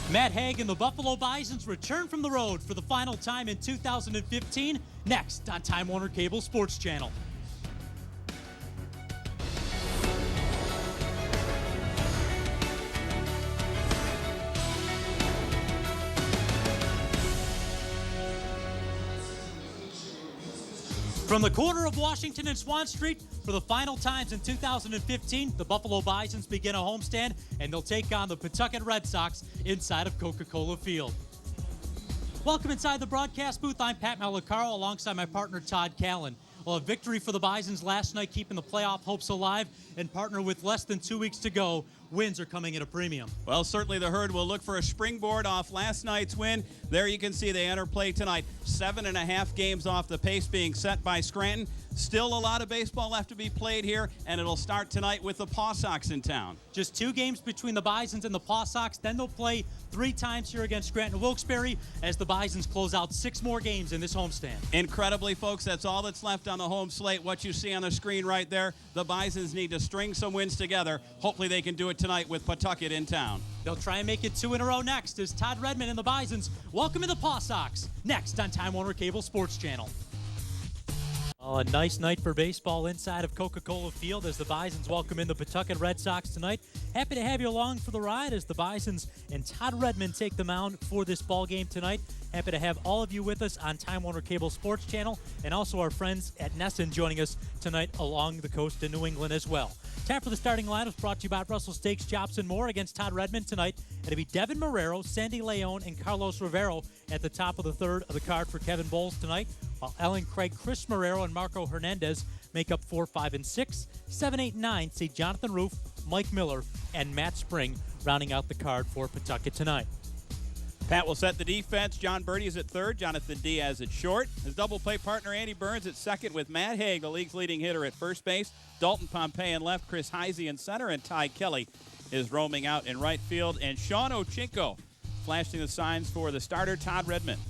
Matt Haig and the Buffalo Bisons return from the road for the final time in 2015, next on Time Warner Cable Sports Channel. From the corner of Washington and Swan Street, for the final times in 2015, the Buffalo Bisons begin a homestand, and they'll take on the Pawtucket Red Sox inside of Coca-Cola Field. Welcome inside the broadcast booth. I'm Pat Malacaro alongside my partner Todd Callan. Well, a victory for the Bisons last night, keeping the playoff hopes alive, and partner with less than 2 weeks to go, wins are coming at a premium. Well, certainly the Herd will look for a springboard off last night's win. There you can see they enter play tonight. 7.5 games off the pace being set by Scranton. Still a lot of baseball left to be played here, and it'll start tonight with the Paw Sox in town. Just 2 games between the Bisons and the Paw Sox. Then they'll play 3 times here against Scranton Wilkes-Barre as the Bisons close out 6 more games in this homestand. Incredibly, folks, that's all that's left on the home slate. What you see on the screen right there, the Bisons need to string some wins together. Hopefully they can do it tonight with Pawtucket in town. They'll try and make it 2 in a row next as Todd Redmond and the Bisons welcome in the Paw Sox next on Time Warner Cable Sports Channel. Oh, a nice night for baseball inside of Coca-Cola Field as the Bisons welcome in the Pawtucket Red Sox tonight. Happy to have you along for the ride as the Bisons and Todd Redmond take the mound for this ball game tonight. Happy to have all of you with us on Time Warner Cable Sports Channel, and also our friends at Nesson joining us tonight along the coast in New England as well. Time for the starting lineup brought to you by Russell Steaks, Chops, and More against Todd Redmond tonight. It'll be Devin Marrero, Sandy Leon, and Carlos Rivero at the top of the third of the card for Kevin Bowles tonight, while Ellen Craig, Chris Marrero, and Marco Hernandez make up 4, 5, and 6. 7, 8, and 9 see Jonathan Roof, Mike Miller, and Matt Spring rounding out the card for Pawtucket tonight. Pat will set the defense. John Birdie is at third. Jonathan Diaz at short. His double play partner, Andy Burns, at second with Matt Haig, the league's leading hitter, at first base. Dalton Pompey in left, Chris Heisey in center, and Ty Kelly is roaming out in right field. And Sean Ochinko flashing the signs for the starter, Todd Redmond.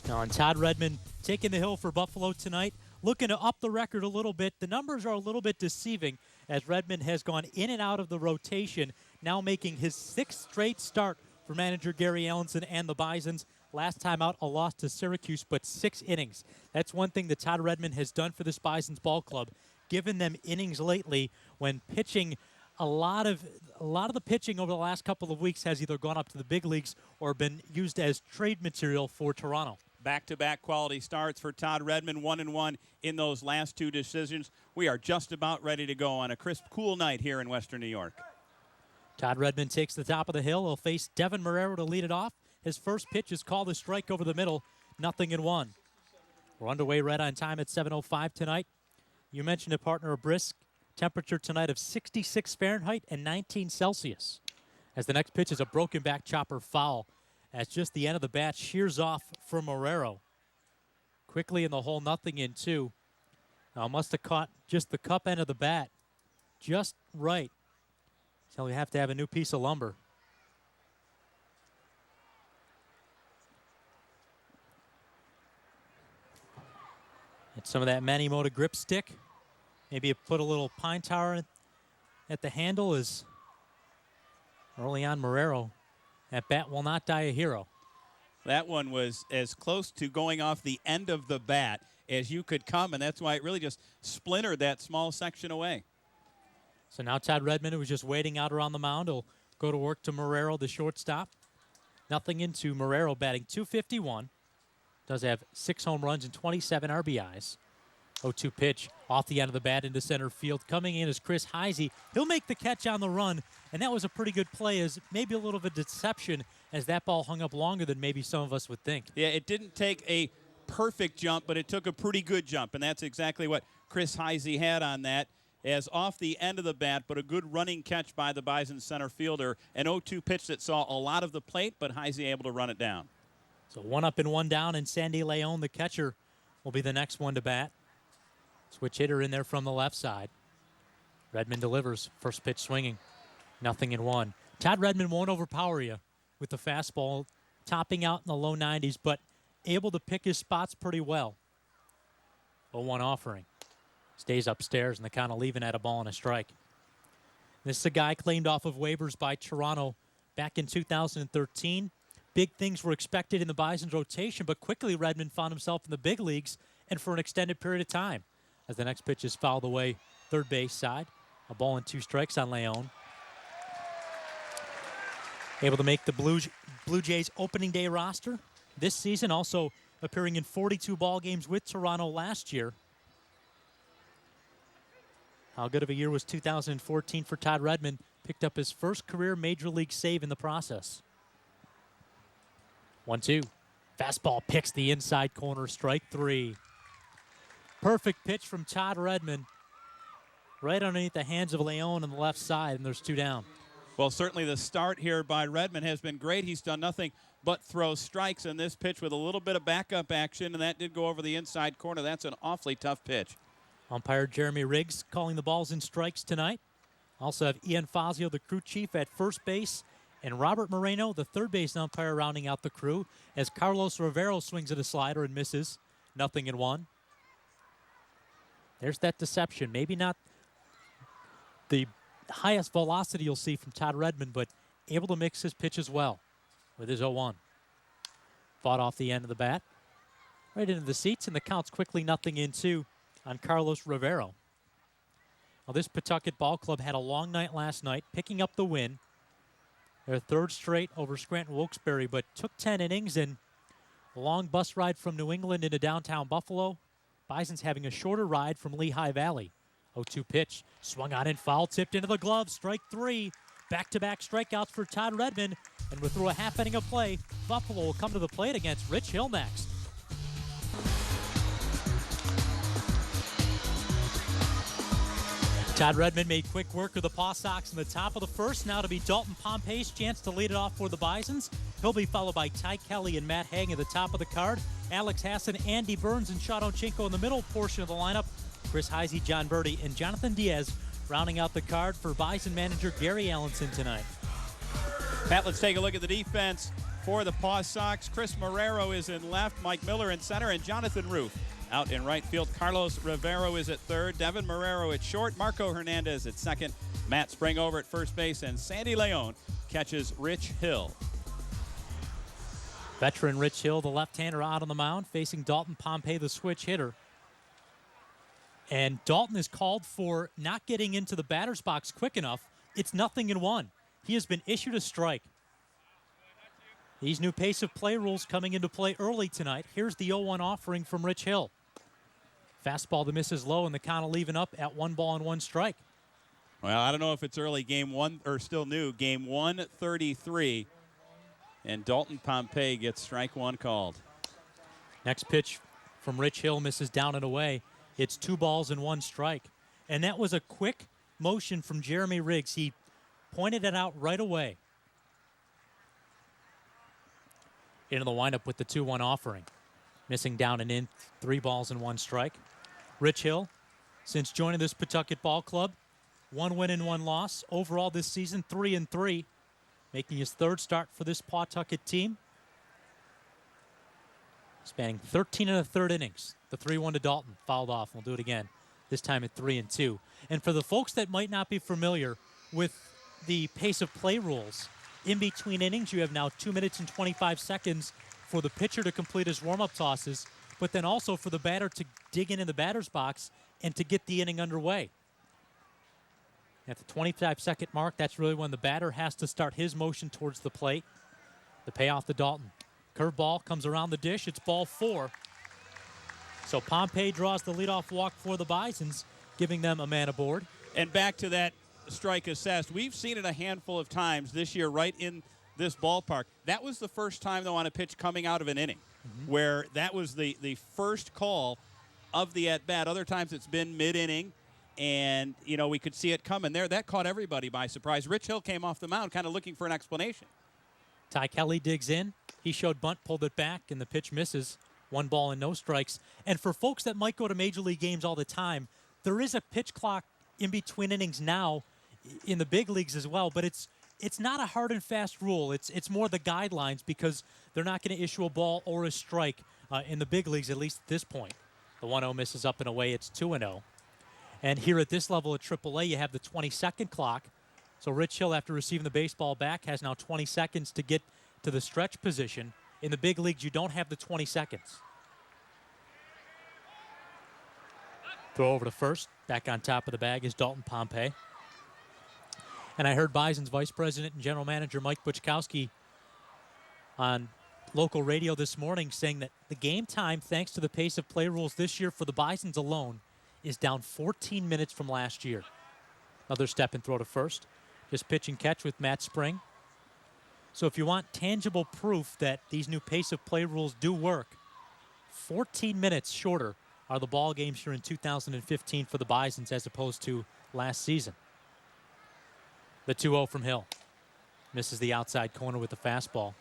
Now, and Todd Redmond taking the hill for Buffalo tonight, looking to up the record a little bit. The numbers are a little bit deceiving as Redmond has gone in and out of the rotation, now making his 6th straight start for manager Gary Allenson and the Bisons. Last time out, a loss to Syracuse, but 6 innings. That's one thing that Todd Redmond has done for this Bisons ball club, given them innings lately when pitching. A lot of the pitching over the last couple of weeks has either gone up to the big leagues or been used as trade material for Toronto. Back-to-back quality starts for Todd Redmond, 1-1 in those last 2 decisions. We are just about ready to go on a crisp, cool night here in Western New York. Todd Redmond takes the top of the hill. He'll face Devin Marrero to lead it off. His first pitch is called a strike over the middle, 0-1. We're underway right on time at 7:05 tonight. You mentioned a partner, a brisk temperature tonight of 66 Fahrenheit and 19 Celsius. As the next pitch is a broken back chopper foul. As just the end of the bat shears off for Marrero. Quickly in the hole, 0-2. Now must have caught just the cup end of the bat just right. So we have to have a new piece of lumber. It's some of that Manimoto grip stick. Maybe you put a little pine tar at the handle as early on Marrero. That bat will not die a hero. That one was as close to going off the end of the bat as you could come, and that's why it really just splintered that small section away. So now Todd Redmond, who was just waiting out around the mound, will go to work to Marrero, the shortstop. 0-2. Marrero batting .251. Does have 6 home runs and 27 RBIs. 0-2 pitch off the end of the bat into center field. Coming in is Chris Heisey. He'll make the catch on the run, and that was a pretty good play, as maybe a little bit of deception as that ball hung up longer than maybe some of us would think. Yeah, it didn't take a perfect jump, but it took a pretty good jump, and that's exactly what Chris Heisey had on that, as off the end of the bat, but a good running catch by the Bison center fielder. An 0-2 pitch that saw a lot of the plate, but Heisey able to run it down. So 1 up and 1 down, and Sandy Leon, the catcher, will be the next one to bat. Switch hitter in there from the left side. Redmond delivers. First pitch swinging. 0-1. Todd Redmond won't overpower you with the fastball, topping out in the low 90s, but able to pick his spots pretty well. 0-1 offering. Stays upstairs, and the count of leaving at a ball and a strike. This is a guy claimed off of waivers by Toronto back in 2013. Big things were expected in the Bisons rotation, but quickly Redmond found himself in the big leagues and for an extended period of time. As the next pitch is fouled away, third base side. A ball and 2 strikes on Leon. Able to make the Blue Jays opening day roster this season, also appearing in 42 ball games with Toronto last year. How good of a year was 2014 for Todd Redmond? Picked up his first career major league save in the process. 1-2. Fastball picks the inside corner, strike 3. Perfect pitch from Todd Redmond. Right underneath the hands of Leon on the left side, and there's 2 down. Well, certainly the start here by Redmond has been great. He's done nothing but throw strikes in this pitch with a little bit of backup action, and that did go over the inside corner. That's an awfully tough pitch. Umpire Jeremy Riggs calling the balls and strikes tonight. Also have Ian Fazio, the crew chief, at first base, and Robert Moreno, the third base umpire, rounding out the crew as Carlos Rivero swings at a slider and misses. 0-1. There's that deception. Maybe not the highest velocity you'll see from Todd Redmond, but able to mix his pitches well with his 0-1. Fought off the end of the bat. Right into the seats, and the count's quickly 0-2 on Carlos Rivero. Well, this Pawtucket ball club had a long night last night, picking up the win. Their third straight over Scranton Wilkes-Barre, but took 10 innings and a long bus ride from New England into downtown Buffalo. Bison's having a shorter ride from Lehigh Valley. 0-2 pitch, swung on and foul, tipped into the glove, strike 3. Back-to-back strikeouts for Todd Redmond, and we're through a half inning of play. Buffalo will come to the plate against Rich Hill next. Todd Redmond made quick work of the Paw Sox in the top of the first. Now to be Dalton Pompey's chance to lead it off for the Bisons. He'll be followed by Ty Kelly and Matt Hague at the top of the card. Alex Hassan, Andy Burns, and Sean Ochinko in the middle portion of the lineup. Chris Heisey, John Birdie, and Jonathan Diaz rounding out the card for Bison manager Gary Allenson tonight. Pat, let's take a look at the defense for the Paw Sox. Chris Marrero is in left, Mike Miller in center, and Jonathan Roof out in right field. Carlos Rivero is at third, Devin Marrero at short, Marco Hernandez at second, Matt Springover at first base, and Sandy Leon catches Rich Hill. Veteran Rich Hill, the left-hander, out on the mound, facing Dalton Pompey, the switch hitter. And Dalton is called for not getting into the batter's box quick enough. It's 0-1. He has been issued a strike. These new pace of play rules coming into play early tonight. Here's the 0-1 offering from Rich Hill. Fastball that misses low, and the count of leaving up at 1-1 strike. Well, I don't know if it's early game one or still new. Game 133, and Dalton Pompey gets strike 1 called. Next pitch from Rich Hill misses down and away. It's 2-1 strike. And that was a quick motion from Jeremy Riggs. He pointed it out right away. Into the windup with the 2-1 offering. Missing down and in, 3-1 strike. Rich Hill, since joining this Pawtucket ball club, 1 win and 1 loss. Overall this season, 3-3, making his third start for this Pawtucket team. Spanning 13 1/3 innings. The 3-1 to Dalton, fouled off. We'll do it again, this time at 3-2. And for the folks that might not be familiar with the pace of play rules, in between innings, you have now 2 minutes and 25 seconds for the pitcher to complete his warm-up tosses, but then also for the batter to dig in the batter's box and to get the inning underway. At the 25-second mark, that's really when the batter has to start his motion towards the plate. The payoff to Dalton. Curveball comes around the dish. It's ball 4. So Pompey draws the leadoff walk for the Bisons, giving them a man aboard. And back to that strike assessed. We've seen it a handful of times this year right in this ballpark. That was the first time, though, on a pitch coming out of an inning, where that was the first call of the at-bat. Other times it's been mid-inning, and, you know, we could see it coming there. That caught everybody by surprise. Rich Hill came off the mound kind of looking for an explanation. Ty Kelly digs in. He showed bunt, pulled it back, and the pitch misses. 1 ball and no strikes. And for folks that might go to Major League games all the time, there is a pitch clock in between innings now in the big leagues as well, but it's not a hard and fast rule. It's more the guidelines, because they're not going to issue a ball or a strike in the big leagues, at least at this point. The 1-0 misses up and away. It's 2-0. And here at this level at AAA, you have the 20-second clock. So Rich Hill, after receiving the baseball back, has now 20 seconds to get to the stretch position. In the big leagues, you don't have the 20 seconds. Throw over to first. Back on top of the bag is Dalton Pompey. And I heard Bison's Vice President and General Manager Mike Buczkowski on local radio this morning saying that the game time, thanks to the pace of play rules this year for the Bisons alone, is down 14 minutes from last year. Another step and throw to first. Just pitch and catch with Matt Spring. So if you want tangible proof that these new pace of play rules do work, 14 minutes shorter are the ball games here in 2015 for the Bisons as opposed to last season. The 2-0 from Hill. Misses the outside corner with the fastball.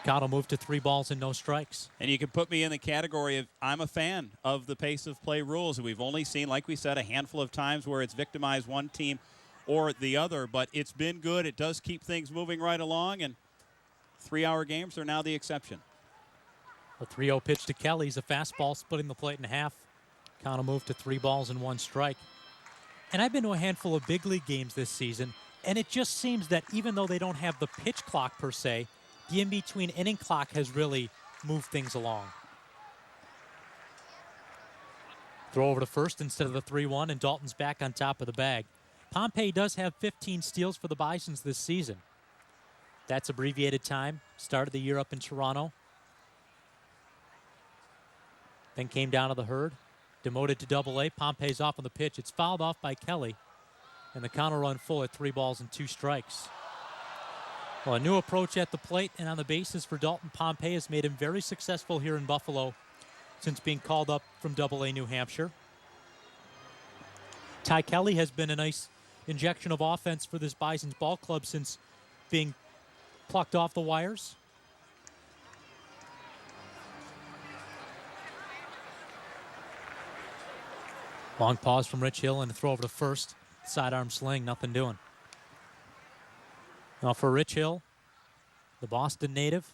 Count will move to 3 balls and no strikes. And you can put me in the category of I'm a fan of the pace of play rules. We've only seen, like we said, a handful of times where it's victimized one team or the other, but it's been good. It does keep things moving right along, and 3-hour games are now the exception. A 3-0 pitch to Kelly's a fastball splitting the plate in half. Count will move to 3 balls and 1 strike. And I've been to a handful of big league games this season, and it just seems that even though they don't have the pitch clock per se, the in-between inning clock has really moved things along. Throw over to first instead of the 3-1, and Dalton's back on top of the bag. Pompey does have 15 steals for the Bisons this season. That's abbreviated time. Started the year up in Toronto. Then came down to the herd. Demoted to Double-A. Pompey's off on the pitch. It's fouled off by Kelly. And the counter run full at 3 balls and 2 strikes. Well, a new approach at the plate and on the bases for Dalton Pompey has made him very successful here in Buffalo since being called up from Double-A New Hampshire. Ty Kelly has been a nice injection of offense for this Bison's ball club since being plucked off the wires. Long pause from Rich Hill and a throw over to first. Sidearm sling, nothing doing. Now for Rich Hill, the Boston native.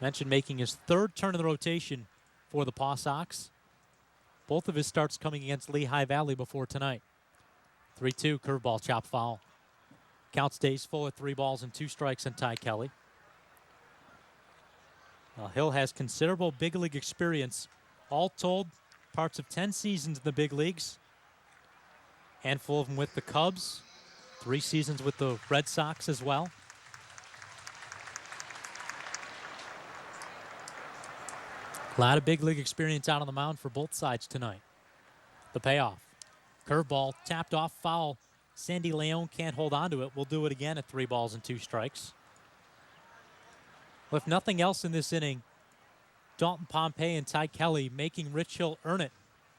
Mentioned making his 3rd turn of the rotation for the Paw Sox. Both of his starts coming against Lehigh Valley before tonight. 3-2, curveball, chop foul. Count stays full at 3 balls and 2 strikes on Ty Kelly. Now Hill has considerable big league experience. All told, parts of 10 seasons in the big leagues. Handful of them with the Cubs. 3 seasons with the Red Sox as well. A lot of big league experience out on the mound for both sides tonight. The payoff. Curveball, tapped off, foul. Sandy Leon can't hold on to it. We'll do it again at 3 balls and 2 strikes. Well, if nothing else in this inning, Dalton Pompey and Ty Kelly making Rich Hill earn it.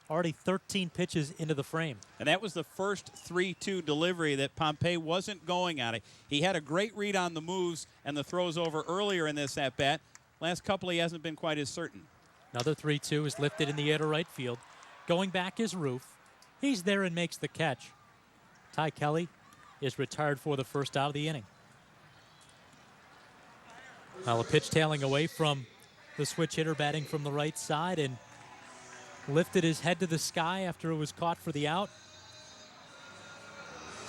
Already 13 pitches into the frame. And that was the first 3-2 delivery that Pompey wasn't going at it. He had a great read on the moves and the throws over earlier in this at-bat. Last couple he hasn't been quite as certain. Another 3-2 is lifted in the air to right field. Going back is Roof. He's there and makes the catch. Ty Kelly is retired for the first out of the inning. Now a pitch tailing away from the switch hitter batting from the right side and lifted his head to the sky after it was caught for the out.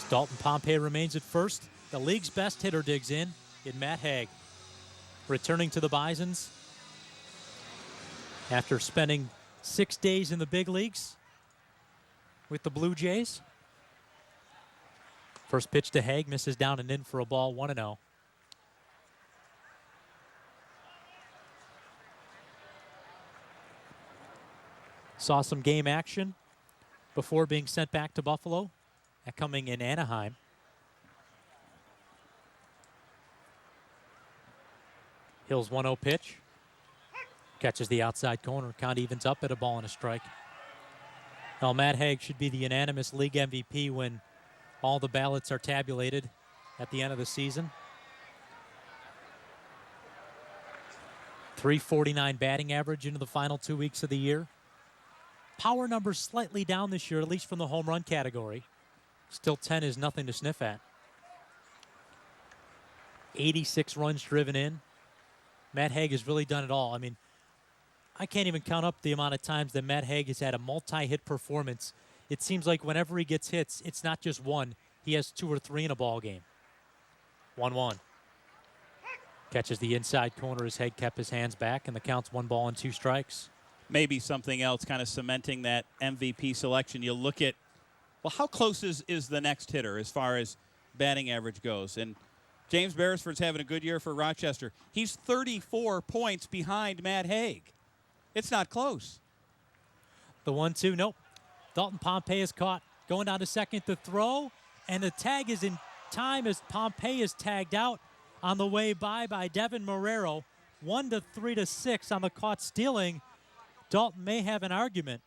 Dalton Pompey remains at first. The league's best hitter digs in Matt Haig. Returning to the Bisons after spending 6 days in the big leagues with the Blue Jays. First pitch to Haig, misses down and in for a ball, 1-0. Saw some game action before being sent back to Buffalo. That coming in Anaheim. Hill's 1-0 pitch. Catches the outside corner. Count evens up at a ball and a strike. Now Matt Haig should be the unanimous league MVP when all the ballots are tabulated at the end of the season. .349 batting average into the final 2 weeks of the year. Power numbers slightly down this year, at least from the home run category. Still 10 is nothing to sniff at. 86 runs driven in. Matt Haig has really done it all. I mean, I can't even count up the amount of times that Matt Haig has had a multi-hit performance it seems like whenever he gets hits, it's not just one. He has 2 or 3 in a ball game. 1-1. Catches the inside corner. His head kept his hands back, and the count's 1 ball and 2 strikes. Maybe something else kind of cementing that MVP selection. You look at, well, how close is the next hitter as far as batting average goes? And James Beresford's having a good year for Rochester. He's 34 points behind Matt Haig. It's not close. The 1-2, nope. Dalton Pompey is caught. Going down to second to throw, and the tag is in time as Pompey is tagged out on the way by Devin Marrero. 1-3-6 on the caught stealing. Dalton may have an argument,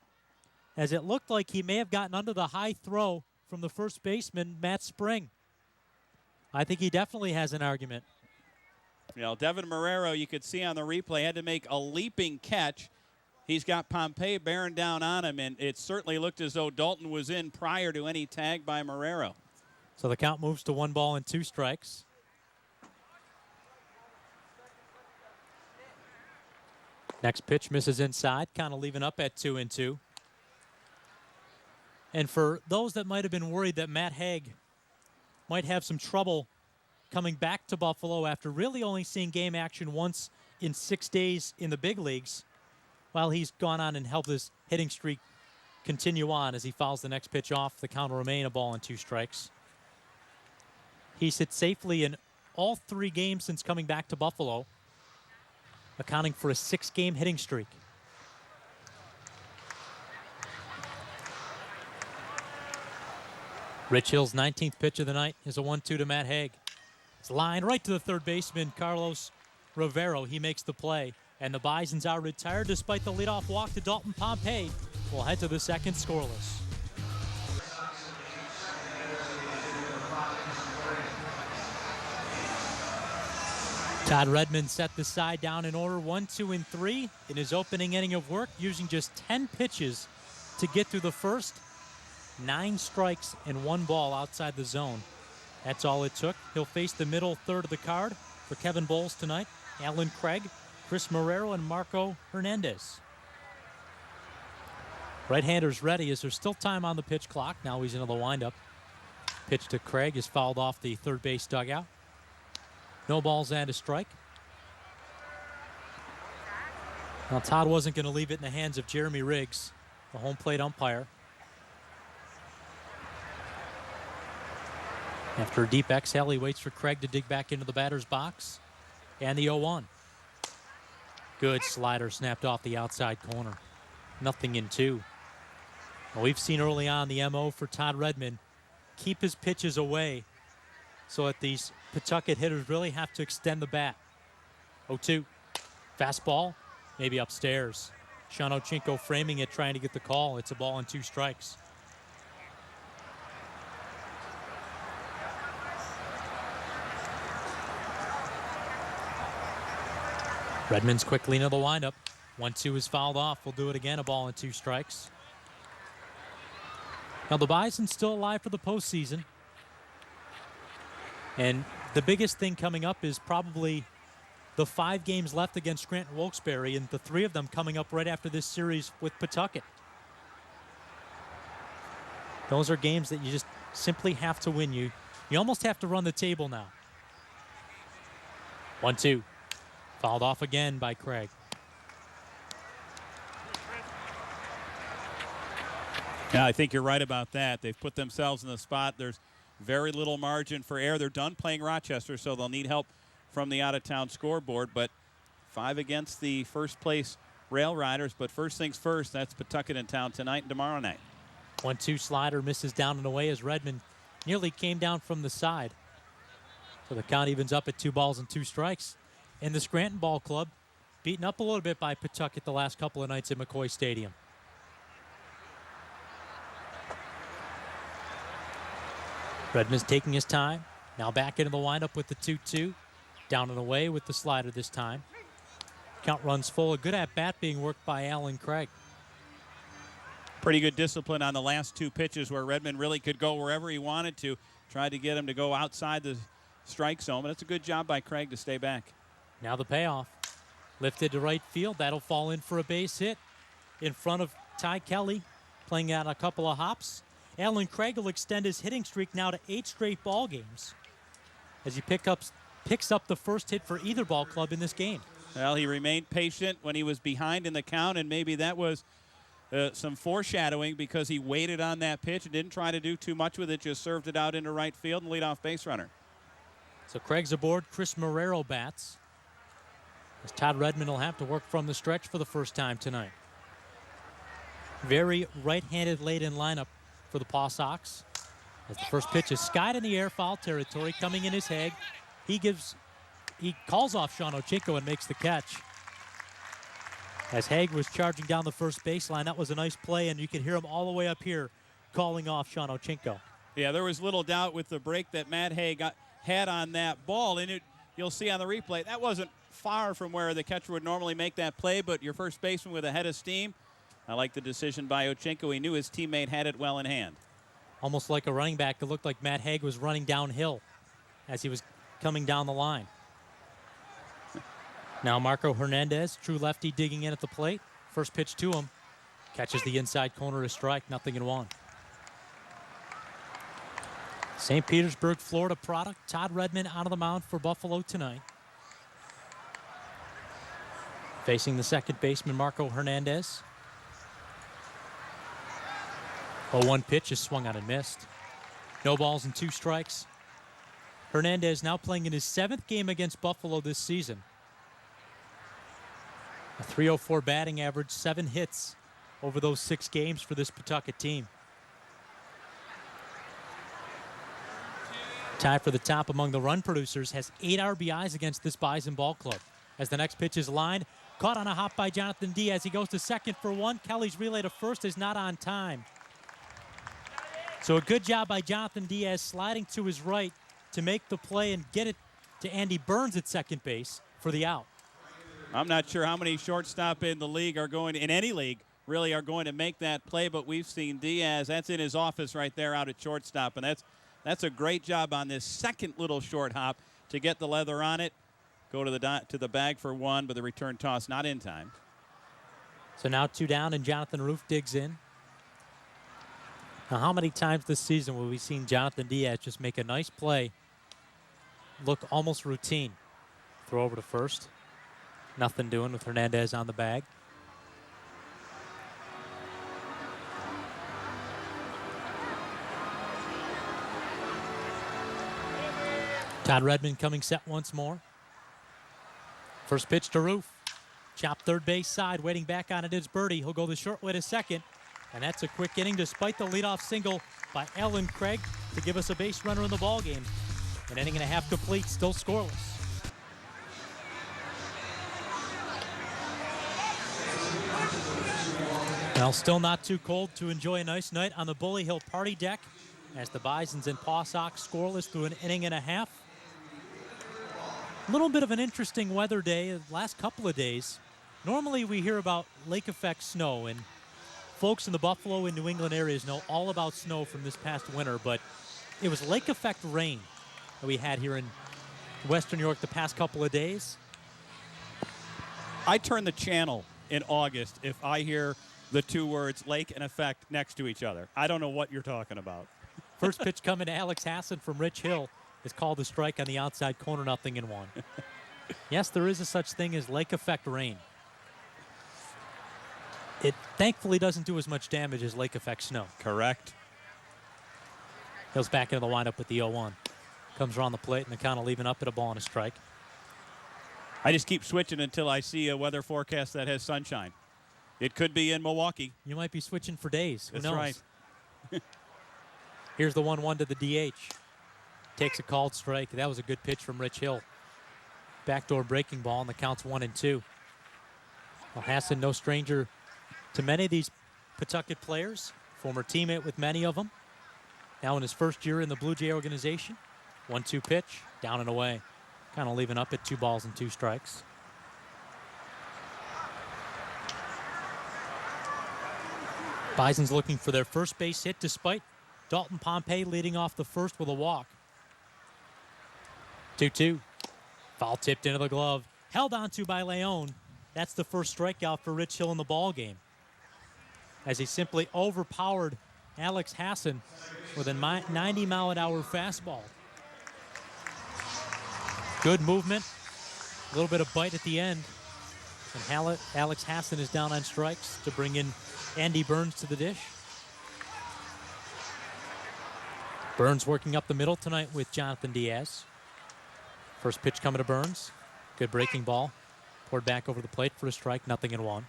as it looked like he may have gotten under the high throw from the first baseman, Matt Spring. I think he definitely has an argument. You know, Devin Marrero, you could see on the replay, had to make a leaping catch. He's got Pompey bearing down on him, and it certainly looked as though Dalton was in prior to any tag by Marrero. So the count moves to 1 ball and 2 strikes. Next pitch misses inside, kind of leaving up at 2-2. And for those that might have been worried that Matt Haig might have some trouble coming back to Buffalo after really only seeing game action once in 6 days in the big leagues, while he's gone on and helped his hitting streak continue on as he fouls the next pitch off, the count will remain 1 ball and 2 strikes. He's hit safely in all 3 games since coming back to Buffalo, accounting for a 6-game hitting streak. Rich Hill's 19th pitch of the night is a 1-2 to Matt Haig. It's lined right to the third baseman, Carlos Rivero. He makes the play, and the Bisons are retired despite the leadoff walk to Dalton Pompey. We'll head to the second scoreless. Todd Redmond set the side down in order 1, 2, and 3 in his opening inning of work, using just 10 pitches to get through the first. 9 strikes and 1 ball outside the zone. That's all it took. He'll face the middle third of the card for Kevin Bowles tonight. Alan Craig, Chris Marrero, and Marco Hernandez. Right-handers ready as there's still time on the pitch clock. Now he's into the windup. Pitch to Craig is fouled off the third base dugout. No balls and a strike. Now Todd wasn't going to leave it in the hands of Jeremy Riggs, the home plate umpire. After a deep exhale, he waits for Craig to dig back into the batter's box. And the 0-1. Good slider snapped off the outside corner. 0-2. Well, we've seen early on the MO for Todd Redmond. Keep his pitches away so that these Pawtucket hitters really have to extend the bat. 0-2. Fastball, maybe upstairs. Sean Ochinko framing it, trying to get the call. It's a ball and 2 strikes. Redmond's quickly into the windup. 1-2 is fouled off. We'll do it again. A ball and 2 strikes. Now the Bison's still alive for the postseason. And the biggest thing coming up is probably the 5 games left against Scranton Wilkes-Barre, and the 3 of them coming up right after this series with Pawtucket. Those are games that you just simply have to win. You almost have to run the table now. 1-2. Fouled off again by Craig. Yeah, I think you're right about that. They've put themselves in the spot. There's very little margin for error. They're done playing Rochester, so they'll need help from the out-of-town scoreboard. But 5 against the first place Rail Riders. But first things first, that's Pawtucket in town tonight and tomorrow night. 1-2 slider misses down and away as Redmond nearly came down from the side. So the count evens up at 2 balls and 2 strikes. And the Scranton Ball Club beaten up a little bit by Pawtucket the last couple of nights at McCoy Stadium. Redmond's taking his time. Now back into the windup with the 2-2. Down and away with the slider this time. Count runs full. A good at-bat being worked by Alan Craig. Pretty good discipline on the last 2 pitches where Redmond really could go wherever he wanted to. Tried to get him to go outside the strike zone, but it's a good job by Craig to stay back. Now the payoff. Lifted to right field. That'll fall in for a base hit in front of Ty Kelly. playing out a couple of hops. Alan Craig will extend his hitting streak now to 8 straight ball games as he picks up the first hit for either ball club in this game. Well, he remained patient when he was behind in the count, and maybe that was some foreshadowing because he waited on that pitch and didn't try to do too much with it, just served it out into right field and lead off base runner. So Craig's aboard. Chris Marrero bats, as Todd Redmond will have to work from the stretch for the first time tonight. Very right-handed laid-in lineup for the Paw Sox. As the first pitch is skied in the air, foul territory, coming in is Haig. He calls off Sean Ochinko and makes the catch. As Haig was charging down the first baseline, that was a nice play, and you can hear him all the way up here calling off Sean Ochinko. Yeah, there was little doubt with the break that Matt Haig had on that ball, and you'll see on the replay, that wasn't far from where the catcher would normally make that play, but your first baseman with a head of steam. I like the decision by Ochinko. He knew his teammate had it well in hand. Almost like a running back. It looked like Matt Haig was running downhill as he was coming down the line. Now Marco Hernandez, true lefty, digging in at the plate. First pitch to him. Catches the inside corner to strike, 0-1. St. Petersburg, Florida product. Todd Redmond out of the mound for Buffalo tonight. Facing the second baseman, Marco Hernandez. 0-1 pitch is swung on and missed. No balls and 2 strikes. Hernandez now playing in his 7th game against Buffalo this season. A .304 batting average, 7 hits over those 6 games for this Pawtucket team. Tied for the top among the run producers, has 8 RBIs against this Bison ball club. As the next pitch is lined, caught on a hop by Jonathan Diaz. He goes to second for 1. Kelly's relay to first is not on time. So a good job by Jonathan Diaz sliding to his right to make the play and get it to Andy Burns at second base for the out. I'm not sure how many shortstop in the league in any league, really are going to make that play, but we've seen Diaz. That's in his office right there out at shortstop, and that's a great job on this second little short hop to get the leather on it, go to the bag for 1, but the return toss not in time. So now 2 down, and Jonathan Roof digs in. Now, how many times this season have we seen Jonathan Diaz just make a nice play, look almost routine? Throw over to first. Nothing doing with Hernandez on the bag. Todd Redmond coming set once more. First pitch to Roof. Chop third base side, waiting back on it is Birdie. He'll go the short way to second. And that's a quick inning despite the leadoff single by Alan Craig to give us a base runner in the ball game. An inning and a half complete, still scoreless. Well, still not too cold to enjoy a nice night on the Bully Hill party deck as the Bisons and Paw Sox scoreless through an inning and a half. A little bit of an interesting weather day the last couple of days. Normally we hear about lake effect snow, and folks in the Buffalo and New England areas know all about snow from this past winter, but it was lake effect rain that we had here in Western New York the past couple of days. I turn the channel in August if I hear the 2 words lake and effect next to each other. I don't know what you're talking about. First pitch coming to Alex Hassan from Rich Hill is called a strike on the outside corner, 0-1. Yes, there is a such thing as lake effect rain. It thankfully doesn't do as much damage as lake effect snow. Correct. Hill's back into the windup with the 0-1. Comes around the plate and the count leaving up at a ball and a strike. I just keep switching until I see a weather forecast that has sunshine. It could be in Milwaukee. You might be switching for days. Who That's knows? right. Here's the 1-1 to the DH. Takes a called strike. That was a good pitch from Rich Hill. Backdoor breaking ball, and the count's 1-2. Well, Hassan, no stranger to many of these Pawtucket players. Former teammate with many of them. Now in his first year in the Blue Jay organization. 1-2 pitch, down and away. Kind of leaving up at 2 balls and 2 strikes. Bisons looking for their first base hit despite Dalton Pompey leading off the first with a walk. 2-2. Foul tipped into the glove. Held onto by Leone. That's the first strikeout for Rich Hill in the ball game. as he simply overpowered Alex Hassan with a 90-mile-an-hour fastball. Good movement, a little bit of bite at the end. And Alex Hassan is down on strikes to bring in Andy Burns to the dish. Burns working up the middle tonight with Jonathan Diaz. First pitch coming to Burns. Good breaking ball. Poured back over the plate for a strike, 0-1.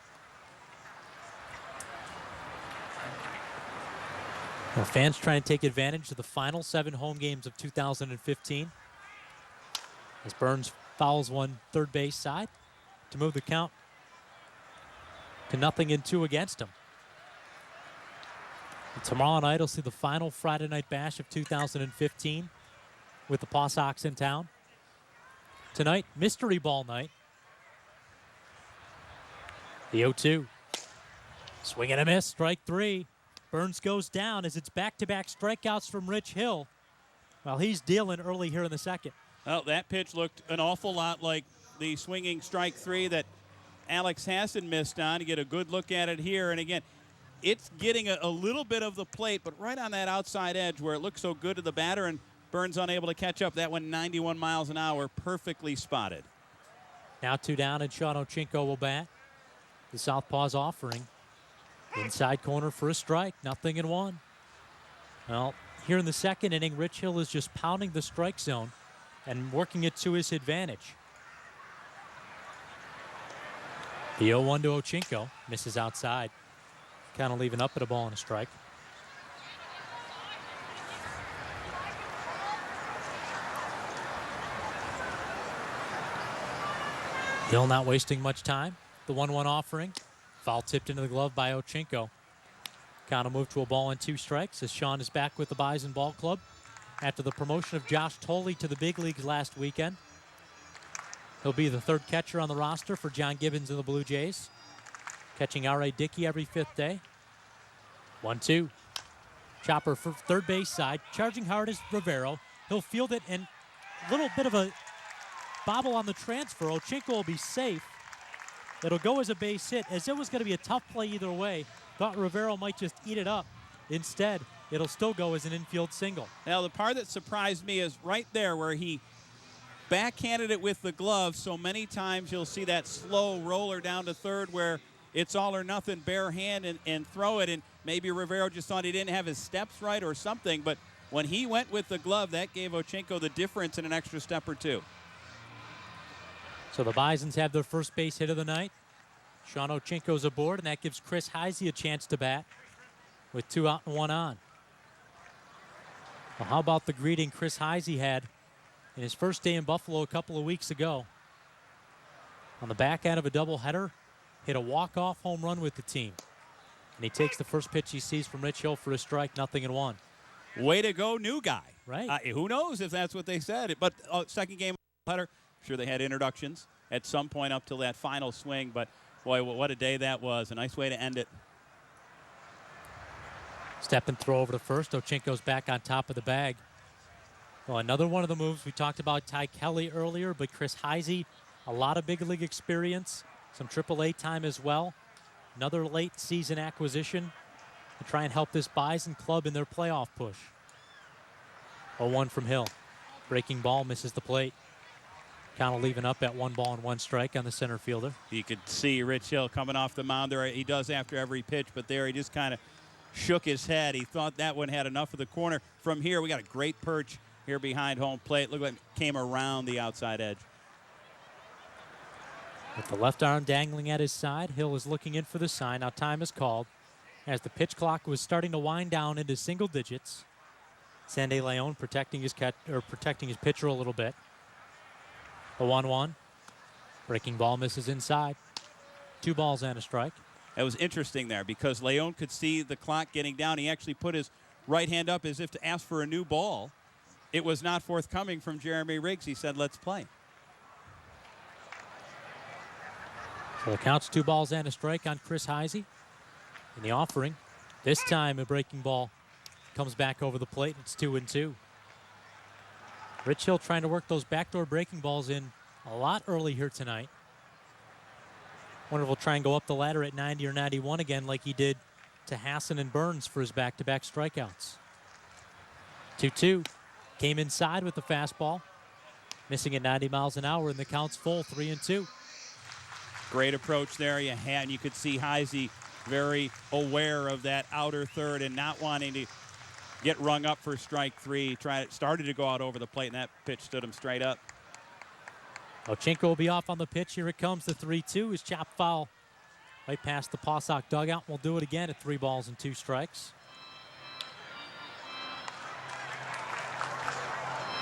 Well, fans trying to take advantage of the final 7 home games of 2015. As Burns fouls one third base side to move the count to 0-2 against him. And tomorrow night, we'll see the final Friday night bash of 2015 with the Paw Sox in town. Tonight, mystery ball night. The 0-2. Swing and a miss, strike 3. Burns goes down as it's back-to-back strikeouts from Rich Hill while he's dealing early here in the second. Well, that pitch looked an awful lot like the swinging strike 3 that Alex Hassan missed on. To get a good look at it here. And again, it's getting a little bit of the plate, but right on that outside edge where it looks so good to the batter, and Burns unable to catch up. That one 91 miles an hour, perfectly spotted. Now 2 down, and Sean Ochinko will bat. The southpaw's offering. Inside corner for a strike, 0-1. Well, here in the second inning, Rich Hill is just pounding the strike zone and working it to his advantage. The 0-1 to Ochinko, misses outside. Kind of leaving up at a ball and a strike. Hill not wasting much time. The 1-1 offering. Foul tipped into the glove by Ochinko. Count will move to a ball and 2 strikes as Sean is back with the Bison Ball Club after the promotion of Josh Tolley to the big leagues last weekend. He'll be the 3rd catcher on the roster for John Gibbons and the Blue Jays. Catching R.A. Dickey every 5th day. 1-2. Chopper for third base side. Charging hard is Rivero. He'll field it, and a little bit of a bobble on the transfer. Ochinko will be safe. It'll go as a base hit, as it was going to be a tough play either way. Thought Rivero might just eat it up. Instead, it'll still go as an infield single. Now, the part that surprised me is right there where he backhanded it with the glove. So many times you'll see that slow roller down to third where it's all or nothing, bare hand and throw it. And maybe Rivero just thought he didn't have his steps right or something. But when he went with the glove, that gave Ochinko the difference in an extra step or 2. So the Bisons have their first base hit of the night. Sean Ochinko's aboard, and that gives Chris Heisey a chance to bat with 2 out and 1 on. Well, how about the greeting Chris Heisey had in his first day in Buffalo a couple of weeks ago? On the back end of a doubleheader, hit a walk-off home run with the team. And he takes the first pitch he sees from Rich Hill for a strike, 0-1. Way to go, new guy. Right. Who knows if that's what they said. But second game header, sure they had introductions at some point up till that final swing. But, boy, what a day that was. A nice way to end it. Step and throw over to first. Ochinko's back on top of the bag. Well, another one of the moves. We talked about Ty Kelly earlier, but Chris Heisey, a lot of big league experience, some AAA time as well. Another late season acquisition to try and help this Bison club in their playoff push. 0-1 from Hill. Breaking ball misses the plate. Connell leaving up at 1 ball and 1 strike on the center fielder. You could see Rich Hill coming off the mound there. He does after every pitch, but there he just kind of shook his head. He thought that one had enough of the corner. From here, we got a great perch here behind home plate. Look like it came around the outside edge. With the left arm dangling at his side, Hill is looking in for the sign. Now time is called as the pitch clock was starting to wind down into single digits. Sandy Leon protecting his pitcher a little bit. The 1-1. Breaking ball misses inside. 2 balls and a strike. That was interesting there because Leon could see the clock getting down. He actually put his right hand up as if to ask for a new ball. It was not forthcoming from Jeremy Riggs. He said, let's play. So the count's 2 balls and a strike on Chris Heisey. In the offering, this time a breaking ball comes back over the plate. It's 2-2. Rich Hill trying to work those backdoor breaking balls in a lot early here tonight. Wonder if he'll try and go up the ladder at 90 or 91 again like he did to Hassan and Burns for his back-to-back strikeouts. 2-2. Came inside with the fastball. Missing at 90 miles an hour, and the count's full, 3-2. Great approach there. You could see Heisey very aware of that outer third and not wanting to get rung up for strike three. Started to go out over the plate, and that pitch stood him straight up. Ochenko will be off on the pitch. Here it comes, the 3-2. His chop foul right past the Pawtucket dugout. We'll do it again at 3 balls and 2 strikes.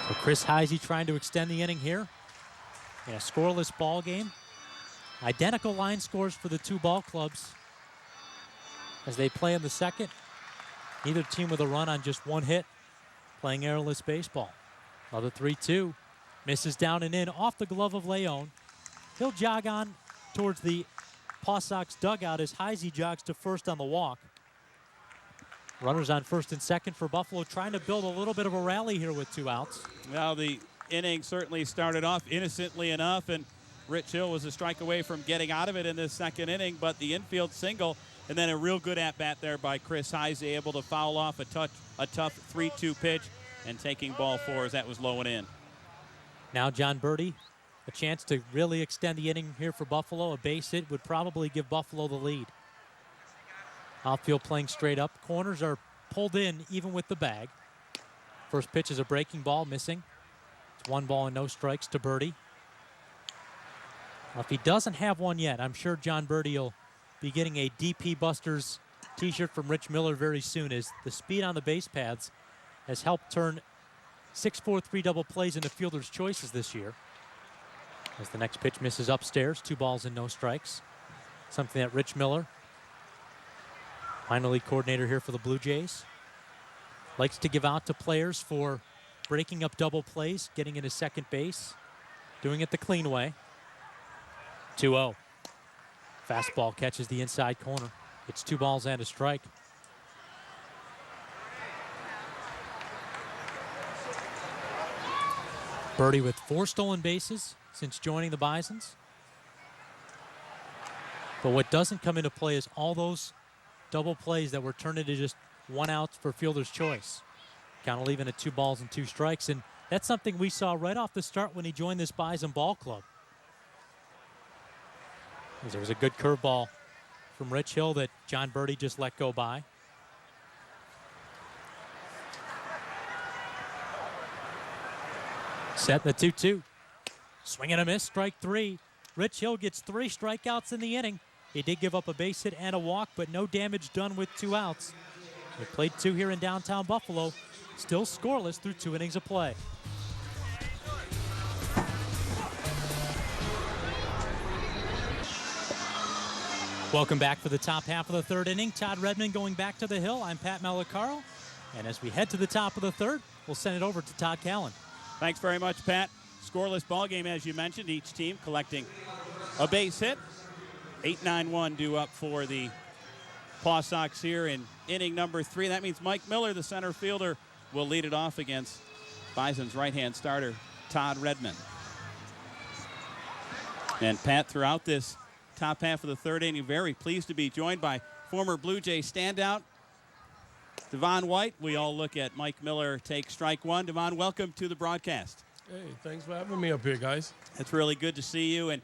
So Chris Heisey trying to extend the inning here in a scoreless ball game. Identical line scores for the 2 ball clubs as they play in the second. Neither team with a run on just 1 hit, playing errorless baseball. Another 3-2. Misses down and in off the glove of Leon. He'll jog on towards the Pawtucket's dugout as Heisey jogs to first on the walk. Runners on first and second for Buffalo, trying to build a little bit of a rally here with 2 outs. Well, the inning certainly started off innocently enough, and Rich Hill was a strike away from getting out of it in this second inning, but the infield single and then a real good at-bat there by Chris Heisey, able to foul off a tough 3-2 pitch and taking ball 4 as that was low and in. Now John Birdie, a chance to really extend the inning here for Buffalo. A base hit would probably give Buffalo the lead. Outfield playing straight up. Corners are pulled in even with the bag. First pitch is a breaking ball, missing. It's 1 ball and no strikes to Birdie. Well, if he doesn't have one yet, I'm sure John Birdie will be getting a DP Busters t-shirt from Rich Miller very soon, as the speed on the base paths has helped turn 6-4-3 double plays into fielder's choices this year. As the next pitch misses upstairs, 2 balls and no strikes. Something that Rich Miller, minor league coordinator here for the Blue Jays, likes to give out to players for breaking up double plays, getting into second base, doing it the clean way. 2-0. Fastball catches the inside corner. It's 2 balls and a strike. Birdie with 4 stolen bases since joining the Bisons. But what doesn't come into play is all those double plays that were turned into just 1 out for fielder's choice. Kind of leaving it 2 balls and 2 strikes. And that's something we saw right off the start when he joined this Bison ball club. There was a good curveball from Rich Hill that John Birdie just let go by. Set the 2-2. Swing and a miss, strike 3. Rich Hill gets 3 strikeouts in the inning. He did give up a base hit and a walk, but no damage done with 2 outs. They played 2 here in downtown Buffalo. Still scoreless through 2 innings of play. Welcome back for the top half of the 3rd inning. Todd Redmond going back to the hill. I'm Pat Malacaro. And as we head to the top of the 3rd, we'll send it over to Todd Callan. Thanks very much, Pat. Scoreless ball game, as you mentioned. Each team collecting a base hit. 8-9-1 due up for the Paw Sox here in inning number 3. That means Mike Miller, the center fielder, will lead it off against Bison's right-hand starter, Todd Redmond. And Pat, throughout this top half of the 3rd inning, very pleased to be joined by former Blue Jay standout Devon White. We all look at Mike Miller take strike 1. Devon, welcome to the broadcast. Hey, thanks for having me up here, guys. It's really good to see you, and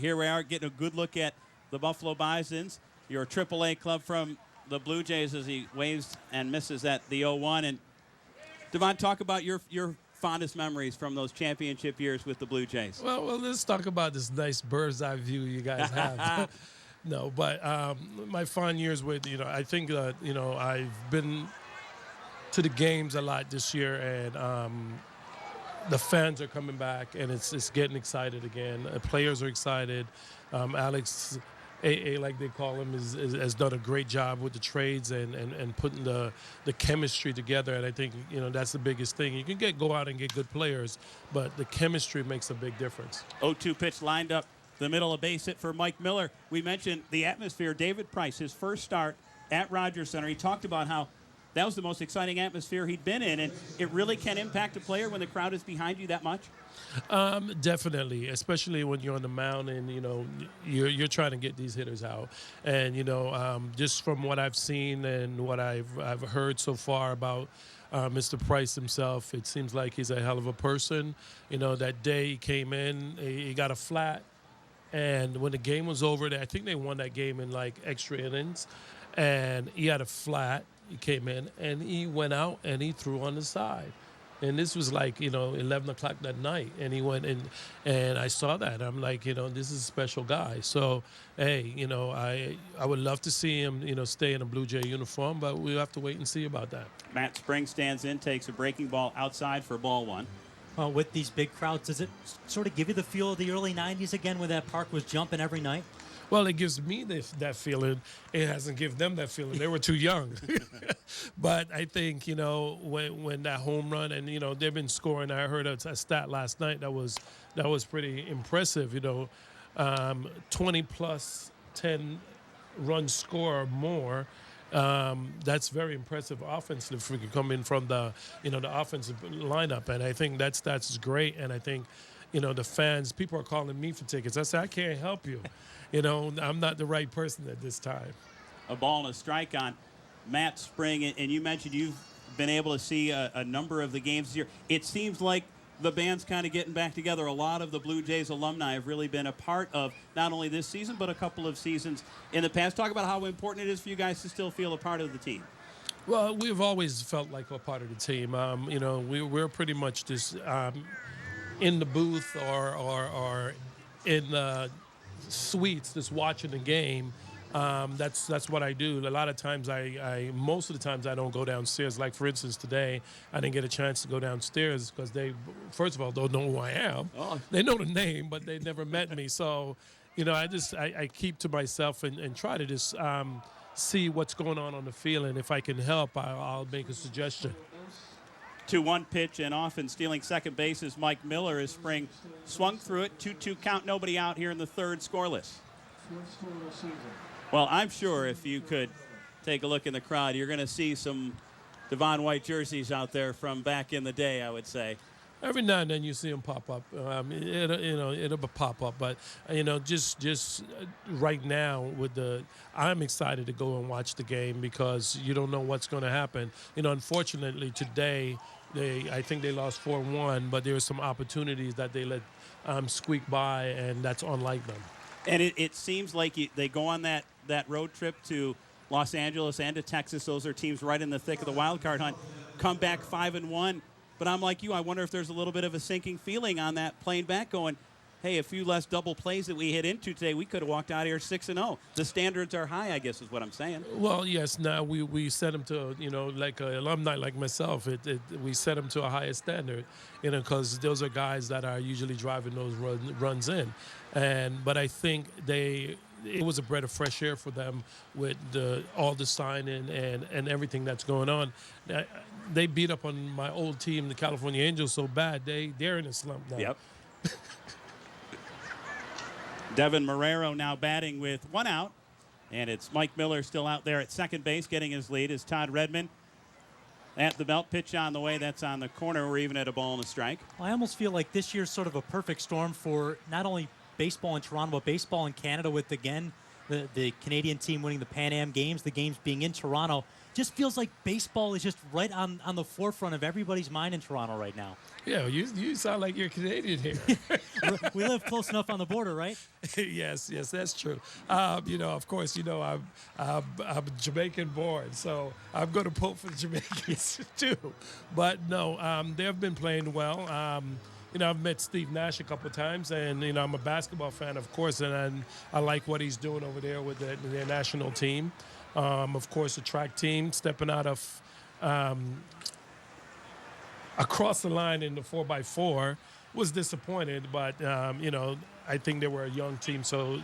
here we are getting a good look at the Buffalo Bisons. You're a AAA club from the Blue Jays as he waves and misses at the 0-1. And Devon, talk about your fondest memories from those championship years with the Blue Jays. Well, let's talk about this nice bird's eye view you guys have. No, but my fond years with, I think, I've been to the games a lot this year, and the fans are coming back, and it's getting excited again. Players are excited. Alex, AA, like they call him, has done a great job with the trades and putting the chemistry together. And I think, that's the biggest thing. You can go out and get good players, but the chemistry makes a big difference. 0-2 pitch lined up the middle, a base hit for Mike Miller. We mentioned the atmosphere. David Price, his first start at Rogers Center, he talked about how that was the most exciting atmosphere he'd been in, and it really can impact a player when the crowd is behind you that much? Definitely, especially when you're on the mound and you're trying to get these hitters out. And just from what I've seen and what I've heard so far about Mr. Price himself, it seems like he's a hell of a person. That day he came in, he got a flat, and when the game was over, I think they won that game in like extra innings, and he had a flat. He came in and he went out and he threw on the side. And this was like, 11 o'clock that night. And he went in, and I saw that. I'm like, this is a special guy. So, hey, I would love to see him, stay in a Blue Jay uniform, but we'll have to wait and see about that. Matt Spring stands in, takes a breaking ball outside for ball one. With these big crowds, does it sort of give you the feel of the early 90s again when that park was jumping every night? Well, it gives me that feeling. It hasn't given them that feeling. They were too young. But I think, when that home run, and, they've been scoring. I heard a stat last night that was pretty impressive, 20 plus 10 runs score or more. That's very impressive offensively if we could come in from the offensive lineup. And I think that's great. And I think, the fans, people are calling me for tickets. I said, I can't help you. I'm not the right person at this time. A ball and a strike on Matt Spring. And you mentioned you've been able to see a number of the games this year. It seems like the band's kind of getting back together. A lot of the Blue Jays alumni have really been a part of not only this season, but a couple of seasons in the past. Talk about how important it is for you guys to still feel a part of the team. Well, we've always felt like a part of the team. We're pretty much just in the booth or in the suites, just watching the game. That's what I do. A lot of times, most of the times I don't go downstairs. Like for instance, today I didn't get a chance to go downstairs because they, first of all, don't know who I am. Oh. They know the name, but they never met me. So, I keep to myself and try to just see what's going on the field, and if I can help, I'll make a suggestion. 2-1 pitch, and off and stealing second base is Mike Miller as Spring swung through it. 2-2 count, nobody out here in the third, scoreless. Well, I'm sure if you could take a look in the crowd, you're going to see some Devon White jerseys out there from back in the day, I would say. Every now and then you see them pop up. It'll pop up, but just right now I'm excited to go and watch the game because you don't know what's going to happen. Unfortunately today, I think they lost 4-1, but there were some opportunities that they let squeak by, and that's unlike them. And it seems like they go on that road trip to Los Angeles and to Texas. Those are teams right in the thick of the wild card hunt. Come back 5-1. But I'm like you. I wonder if there's a little bit of a sinking feeling on that plane back going, hey, a few less double plays that we hit into today, we could have walked out here 6-0. The standards are high, I guess is what I'm saying. Well, yes. Now we set them to, like an alumni like myself, we set them to a higher standard, because those are guys that are usually driving those runs in. But I think it was a breath of fresh air for them with all the signing and everything that's going on. They beat up on my old team, the California Angels, so bad they're in a slump now. Yep. Devin Marrero now batting with one out, and it's Mike Miller still out there at second base getting his lead as Todd Redmond at the belt. Pitch on the way. That's on the corner. We're even at a ball and a strike. Well, I almost feel like this year's sort of a perfect storm for not only baseball in Toronto, but baseball in Canada with, again, the Canadian team winning the Pan Am Games, the games being in Toronto. Just feels like baseball is just right on the forefront of everybody's mind in Toronto right now. Yeah, you sound like you're Canadian here. We live close enough on the border, right? Yes, that's true. Of course, I'm Jamaican born, so I'm going to pull for the Jamaicans too. But no, they have been playing well. I've met Steve Nash a couple of times, and, I'm a basketball fan, of course, and I like what he's doing over there with their national team. Of course, the track team stepping out of across the line in the 4x4 was disappointed, but, I think they were a young team, so,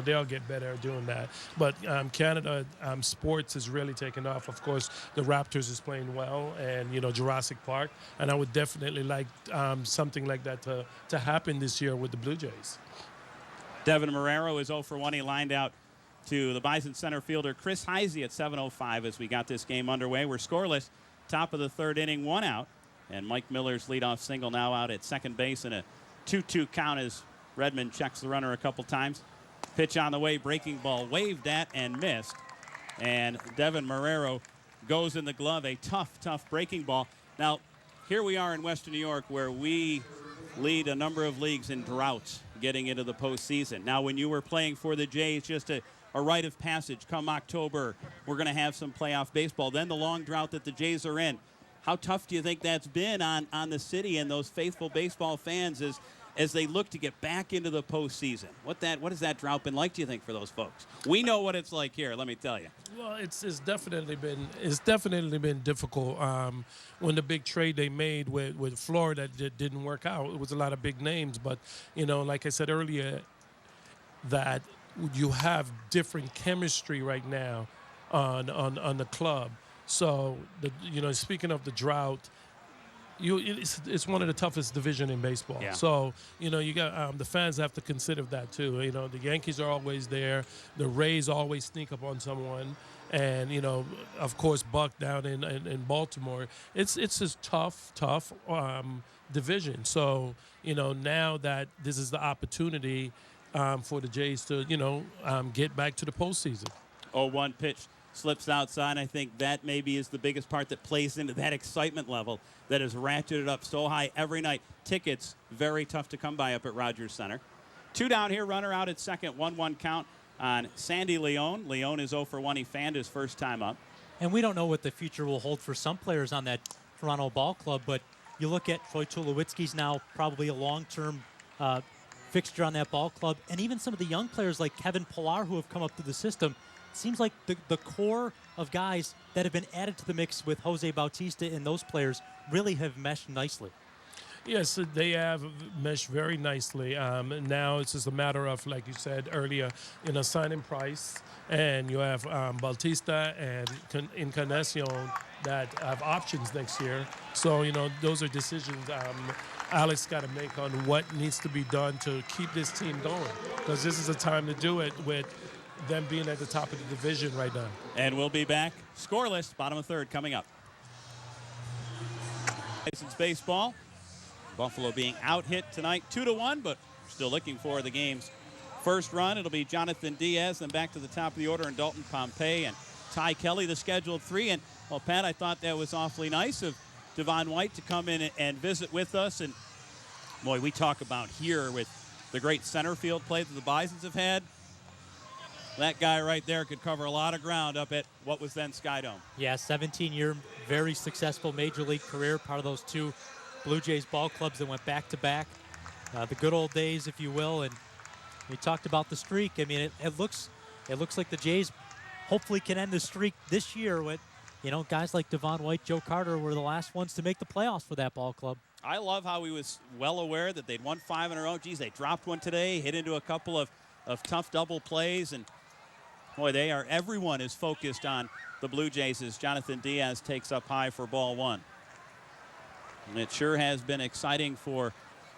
they'll get better at doing that. But Canada sports is really taking off. Of course, the Raptors is playing well, and, Jurassic Park. And I would definitely like something like that to happen this year with the Blue Jays. Devin Marrero is 0 for 1. He lined out to the Bison center fielder Chris Heisey at 7:05 as we got this game underway. We're scoreless. Top of the third inning, 1 out. And Mike Miller's leadoff single now out at second base, and a 2-2 count as Redmond checks the runner a couple times. Pitch on the way, breaking ball waved at and missed. And Devin Marrero goes in the glove. A tough breaking ball. Now, here we are in Western New York where we lead a number of leagues in droughts getting into the postseason. Now, when you were playing for the Jays, just a rite of passage. Come October, we're going to have some playoff baseball. Then the long drought that the Jays are in. How tough do you think that's been on the city and those faithful baseball fans as they look to get back into the postseason? What has that drought been like, do you think, for those folks? We know what it's like here, let me tell you. Well, it's definitely been difficult. When the big trade they made with Florida didn't work out, it was a lot of big names. But, like I said earlier, that you have different chemistry right now on the club. So, speaking of the drought, it's one of the toughest division in baseball. Yeah. So, you got the fans have to consider that too. The Yankees are always there. The Rays always sneak up on someone. And, of course, Buck down in Baltimore. It's a tough division. So, now that this is the opportunity for the Jays to, get back to the postseason. 0-1 pitch. Slips outside. I think that maybe is the biggest part that plays into that excitement level that is ratcheted up so high every night. Tickets, very tough to come by up at Rogers Center. 2 down here, runner out at second, 1-1 count on Sandy Leone. Leone is 0 for 1. He fanned his first time up. And we don't know what the future will hold for some players on that Toronto ball club, but you look at Troy Tulowitzki's now probably a long-term fixture on that ball club, and even some of the young players like Kevin Pillar who have come up through the system. Seems like the core of guys that have been added to the mix with Jose Bautista and those players really have meshed nicely. Yes, they have meshed very nicely. Now it's just a matter of, like you said earlier, signing Price, and you have Bautista and Encarnacion that have options next year. So, those are decisions Alex got to make on what needs to be done to keep this team going, because this is a time to do it with them being at the top of the division right now. And we'll be back scoreless, bottom of third coming up. Bisons baseball. Buffalo being out hit tonight 2-1, but still looking for the game's first run. It'll be Jonathan Diaz, then back to the top of the order, and Dalton Pompey and Ty Kelly, the scheduled 3. And, well, Pat, I thought that was awfully nice of Devon White to come in and visit with us. And, boy, we talk about here with the great center field play that the Bisons have had. That guy right there could cover a lot of ground up at what was then Skydome. Yeah, 17-year, very successful major league career, part of those 2 Blue Jays ball clubs that went back-to-back. The good old days, if you will. And we talked about the streak. I mean, it looks like the Jays hopefully can end the streak this year with, guys like Devon White, Joe Carter were the last ones to make the playoffs for that ball club. I love how he was well aware that they'd won 5 in a row. Geez, they dropped one today, hit into a couple of tough double plays, and boy, everyone is focused on the Blue Jays as Jonathan Diaz takes up high for ball 1. And it sure has been exciting for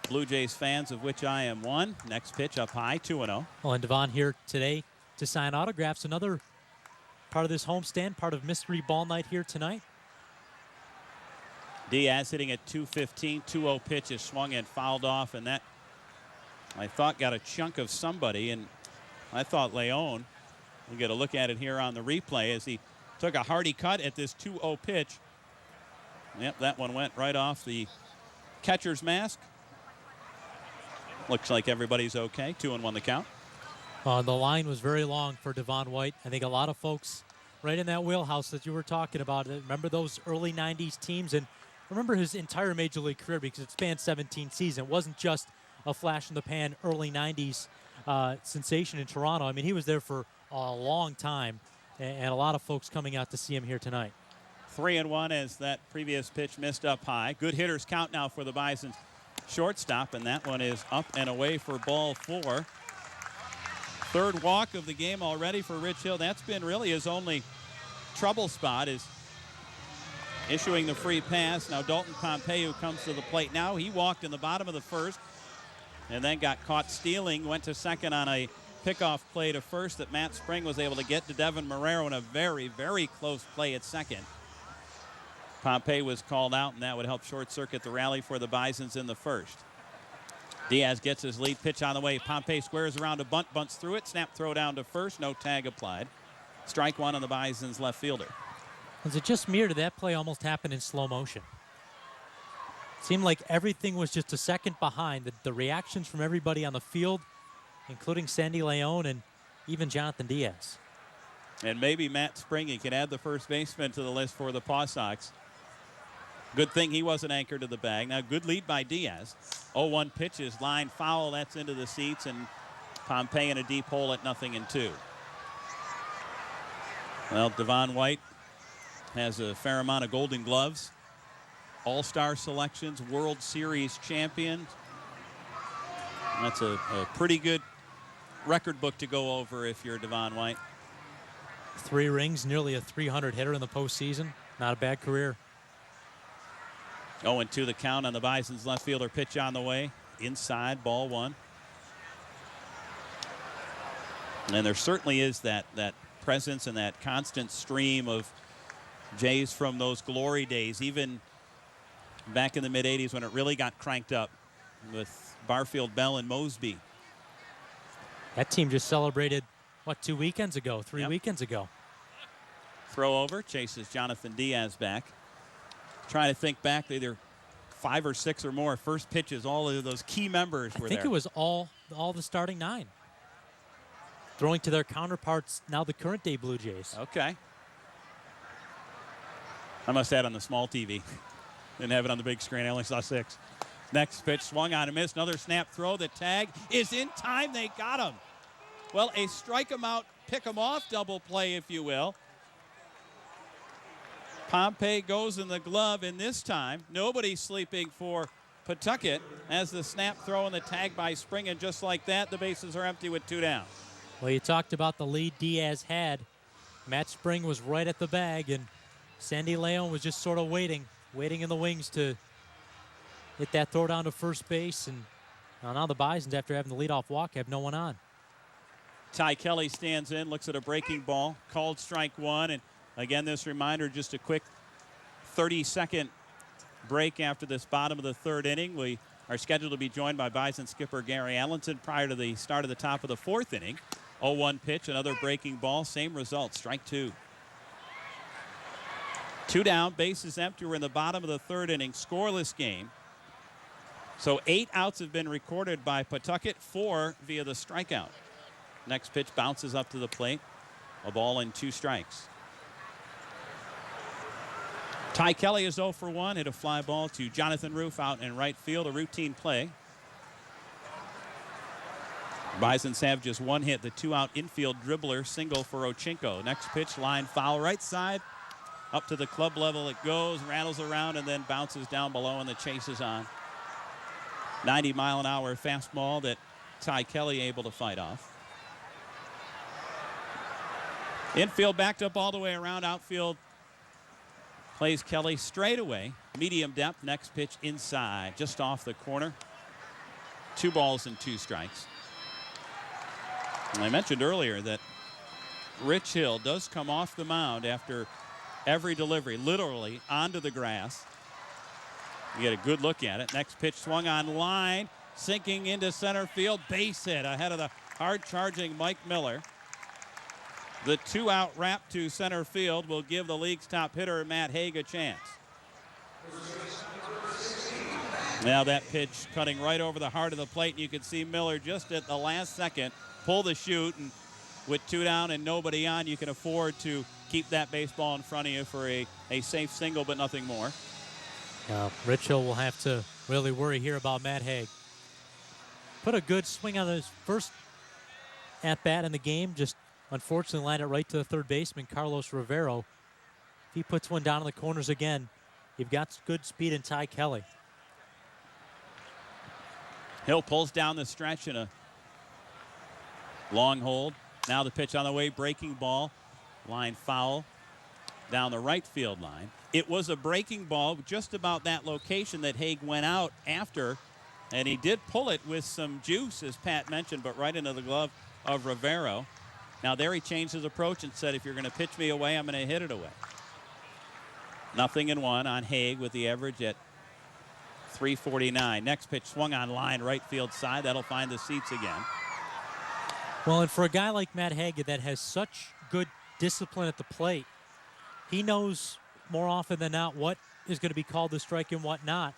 Blue Jays fans, of which I am one. Next pitch up high, 2-0. Well, and Devon here today to sign autographs. Another part of this homestand, part of Mystery Ball Night here tonight. Diaz hitting at 215, 2-0 pitch is swung and fouled off, and that, I thought, got a chunk of somebody, and I thought Leone. We'll get a look at it here on the replay as he took a hearty cut at this 2-0 pitch. Yep, that one went right off the catcher's mask. Looks like everybody's okay. 2-1 the count. The line was very long for Devon White. I think a lot of folks right in that wheelhouse that you were talking about. Remember those early 90s teams, and remember his entire major league career because it spanned 17 seasons. It wasn't just a flash in the pan early 90s sensation in Toronto. I mean, he was there for a long time, and a lot of folks coming out to see him here tonight. 3-1 as that previous pitch missed up high. Good hitters count now for the Bisons shortstop, and that one is up and away for ball 4. Third walk of the game already for Rich Hill. That's been really his only trouble spot, is issuing the free pass. Now Dalton Pompey, who comes to the plate now, he walked in the bottom of the first and then got caught stealing, went to second on a pickoff play to first that Matt Spring was able to get to Devin Marrero in a very, very close play at second. Pompey was called out, and that would help short-circuit the rally for the Bisons in the first. Diaz gets his lead pitch on the way. Pompey squares around a bunt, bunts through it. Snap throw down to first. No tag applied. Strike one on the Bisons' left fielder. Was it just me or did that play almost happen in slow motion? Seemed like everything was just a second behind. The reactions from everybody on the field, including Sandy Leon and even Jonathan Diaz. And maybe Matt Spring, he can add the first baseman to the list for the Paw Sox. Good thing he wasn't anchored to the bag. Now, good lead by Diaz. 0-1 pitches, line foul. That's into the seats, and Pompey in a deep hole at 0-2. Well, Devon White has a fair amount of Golden Gloves, All-Star selections, World Series champion. That's a pretty good record book to go over if you're Devon White. 3 rings, nearly a 300 hitter in the postseason. Not a bad career. 0-2 the count on the Bison's left fielder. Pitch on the way. Inside, ball one. And there certainly is that presence and that constant stream of Jays from those glory days, even back in the mid-'80s when it really got cranked up with Barfield, Bell, and Mosby. That team just celebrated, what, 2 weekends ago, 3 Yep. weekends ago. Throw over, chases Jonathan Diaz back. Trying to think back, either 5 or 6 or more first pitches, all of those key members were there. I think it was all the starting 9. Throwing to their counterparts, now the current day Blue Jays. Okay. I must have it on the small TV. Didn't have it on the big screen. I only saw 6. Next pitch, swung on and missed. Another snap throw. The tag is in time. They got him. Well, a strike him out, pick him off double play, if you will. Pompey goes in the glove, and this time, nobody's sleeping for Pawtucket as the snap throw and the tag by Spring, and just like that, the bases are empty with 2 down. Well, you talked about the lead Diaz had. Matt Spring was right at the bag, and Sandy Leon was just sort of waiting in the wings to hit that throw down to first base. And now the Bisons, after having the leadoff walk, have no one on. Ty Kelly stands in, looks at a breaking ball, called strike one. And again, this reminder, just a quick 30-second break after this bottom of the 3rd inning. We are scheduled to be joined by Bison skipper Gary Allenton prior to the start of the top of the 4th inning. 0-1 pitch, another breaking ball, same result, strike 2. 2 down, bases empty. We're in the bottom of the 3rd inning, scoreless game. So 8 outs have been recorded by Pawtucket, 4 via the strikeout. Next pitch bounces up to the plate. A ball and 2 strikes. Ty Kelly is 0 for 1. Hit a fly ball to Jonathan Roof out in right field. A routine play. Bisons have just 1 hit. The 2-out infield dribbler single for Ochinko. Next pitch, line foul right side. Up to the club level it goes, rattles around, and then bounces down below, and the chase is on. 90-mile-an-hour fastball that Ty Kelly able to fight off. Infield backed up all the way around. Outfield plays Kelly straight away. Medium depth. Next pitch inside, just off the corner. 2 balls and 2 strikes. And I mentioned earlier that Rich Hill does come off the mound after every delivery, literally onto the grass. You get a good look at it. Next pitch swung on line, sinking into center field. Base hit ahead of the hard-charging Mike Miller. The 2-out wrap to center field will give the league's top hitter, Matt Haig, a chance. Now that pitch cutting right over the heart of the plate, and you can see Miller just at the last second pull the chute, and with 2 down and nobody on, you can afford to keep that baseball in front of you for a safe single, but nothing more. Rich Hill will have to really worry here about Matt Haig. Put a good swing on his first at-bat in the game, just unfortunately lined it right to the third baseman, Carlos Rivero. If he puts one down in the corners again, you've got good speed in Ty Kelly. Hill pulls down the stretch in a long hold. Now the pitch on the way, breaking ball. Line foul down the right field line. It was a breaking ball just about that location that Haig went out after, and he did pull it with some juice, as Pat mentioned, but right into the glove of Rivero. Now there he changed his approach and said, if you're going to pitch me away, I'm going to hit it away. 0-1 on Haig with the average at 349. Next pitch swung on line, right field side. That'll find the seats again. Well, and for a guy like Matt Haig that has such good discipline at the plate, he knows more often than not what is going to be called a strike and what not.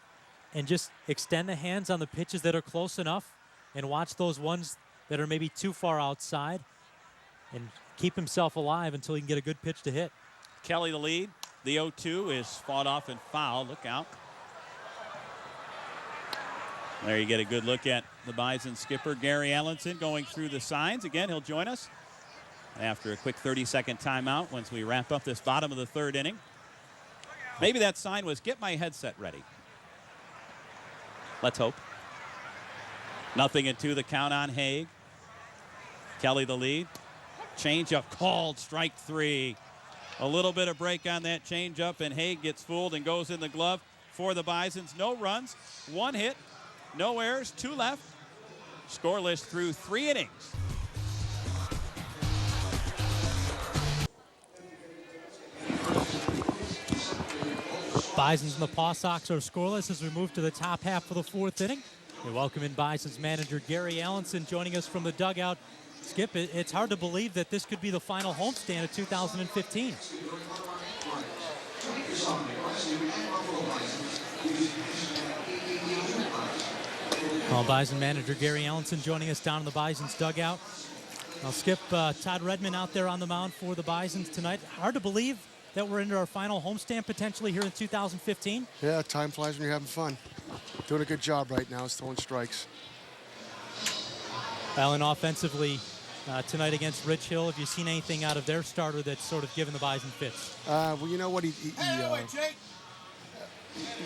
And just extend the hands on the pitches that are close enough and watch those ones that are maybe too far outside and keep himself alive until he can get a good pitch to hit. Kelly the lead. The 0-2 is fought off and fouled. Look out. There you get a good look at the Bison skipper, Gary Allenson, going through the signs. Again, he'll join us after a quick 30-second timeout once we wrap up this bottom of the third inning. Maybe that sign was, get my headset ready. Let's hope. 0-2 the count on Haig. Kelly the lead. Changeup called, strike 3. A little bit of break on that changeup, and Haig gets fooled and goes in the glove for the Bisons. No runs, 1 hit, no errors, 2 left. Scoreless through 3 innings. Bisons and the Paw Sox are scoreless as we move to the top half of the 4th inning. We welcome in Bisons manager Gary Allenson joining us from the dugout. Skip, it's hard to believe that this could be the final homestand of 2015. Well, Bison manager Gary Allenson joining us down in the Bisons dugout. Now, Skip, Todd Redmond out there on the mound for the Bisons tonight. Hard to believe that we're into our final homestand potentially here in 2015. Yeah, time flies when you're having fun. Doing a good job right now is throwing strikes. Well, and offensively tonight against Rich Hill, have you seen anything out of their starter that's sort of given the Bison fits? Well, you know what? He a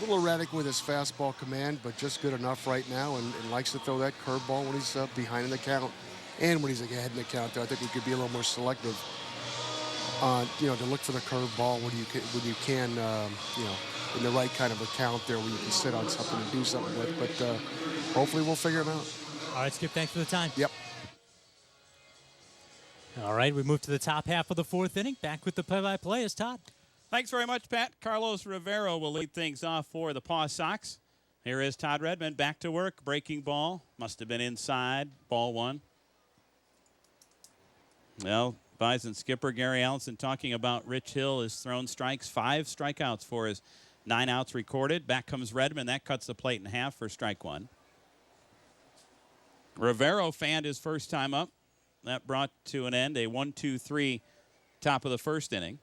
little erratic with his fastball command, but just good enough right now, and likes to throw that curveball when he's behind in the count and when he's ahead in the count. I think he could be a little more selective. To look for the curveball when you can, in the right kind of a count there where you can sit on something and do something with. But hopefully we'll figure him out. All right, Skip, thanks for the time. Yep. All right, we move to the top half of the 4th inning. Back with the play-by-play is Todd. Thanks very much, Pat. Carlos Rivero will lead things off for the Paw Sox. Here is Todd Redmond back to work. Breaking ball. Must have been inside. Ball 1. Well, Bison skipper Gary Allenson talking about Rich Hill has thrown strikes, 5 strikeouts for his 9 outs recorded. Back comes Redmond. That cuts the plate in half for strike 1. Rivero fanned his first time up. That brought to an end a 1-2-3 top of the 1st inning.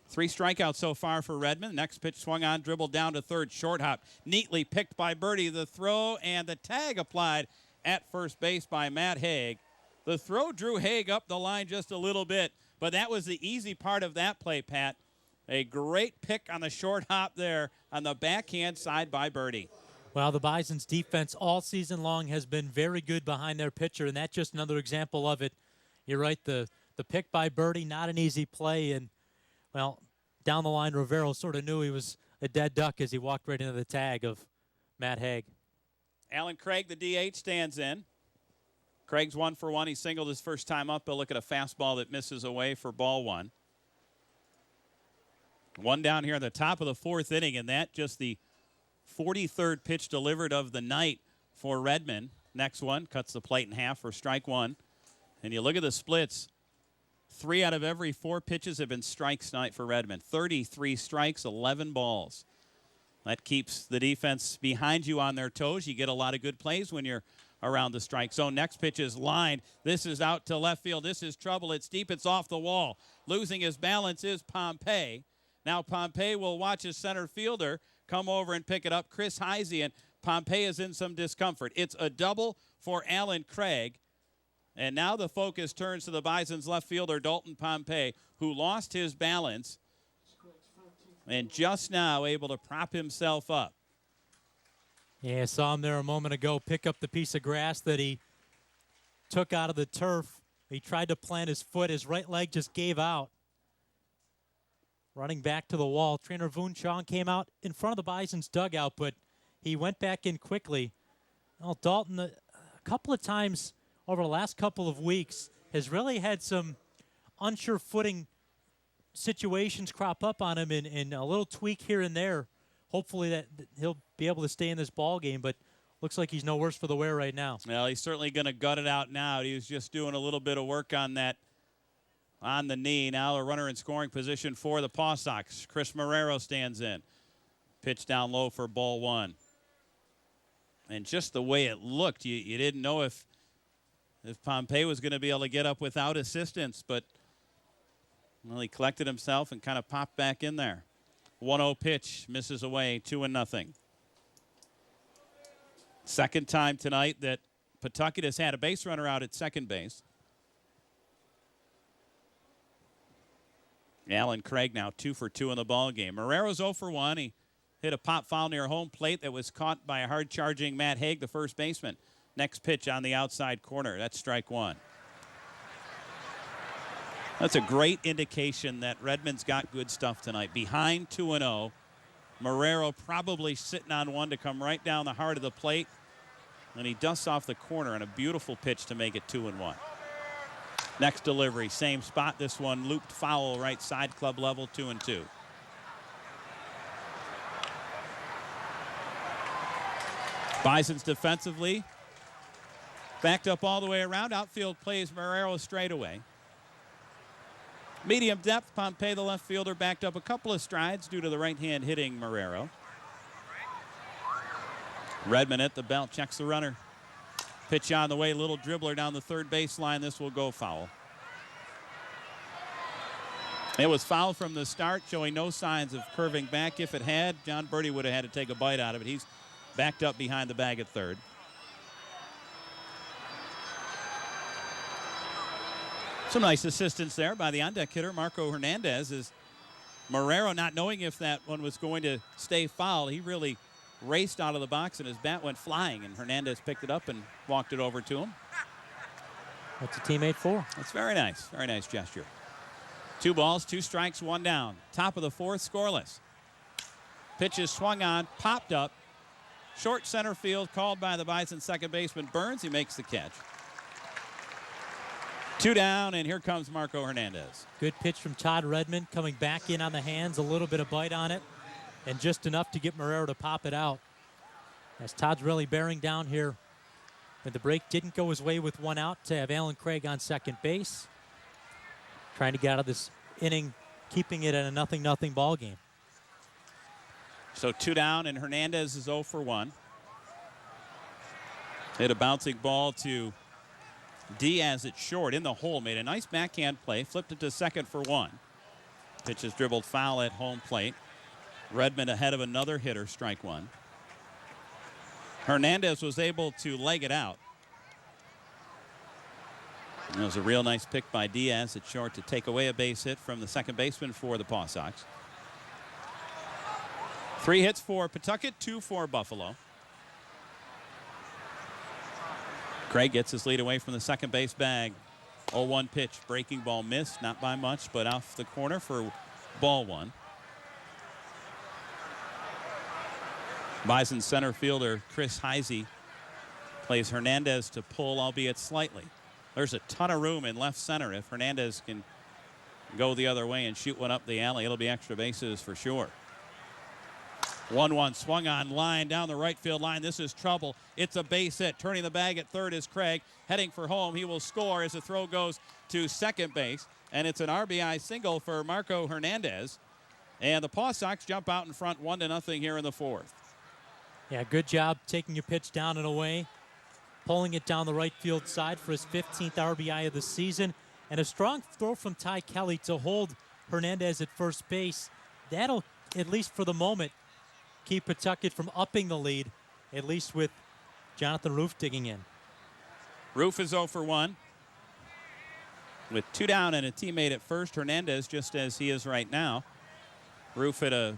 3 strikeouts so far for Redmond. Next pitch swung on, dribbled down to third, short hop. Neatly picked by Birdie. The throw and the tag applied at first base by Matt Haig. The throw drew Haig up the line just a little bit, but that was the easy part of that play, Pat. A great pick on the short hop there on the backhand side by Birdie. Well, the Bison's defense all season long has been very good behind their pitcher, and that's just another example of it. You're right, the pick by Birdie, not an easy play, and, well, down the line, Rivero sort of knew he was a dead duck as he walked right into the tag of Matt Haig. Alan Craig, the DH, stands in. Craig's 1 for 1. He singled his first time up. He'll look at a fastball that misses away for ball 1. 1 down here at the top of the 4th inning, and that just the 43rd pitch delivered of the night for Redmond. Next one cuts the plate in half for strike 1. And you look at the splits. 3 out of every 4 pitches have been strikes tonight for Redmond. 33 strikes, 11 balls. That keeps the defense behind you on their toes. You get a lot of good plays when you're around the strike zone. Next pitch is lined. This is out to left field. This is trouble. It's deep. It's off the wall. Losing his balance is Pompey. Now Pompey will watch his center fielder come over and pick it up. Chris Heisey, and Pompey is in some discomfort. It's a double for Alan Craig. And now the focus turns to the Bison's left fielder, Dalton Pompey, who lost his balance and just now able to prop himself up. Yeah, I saw him there a moment ago pick up the piece of grass that he took out of the turf. He tried to plant his foot. His right leg just gave out. Running back to the wall. Trainer Voon Chong came out in front of the Bison's dugout, but he went back in quickly. Well, Dalton, a couple of times over the last couple of weeks has really had some unsure footing situations crop up on him, and a little tweak here and there. Hopefully that he'll be able to stay in this ball game, but looks like he's no worse for the wear right now. Well, he's certainly going to gut it out now. He was just doing a little bit of work on that on the knee. Now a runner in scoring position for the Paw Sox. Chris Marrero stands in. Pitch down low for ball one. And just the way it looked, you didn't know if Pompey was going to be able to get up without assistance, but well, he collected himself and kind of popped back in there. 1-0 pitch, misses away, 2-0. Second time tonight that Pawtucket has had a base runner out at second base. Alan Craig now 2 for 2 in the ball game. Marrero's 0 for 1. He hit a pop foul near home plate that was caught by a hard-charging Matt Haig, the first baseman. Next pitch on the outside corner. That's strike one. That's a great indication that Redmond's got good stuff tonight. Behind 2-0. Marrero probably sitting on one to come right down the heart of the plate. And he dusts off the corner and a beautiful pitch to make it 2-1. Next delivery, same spot. This one looped foul right side, club level, 2-2. Bisons defensively backed up all the way around. Outfield plays Marrero straightaway. Medium depth, Pompey, the left fielder, backed up a couple of strides due to the right hand hitting Marrero. Redmond at the belt, checks the runner. Pitch on the way, little dribbler down the third baseline. This will go foul. It was foul from the start, showing no signs of curving back. If it had, John Birdie would have had to take a bite out of it. He's backed up behind the bag at third. Some nice assistance there by the on-deck hitter, Marco Hernandez, as Marrero, not knowing if that one was going to stay foul, he really raced out of the box and his bat went flying, and Hernandez picked it up and walked it over to him. What's a teammate for? That's very nice gesture. 2 balls, 2 strikes, 1 down. Top of the fourth, scoreless. Pitch is swung on, popped up. Short center field, called by the Bison second baseman Burns. He makes the catch. 2 down, and here comes Marco Hernandez. Good pitch from Todd Redmond, coming back in on the hands, a little bit of bite on it, and just enough to get Marrero to pop it out. As Todd's really bearing down here. But the break didn't go his way with 1 out to have Alan Craig on second base. Trying to get out of this inning, keeping it at a 0-0 ball game. So 2 down, and Hernandez is 0 for 1. Hit a bouncing ball to Diaz at short in the hole, made a nice backhand play, flipped it to second for 1. Pitch is dribbled foul at home plate. Redmond ahead of another hitter, strike 1. Hernandez was able to leg it out. It was a real nice pick by Diaz at short to take away a base hit from the second baseman for the Paw Sox. 3 hits for Pawtucket, 2 for Buffalo. Craig gets his lead away from the second base bag. 0-1 pitch, breaking ball missed, not by much, but off the corner for ball 1. Bison center fielder Chris Heisey plays Hernandez to pull, albeit slightly. There's a ton of room in left center. If Hernandez can go the other way and shoot one up the alley, it'll be extra bases for sure. 1-1 swung on line down the right field line. This is trouble. It's a base hit. Turning the bag at third is Craig. Heading for home. He will score as the throw goes to second base. And it's an RBI single for Marco Hernandez. And the Paw Sox jump out in front 1-0 here in the fourth. Yeah, good job taking your pitch down and away. Pulling it down the right field side for his 15th RBI of the season. And a strong throw from Ty Kelly to hold Hernandez at first base. That'll, at least for the moment, keep Pawtucket from upping the lead, at least with Jonathan Roof digging in. Roof is 0 for 1. With 2 down and a teammate at first, Hernandez just as he is right now. Roof hit a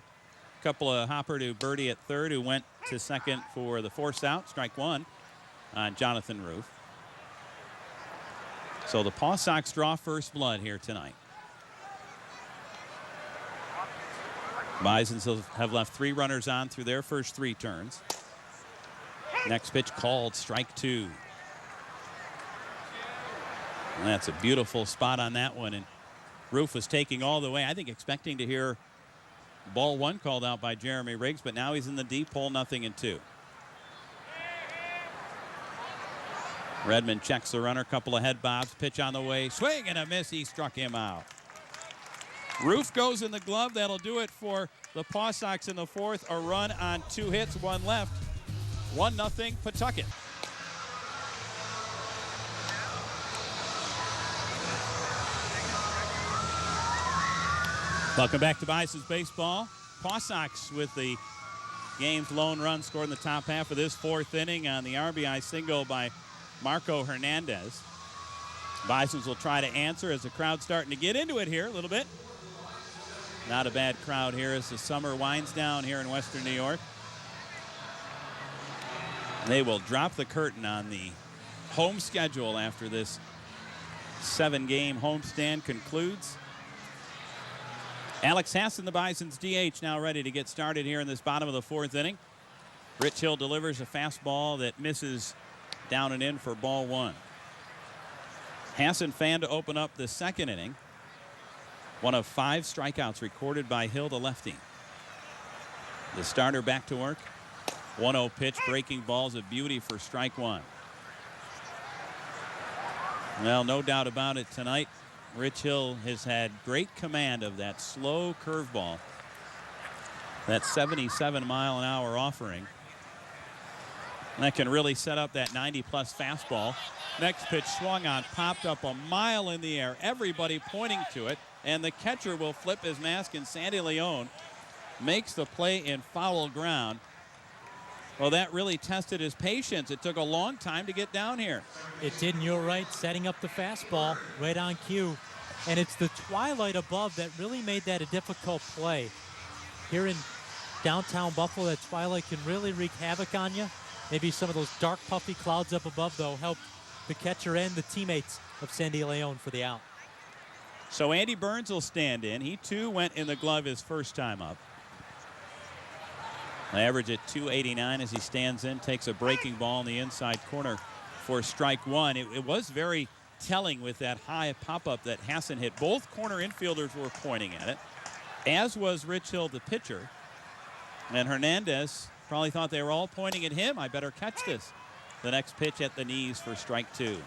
couple of hopper to Birdie at third, who went to second for the forced out, strike 1 on Jonathan Roof. So the Paw Sox draw first blood here tonight. Bisons have left 3 runners on through their first 3 turns. Next pitch called, strike 2. And that's a beautiful spot on that one. And Roof was taking all the way, I think, expecting to hear ball one called out by Jeremy Riggs, but now he's in the deep hole, 0-2. Redmond checks the runner, couple of head bobs, pitch on the way, swing and a miss. He struck him out. Roof goes in the glove. That'll do it for the Paw Sox in the fourth. A run on 2 hits, 1 left. 1-0 Pawtucket. Welcome back to Bisons Baseball. Paw Sox with the game's lone run scored in the top half of this fourth inning on the RBI single by Marco Hernandez. Bisons will try to answer as the crowd's starting to get into it here a little bit. Not a bad crowd here as the summer winds down here in Western New York. They will drop the curtain on the home schedule after this 7-game homestand concludes. Alex Hassan, the Bisons DH, now ready to get started here in this bottom of the fourth inning. Rich Hill delivers a fastball that misses down and in for ball 1. Hassan fan to open up the second inning. One of 5 strikeouts recorded by Hill, the lefty. The starter back to work. 1-0 pitch, breaking ball's a beauty for strike 1. Well, no doubt about it tonight. Rich Hill has had great command of that slow curveball. That 77-mile-an-hour offering. And that can really set up that 90-plus fastball. Next pitch swung on, popped up a mile in the air. Everybody pointing to it. And the catcher will flip his mask, and Sandy Leon makes the play in foul ground. Well, that really tested his patience. It took a long time to get down here. It did, and you're right, setting up the fastball right on cue. And it's the twilight above that really made that a difficult play. Here in downtown Buffalo, that twilight can really wreak havoc on you. Maybe some of those dark, puffy clouds up above, though, help the catcher and the teammates of Sandy Leon for the out. So Andy Burns will stand in. He, too, went in the glove his first time up. Average at 289 as he stands in, takes a breaking ball in the inside corner for strike 1. It was very telling with that high pop-up that Hassan hit. Both corner infielders were pointing at it, as was Rich Hill, the pitcher. And Hernandez probably thought they were all pointing at him. I better catch this. The next pitch at the knees for strike 2.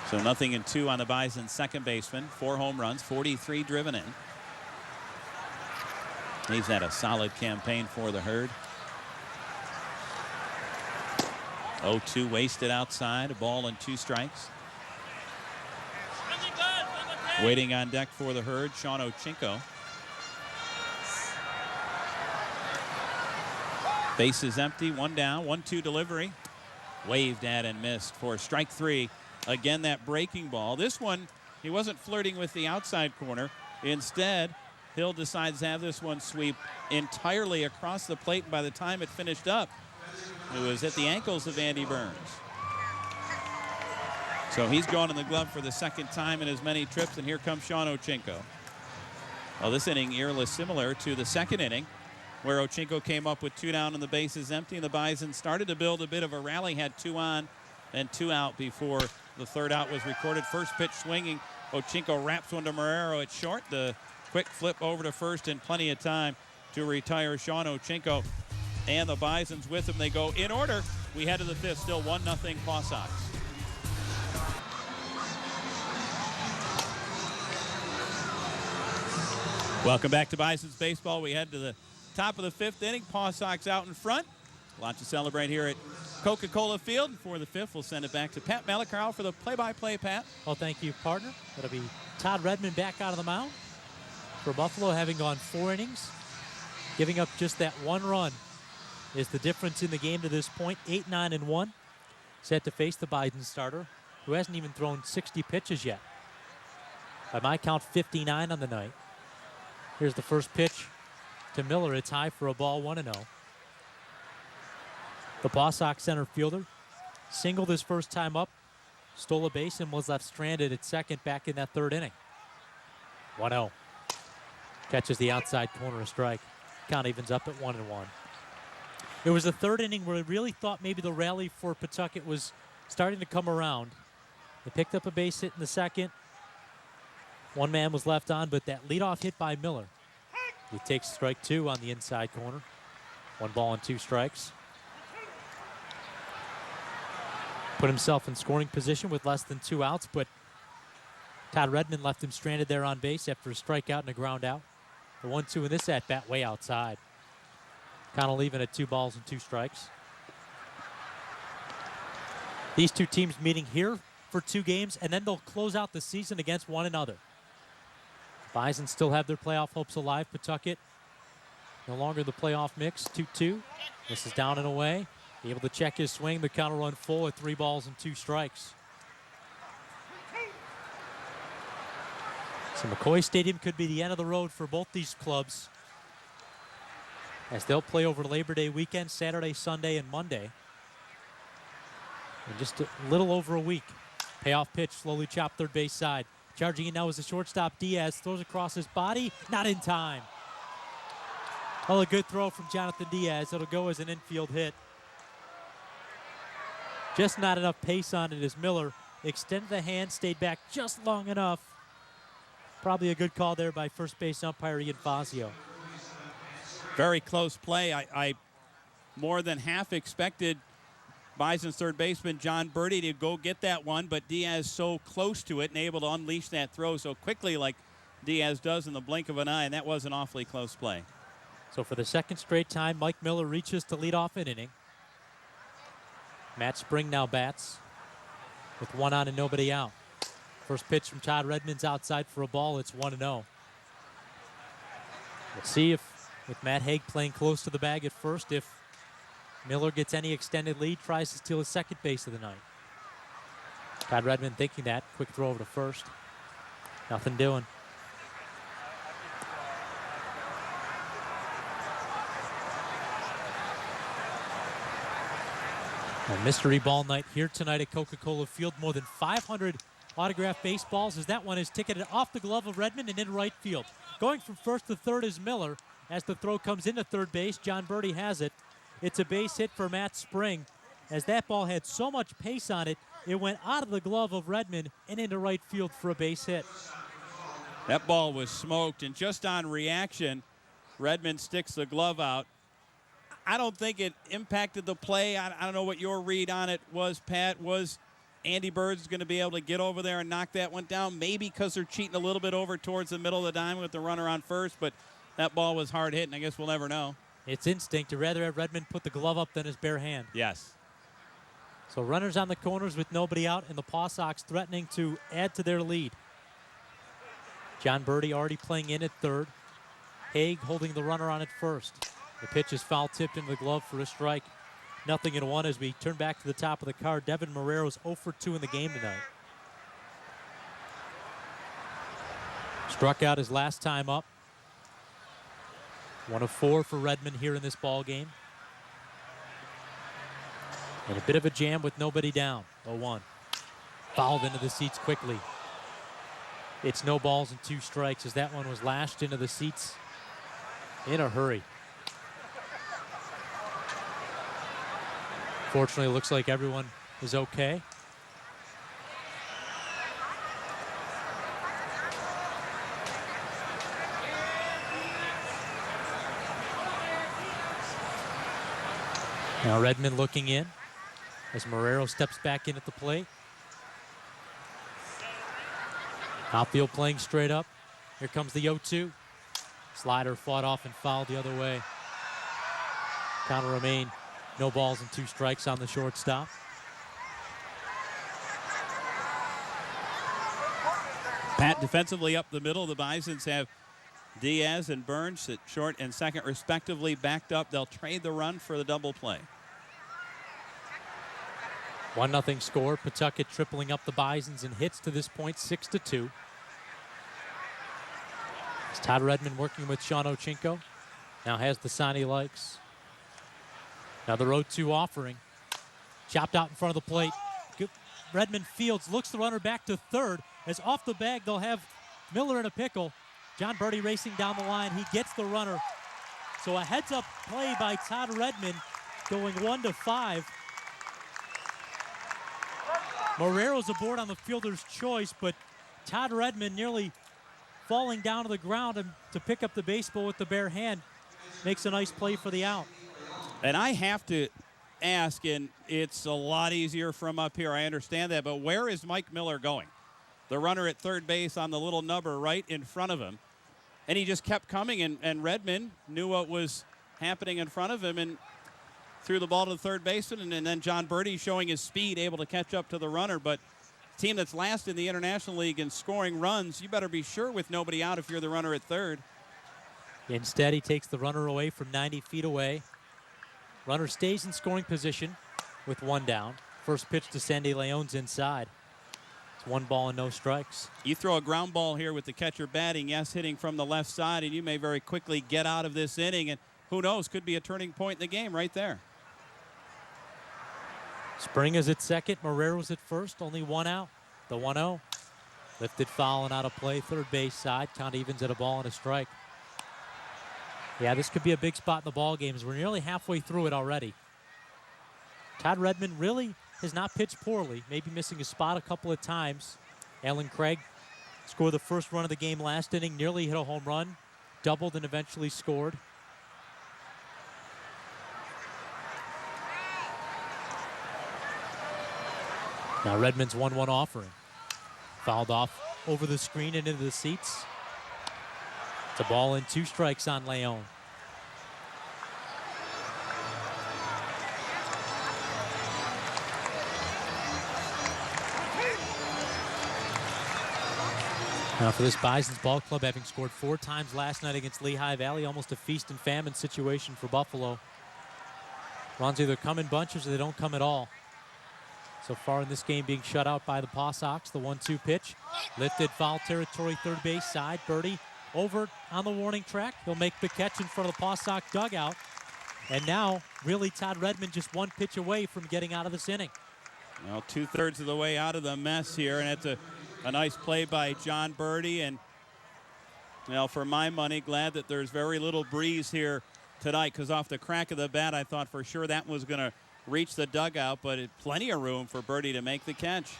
So 0-2 on the Bison's second baseman. 4 home runs, 43 driven in. He's had a solid campaign for the Herd. 0-2 wasted outside, a ball and 2 strikes. Waiting on deck for the Herd, Sean Ochinko. Base is empty, 1 down, 1-2 delivery. Waved at and missed for strike 3. Again, that breaking ball. This one, he wasn't flirting with the outside corner. Instead, Hill decides to have this one sweep entirely across the plate, and by the time it finished up, it was at the ankles of Andy Burns. So he's gone in the glove for the second time in as many trips, and here comes Sean Ochinko. Well, this inning eerily similar to the second inning, where Ochinko came up with 2 down and the bases empty, and the Bison started to build a bit of a rally, had 2 on and 2 out before the third out was recorded. First pitch swinging, Ochinko wraps one to Marrero at short. The quick flip over to first, and plenty of time to retire Sean Ochinko. And the Bisons with him. They go in order. We head to the 5th, still 1-0 Paw Sox. Welcome back to Bisons Baseball. We head to the top of the 5th inning. Paw Sox out in front. A lot to celebrate here at Coca-Cola Field. And for the 5th, we'll send it back to Pat Malacarl for the play-by-play, Pat. Well, thank you, partner. That'll be Todd Redmond back out of the mound for Buffalo, having gone 4 innings. Giving up just that 1 run is the difference in the game to this point. 8-9-1. Set to face the Biden starter, who hasn't even thrown 60 pitches yet. By my count, 59 on the night. Here's the first pitch to Miller. It's high for a ball, 1-0. The Paw Sox center fielder singled his first time up, stole a base, and was left stranded at second back in that 3rd inning. 1-0. Catches the outside corner, a strike. Count evens up at 1-1. It was the 3rd inning where we really thought maybe the rally for Pawtucket was starting to come around. They picked up a base hit in the second. One man was left on, but that leadoff hit by Miller. He takes strike 2 on the inside corner. 1 ball and 2 strikes. Put himself in scoring position with less than 2 outs, but Todd Redmond left him stranded there on base after a strikeout and a ground out. The 1-2 in this at-bat way outside. Kind of leaving at 2 balls and 2 strikes. These two teams meeting here for 2 games, and then they'll close out the season against one another. Bisons still have their playoff hopes alive. Pawtucket no longer the playoff mix. 2-2. This is down and away. Able to check his swing. The counter run full at 3 balls and 2 strikes. So McCoy Stadium could be the end of the road for both these clubs, as they'll play over Labor Day weekend, Saturday, Sunday, and Monday. In just a little over a week. Payoff pitch, slowly chopped third base side. Charging in now is the shortstop Diaz. Throws across his body, not in time. Oh, a good throw from Jonathan Diaz. It'll go as an infield hit. Just not enough pace on it as Miller extended the hand, stayed back just long enough. Probably a good call there by first base umpire Ian Fazio. Very close play. I more than half expected Bison's third baseman John Birdie to go get that one, but Diaz so close to it and able to unleash that throw so quickly like Diaz does in the blink of an eye, and that was an awfully close play. So for the second straight time, Mike Miller reaches to lead off an inning. Matt Spring now bats with 1 on and nobody out. First pitch from Todd Redmond's outside for a ball. It's 1-0. Let's see if, with Matt Haig playing close to the bag at first, if Miller gets any extended lead, tries to steal his second base of the night. Todd Redmond thinking that. Quick throw over to first. Nothing doing. A mystery ball night here tonight at Coca-Cola Field. More than 500 autographed baseballs as that one is ticketed off the glove of Redmond and in right field. Going from first to third is Miller. As the throw comes into third base, John Birdie has it. It's a base hit for Matt Spring. As that ball had so much pace on it, it went out of the glove of Redmond and into right field for a base hit. That ball was smoked, and just on reaction, Redmond sticks the glove out. I don't think it impacted the play. I don't know what your read on it was, Pat. Was Andy Burns going to be able to get over there and knock that one down? Maybe because they're cheating a little bit over towards the middle of the diamond with the runner on first, but that ball was hard hit, and I guess we'll never know. It's instinct to rather have Redmond put the glove up than his bare hand. Yes. So runners on the corners with nobody out, and the Paw Sox threatening to add to their lead. John Birdie already playing in at third. Haig holding the runner on at first. The pitch is foul tipped into the glove for a strike. 0-1 as we turn back to the top of the card. Devin Marrero's 0 for 2 in the game tonight. Struck out his last time up. 1 of 4 for Redmond here in this ball game. And a bit of a jam with nobody down. 0-1. Fouled into the seats quickly. It's no balls and 2 strikes as that one was lashed into the seats in a hurry. Fortunately, it looks like everyone is okay. Now Redmond looking in as Marrero steps back in at the plate. Outfield playing straight up. Here comes the 0-2. Slider fought off and fouled the other way. Count will remain no balls and 2 strikes on the shortstop. Pat, defensively up the middle, the Bisons have Diaz and Burns at short and second respectively backed up. They'll trade the run for the double play. 1-0 score. Pawtucket tripling up the Bisons in hits to this point, 6-2. It's Todd Redmond working with Sean Ochinko. Now has the sign he likes. Another 0-2 offering. Chopped out in front of the plate. Redmond fields, looks the runner back to third. As off the bag, they'll have Miller in a pickle. John Birdie racing down the line. He gets the runner. So a heads-up play by Todd Redmond going 1-5. Marrero's aboard on the fielder's choice, but Todd Redmond nearly falling down to the ground and to pick up the baseball with the bare hand makes a nice play for the out. And I have to ask, and it's a lot easier from up here, I understand that, but where is Mike Miller going? The runner at third base on the little number right in front of him. And he just kept coming, and Redmond knew what was happening in front of him and threw the ball to the third baseman, and then John Birdie showing his speed, able to catch up to the runner. But team that's last in the International League in scoring runs, you better be sure with nobody out if you're the runner at third. Instead, he takes the runner away from 90 feet away. Runner stays in scoring position with one down. First pitch to Sandy Leon's inside. It's 1 ball and no strikes. You throw a ground ball here with the catcher batting, yes, hitting from the left side, and you may very quickly get out of this inning, and who knows, could be a turning point in the game right there. Spring is at second, Marrero's at first, only 1 out. The 1-0. Lifted foul and out of play, third base side. Count evens at a ball and a strike. Yeah, this could be a big spot in the ball games. We're nearly halfway through it already. Todd Redmond really has not pitched poorly, maybe missing a spot a couple of times. Alan Craig scored the first run of the game last inning, nearly hit a home run, doubled and eventually scored. Now Redmond's 1-1 offering. Fouled off over the screen and into the seats. It's a ball and 2 strikes on Leon. Now for this Bison's ball club, having scored 4 times last night against Lehigh Valley, almost a feast and famine situation for Buffalo. Runs either come in bunches or they don't come at all. So far in this game being shut out by the Paw Sox. The 1-2 pitch. Lifted foul territory, third base side. Birdie over on the warning track. He'll make the catch in front of the Paw Sox dugout. And now, really, Todd Redmond just 1 pitch away from getting out of this inning. Well, 2/3 of the way out of the mess here, and it's a nice play by John Birdie. And, well, for my money, glad that there's very little breeze here tonight, because off the crack of the bat, I thought for sure that was going to reach the dugout, but plenty of room for Birdie to make the catch.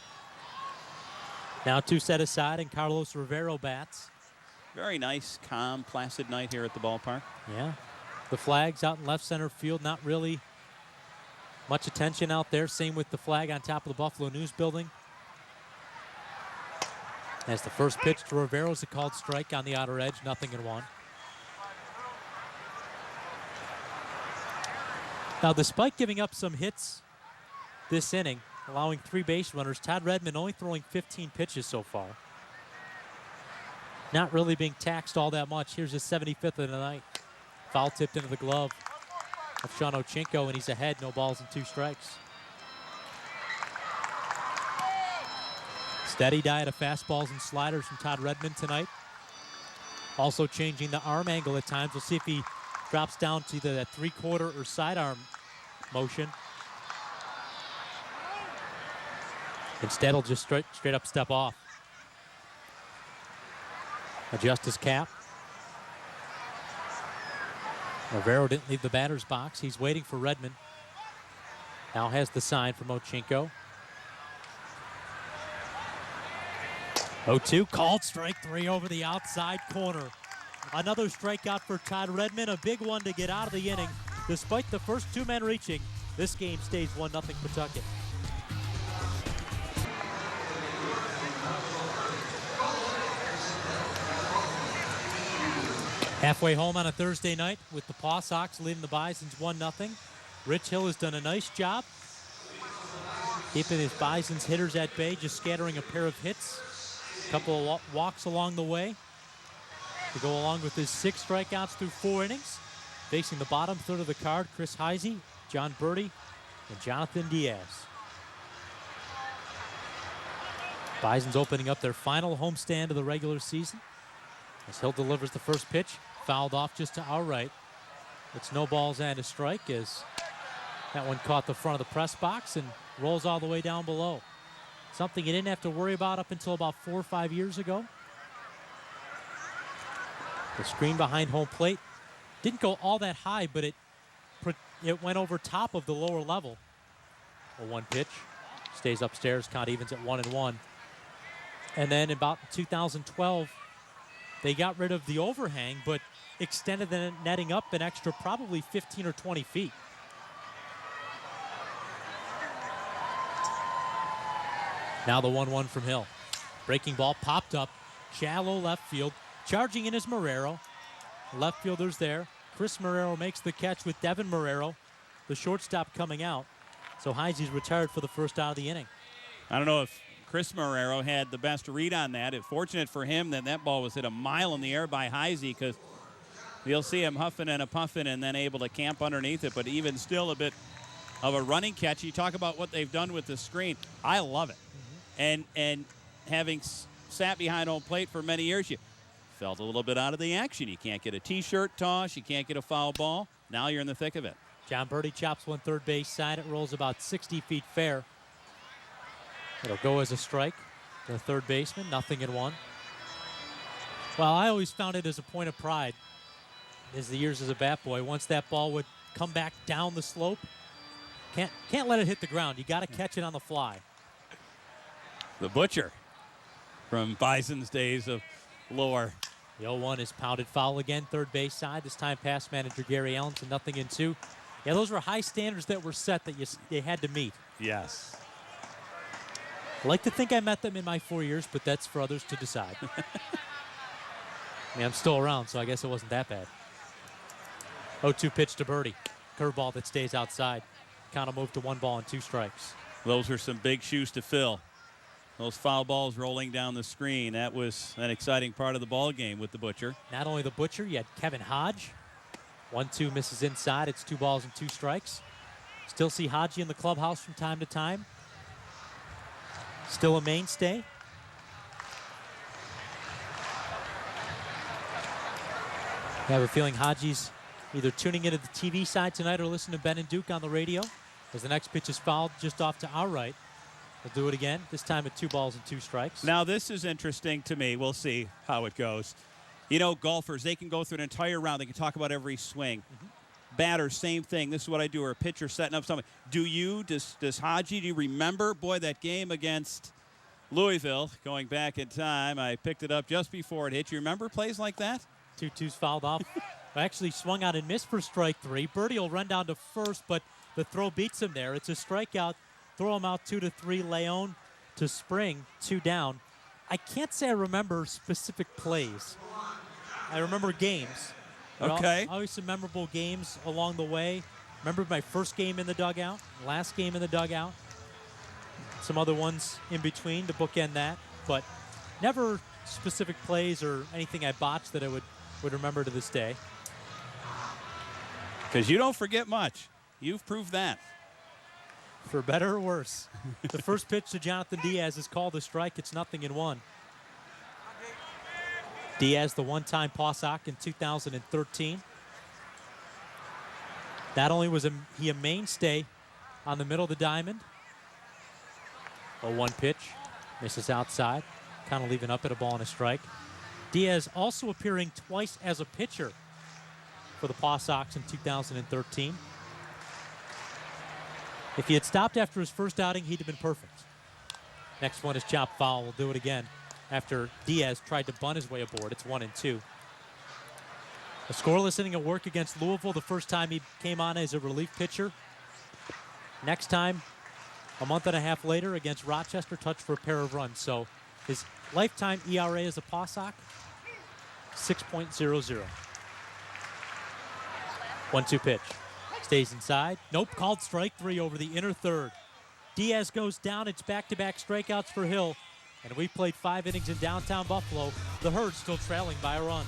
Now 2 set aside, and Carlos Rivero bats. Very nice, calm, placid night here at the ballpark. Yeah. The flags out in left center field, not really much attention out there. Same with the flag on top of the Buffalo News Building. As the first pitch to Rivero is a called strike on the outer edge, 0-1. Now, despite giving up some hits this inning, allowing 3 base runners, Todd Redmond only throwing 15 pitches so far. Not really being taxed all that much. Here's his 75th of the night. Foul tipped into the glove of Sean Ochinko, and he's ahead, no balls and 2 strikes. Steady diet of fastballs and sliders from Todd Redmond tonight. Also changing the arm angle at times. We'll see if he drops down to either that 3/4 or sidearm motion. Instead, he'll just straight up step off. Adjust his cap. Rivero didn't leave the batter's box. He's waiting for Redmond. Now has the sign from Ochinko. 0-2, called strike 3 over the outside corner. Another strikeout for Todd Redmond, a big one to get out of the inning. Despite the first 2 men reaching, this game stays 1-0 Pawtucket. Halfway home on a Thursday night with the Paw Sox leading the Bisons 1-0. Rich Hill has done a nice job keeping his Bisons hitters at bay, just scattering a pair of hits. A couple of walks along the way to go along with his 6 strikeouts through 4 innings. Facing the bottom third of the card, Chris Heisey, John Birdie, and Jonathan Diaz. Bisons opening up their final homestand of the regular season. As Hill delivers the first pitch, fouled off just to our right. It's no balls and a strike as that one caught the front of the press box and rolls all the way down below. Something you didn't have to worry about up until about 4 or 5 years ago. The screen behind home plate didn't go all that high, but it went over top of the lower level. A 1 pitch, Stays upstairs. Count evens at 1-1. And then about 2012, they got rid of the overhang, but extended the netting up an extra probably 15 or 20 feet. Now the 1-1 from Hill. Breaking ball popped up. Shallow left field. Charging in is Marrero. Left fielder's there. Chris Marrero makes the catch with Devin Marrero, the shortstop, coming out. So Heisey's retired for the first out of the inning. I don't know if Chris Marrero had the best read on that. It's fortunate for him that that ball was hit a mile in the air by Heisey, because you'll see him huffing and a puffing and then able to camp underneath it. But even still, a bit of a running catch. You talk about what they've done with the screen. I love it. And having sat behind home plate for many years, you felt a little bit out of the action. You can't get a T-shirt toss. You can't get a foul ball. Now you're in the thick of it. John Birdie chops one third base side. It rolls about 60 feet fair. It'll go as a strike. The third baseman, 0-1. Well, I always found it as a point of pride as the years as a bat boy. Once that ball would come back down the slope, can't let it hit the ground. You got to catch it on the fly. The Butcher from Bison's days of lore. The 0-1 is pounded foul again, third base side. This time past manager Gary Allen to 0-2. Yeah, those were high standards that were set that they had to meet. Yes. I like to think I met them in my 4 years, but that's for others to decide. I mean, I'm still around, so I guess it wasn't that bad. 0-2 pitch to Birdie. Curveball that stays outside. Count will move to 1-2 strikes. Those are some big shoes to fill. Those foul balls rolling down the screen. That was an exciting part of the ball game with the Butcher. Not only the Butcher, you had Kevin Hodge. 1-2 misses inside. It's 2-2 strikes. Still see Hodge in the clubhouse from time to time. Still a mainstay. I have a feeling Hodge's either tuning into the TV side tonight or listening to Ben and Duke on the radio, as the next pitch is fouled just off to our right. We'll do it again, this time at 2-2 strikes. Now, this is interesting to me. We'll see how it goes. You know, golfers, they can go through an entire round. They can talk about every swing. Mm-hmm. Batters, same thing. This is what I do, or a pitcher setting up something. Does Haji, do you remember, boy, that game against Louisville, going back in time? I picked it up just before it hit. You remember plays like that? 2-2's fouled off. Actually swung out and missed for strike 3. Birdie will run down to first, but the throw beats him there. It's a strikeout. Throw him out 2-3. Leon to Spring, 2 down. I can't say I remember specific plays. I remember games. Okay. Always some memorable games along the way. Remember my first game in the dugout, last game in the dugout. Some other ones in between to bookend that, but never specific plays or anything I botched that I would remember to this day. Because you don't forget much. You've proved that. For better or worse. The first pitch to Jonathan Diaz is called a strike. It's 0-1. Diaz, the one-time Pawtucket in 2013. Not only was he a mainstay on the middle of the diamond. 0-1 pitch. Misses outside. Kind of leaving up at a ball and a strike. Diaz also appearing twice as a pitcher for the Paw Sox in 2013. If he had stopped after his first outing, he'd have been perfect. Next one is chopped foul. We'll do it again after Diaz tried to bunt his way aboard. It's 1-2. A scoreless inning of work against Louisville the first time he came on as a relief pitcher. Next time, a month and a half later against Rochester, touched for a pair of runs. So his lifetime ERA as a Pawsock, 6.00. 1-2 pitch. Stays inside. Nope, called strike 3 over the inner third. Diaz goes down. It's back-to-back strikeouts for Hill. And we played 5 innings in downtown Buffalo. The Herd still trailing by a run.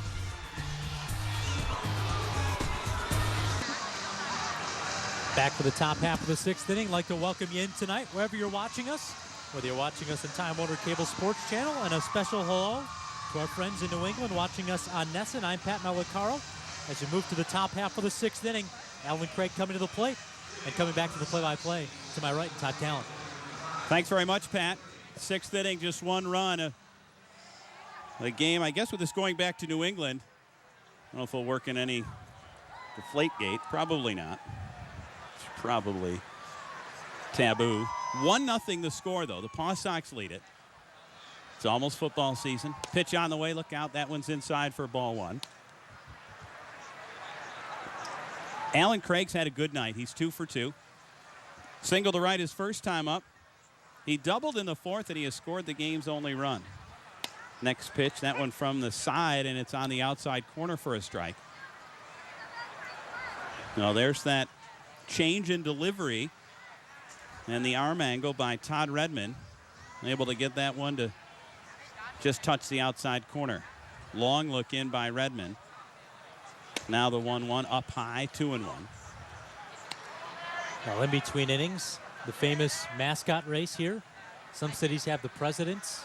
Back for the top half of the 6th inning. Like to welcome you in tonight, wherever you're watching us. Whether you're watching us on Time Warner Cable Sports Channel, and a special hello to our friends in New England watching us on Nesson. I'm Pat Malacaro. As we move to the top half of the 6th inning, Alan Craig coming to the plate, and coming back to the play-by-play to my right, Todd Talent. Thanks very much, Pat. 6th inning, just 1 run. The game, I guess with this going back to New England, I don't know if it'll work in any deflate gate. Probably not. It's probably taboo. 1-0 the score, though. The Paw Sox lead it. It's almost football season. Pitch on the way. Look out. That one's inside for ball one. Alan Craig's had a good night. He's 2 for 2. Single to right his first time up. He doubled in the fourth, and he has scored the game's only run. Next pitch, that one from the side, and it's on the outside corner for a strike. Now there's that change in delivery and the arm angle by Todd Redmond. Able to get that one to just touch the outside corner. Long look in by Redmond. Now the 1-1 up high, 2-1. Now in between innings, the famous mascot race here. Some cities have the presidents.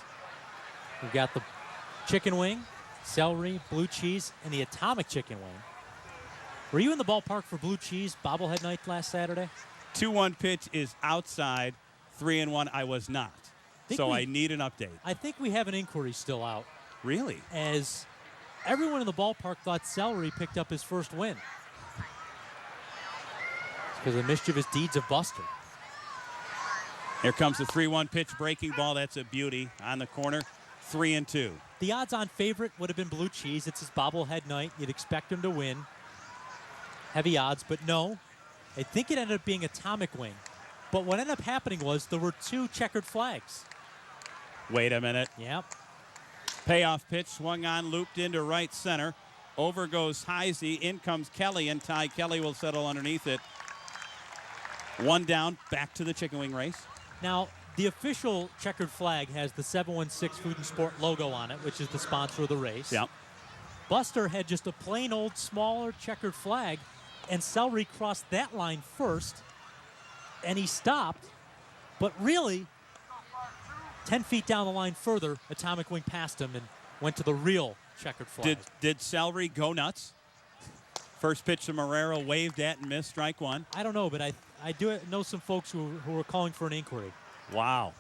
We've got the chicken wing, celery, blue cheese, and the atomic chicken wing. Were you in the ballpark for blue cheese bobblehead night last Saturday? 2-1 pitch is outside, 3-1. I was not. So I need an update. I think we have an inquiry still out. Really? As everyone in the ballpark thought Celery picked up his first win. It's because of the mischievous deeds of Buster. Here comes the 3-1 pitch, breaking ball. That's a beauty on the corner. 3-2. The odds-on favorite would have been blue cheese. It's his bobblehead night. You'd expect him to win. Heavy odds, but no. I think it ended up being atomic wing. But what ended up happening was there were 2 checkered flags. Wait a minute. Yep. Payoff pitch, swung on, looped into right center. Over goes Heisey. In comes Kelly, and Ty Kelly will settle underneath it. 1 down, back to the chicken wing race. Now, the official checkered flag has the 716 Food and Sport logo on it, which is the sponsor of the race. Yep. Buster had just a plain old smaller checkered flag, and Celery crossed that line first, and he stopped. But really, 10 feet down the line further, Atomic Wing passed him and went to the real checkered flag. Did Celery go nuts? First pitch to Marrero, waved at and missed, strike one. I don't know, but I do know some folks who are calling for an inquiry. Wow.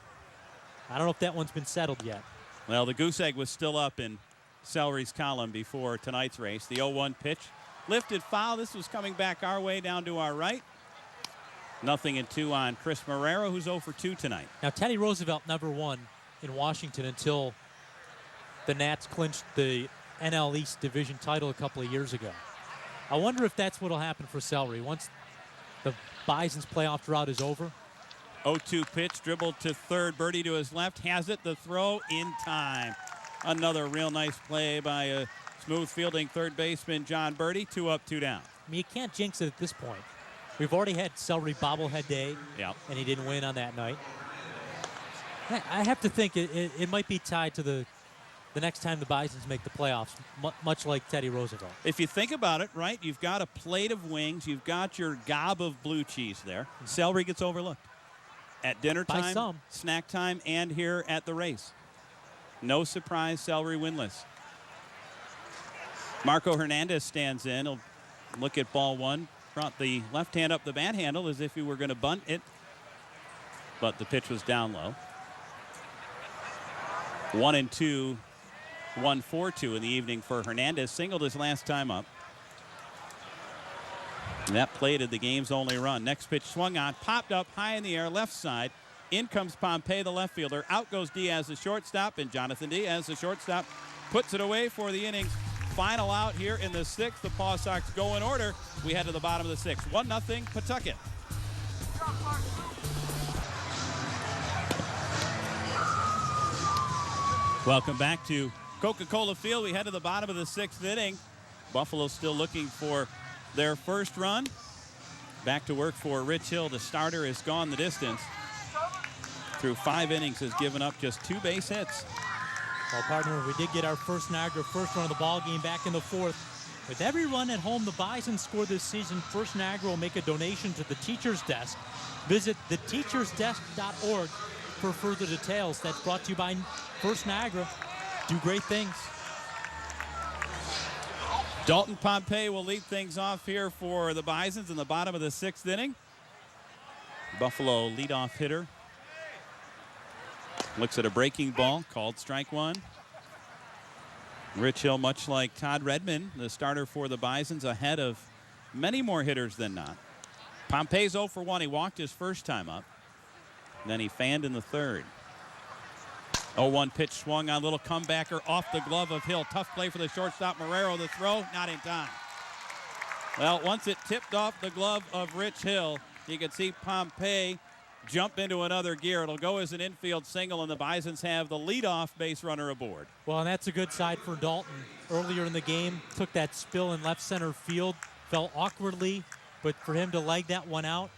I don't know if that one's been settled yet. Well, the goose egg was still up in Celery's column before tonight's race. The 0-1 pitch, lifted foul. This was coming back our way down to our right. 0-2 on Chris Marrero, who's 0 for 2 tonight. Now, Teddy Roosevelt never won in Washington until the Nats clinched the NL East division title a couple of years ago. I wonder if that's what will happen for Celery once the Bison's playoff drought is over. 0-2 pitch, dribbled to third. Birdie to his left, has it. The throw in time. Another real nice play by a smooth fielding third baseman, John Birdie. 2 up, 2 down. I mean, you can't jinx it at this point. We've already had Celery bobblehead day, Yep. and he didn't win on that night. I have to think it might be tied to the next time the Bisons make the playoffs, much like Teddy Roosevelt. If you think about it, right, you've got a plate of wings. You've got your gob of blue cheese there. Celery gets overlooked. At dinner By time, some. snack time, and here at the race. No surprise, Celery winless. Marco Hernandez stands in. He'll look at ball one. Brought the left hand up the bat handle as if he were going to bunt it. But the pitch was down low. 1-2, 1-4-2 in the evening for Hernandez. Singled his last time up. And that plated the game's only run. Next pitch swung on, popped up high in the air, left side. In comes Pompey, the left fielder. Out goes Diaz, the shortstop, and Jonathan Diaz, the shortstop, puts it away for the inning's final out here in the 6th. The Paw Sox go in order. We head to the bottom of the 6th. 1-0 Pawtucket. Welcome back to Coca-Cola Field. We head to the bottom of the 6th inning. Buffalo still looking for their first run. Back to work for Rich Hill. The starter has gone the distance. Through 5 innings has given up just 2 base hits. Well, partner, we did get our first Niagara first run of the ball game back in the 4th. With every run at home the Bisons score this season, First Niagara will make a donation to the Teacher's Desk. Visit theteachersdesk.org for further details. That's brought to you by First Niagara. Do great things. Dalton Pompey will lead things off here for the Bisons in the bottom of the 6th inning. Buffalo leadoff hitter. Looks at a breaking ball, called strike one. Rich Hill, much like Todd Redmond, the starter for the Bisons, ahead of many more hitters than not. Pompey's 0 for 1. He walked his first time up. And then he fanned in the third. 0-1 pitch swung on, little comebacker off the glove of Hill. Tough play for the shortstop. Marrero, the throw, not in time. Well, once it tipped off the glove of Rich Hill, you can see Pompey jump into another gear. It'll go as an infield single, and the Bisons have the leadoff base runner aboard. Well, and that's a good side for Dalton. Earlier in the game, took that spill in left center field, fell awkwardly, but for him to leg that one out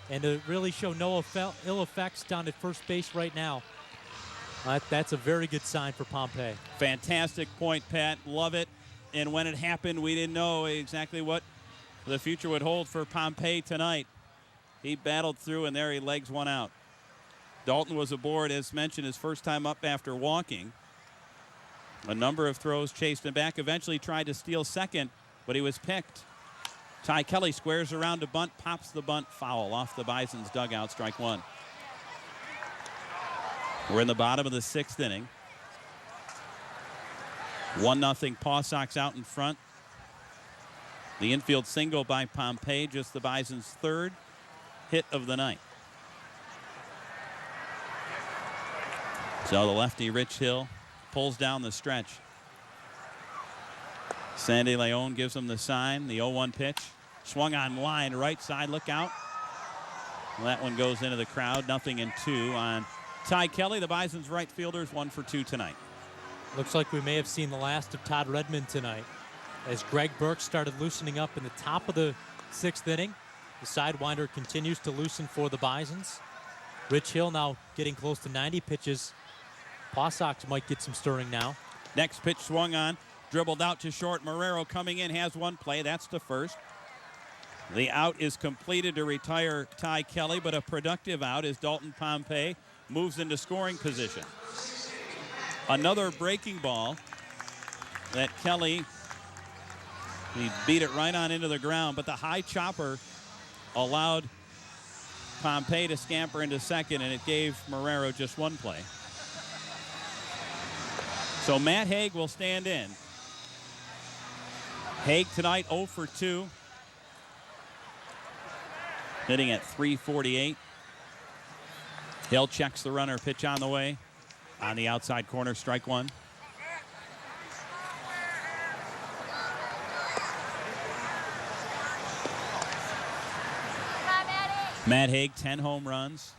and to really show no ill effects down at first base right now, that's a very good sign for Pompey. Fantastic point, Pat. Love it. And when it happened, we didn't know exactly what the future would hold for Pompey tonight. He battled through, and there he legs one out. Dalton was aboard, as mentioned, his first time up after walking. A number of throws chased him back. Eventually tried to steal second, but he was picked. Ty Kelly squares around to bunt, pops the bunt foul off the Bison's dugout, strike one. We're in the bottom of the sixth inning. 1-0 Paw Sox out in front. The infield single by Pompey, just the Bison's third hit of the night. So the lefty Rich Hill pulls down the stretch. Sandy Leon gives him the sign. The 0-1 pitch. Swung on line, right side, look out. Well, that one goes into the crowd. 0-2 on Ty Kelly, the Bison's right fielders, 1 for 2 tonight. Looks like we may have seen the last of Todd Redmond tonight, as Greg Burke started loosening up in the top of the sixth inning. The sidewinder continues to loosen for the Bisons. Rich Hill now getting close to 90 pitches. Paw Sox might get some stirring now. Next pitch swung on, dribbled out to short. Marrero coming in, has one play. That's the first. The out is completed to retire Ty Kelly, but a productive out as Dalton Pompey moves into scoring position. Another breaking ball that Kelly, he beat it right on into the ground, but the high chopper allowed Pompey to scamper into second, and it gave Marrero just one play. So Matt Haig will stand in. Haig tonight 0 for 2. Hitting at .348. Hill checks the runner, pitch on the way. On the outside corner, strike one. Matt Haig, 10 home runs.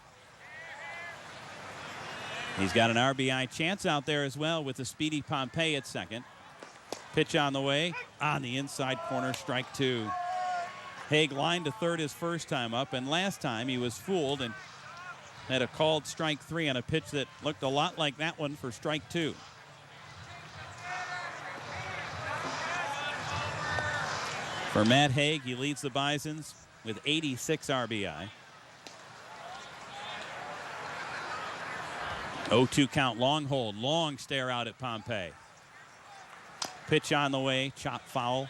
He's got an RBI chance out there as well with the speedy Pompey at second. Pitch on the way, on the inside corner, strike two. Haig lined to third his first time up, and last time he was fooled and had a called strike three on a pitch that looked a lot like that one for strike two. For Matt Haig, he leads the Bisons with 86 RBI. 0-2 count, long hold, long stare out at Pompey. Pitch on the way, chop foul.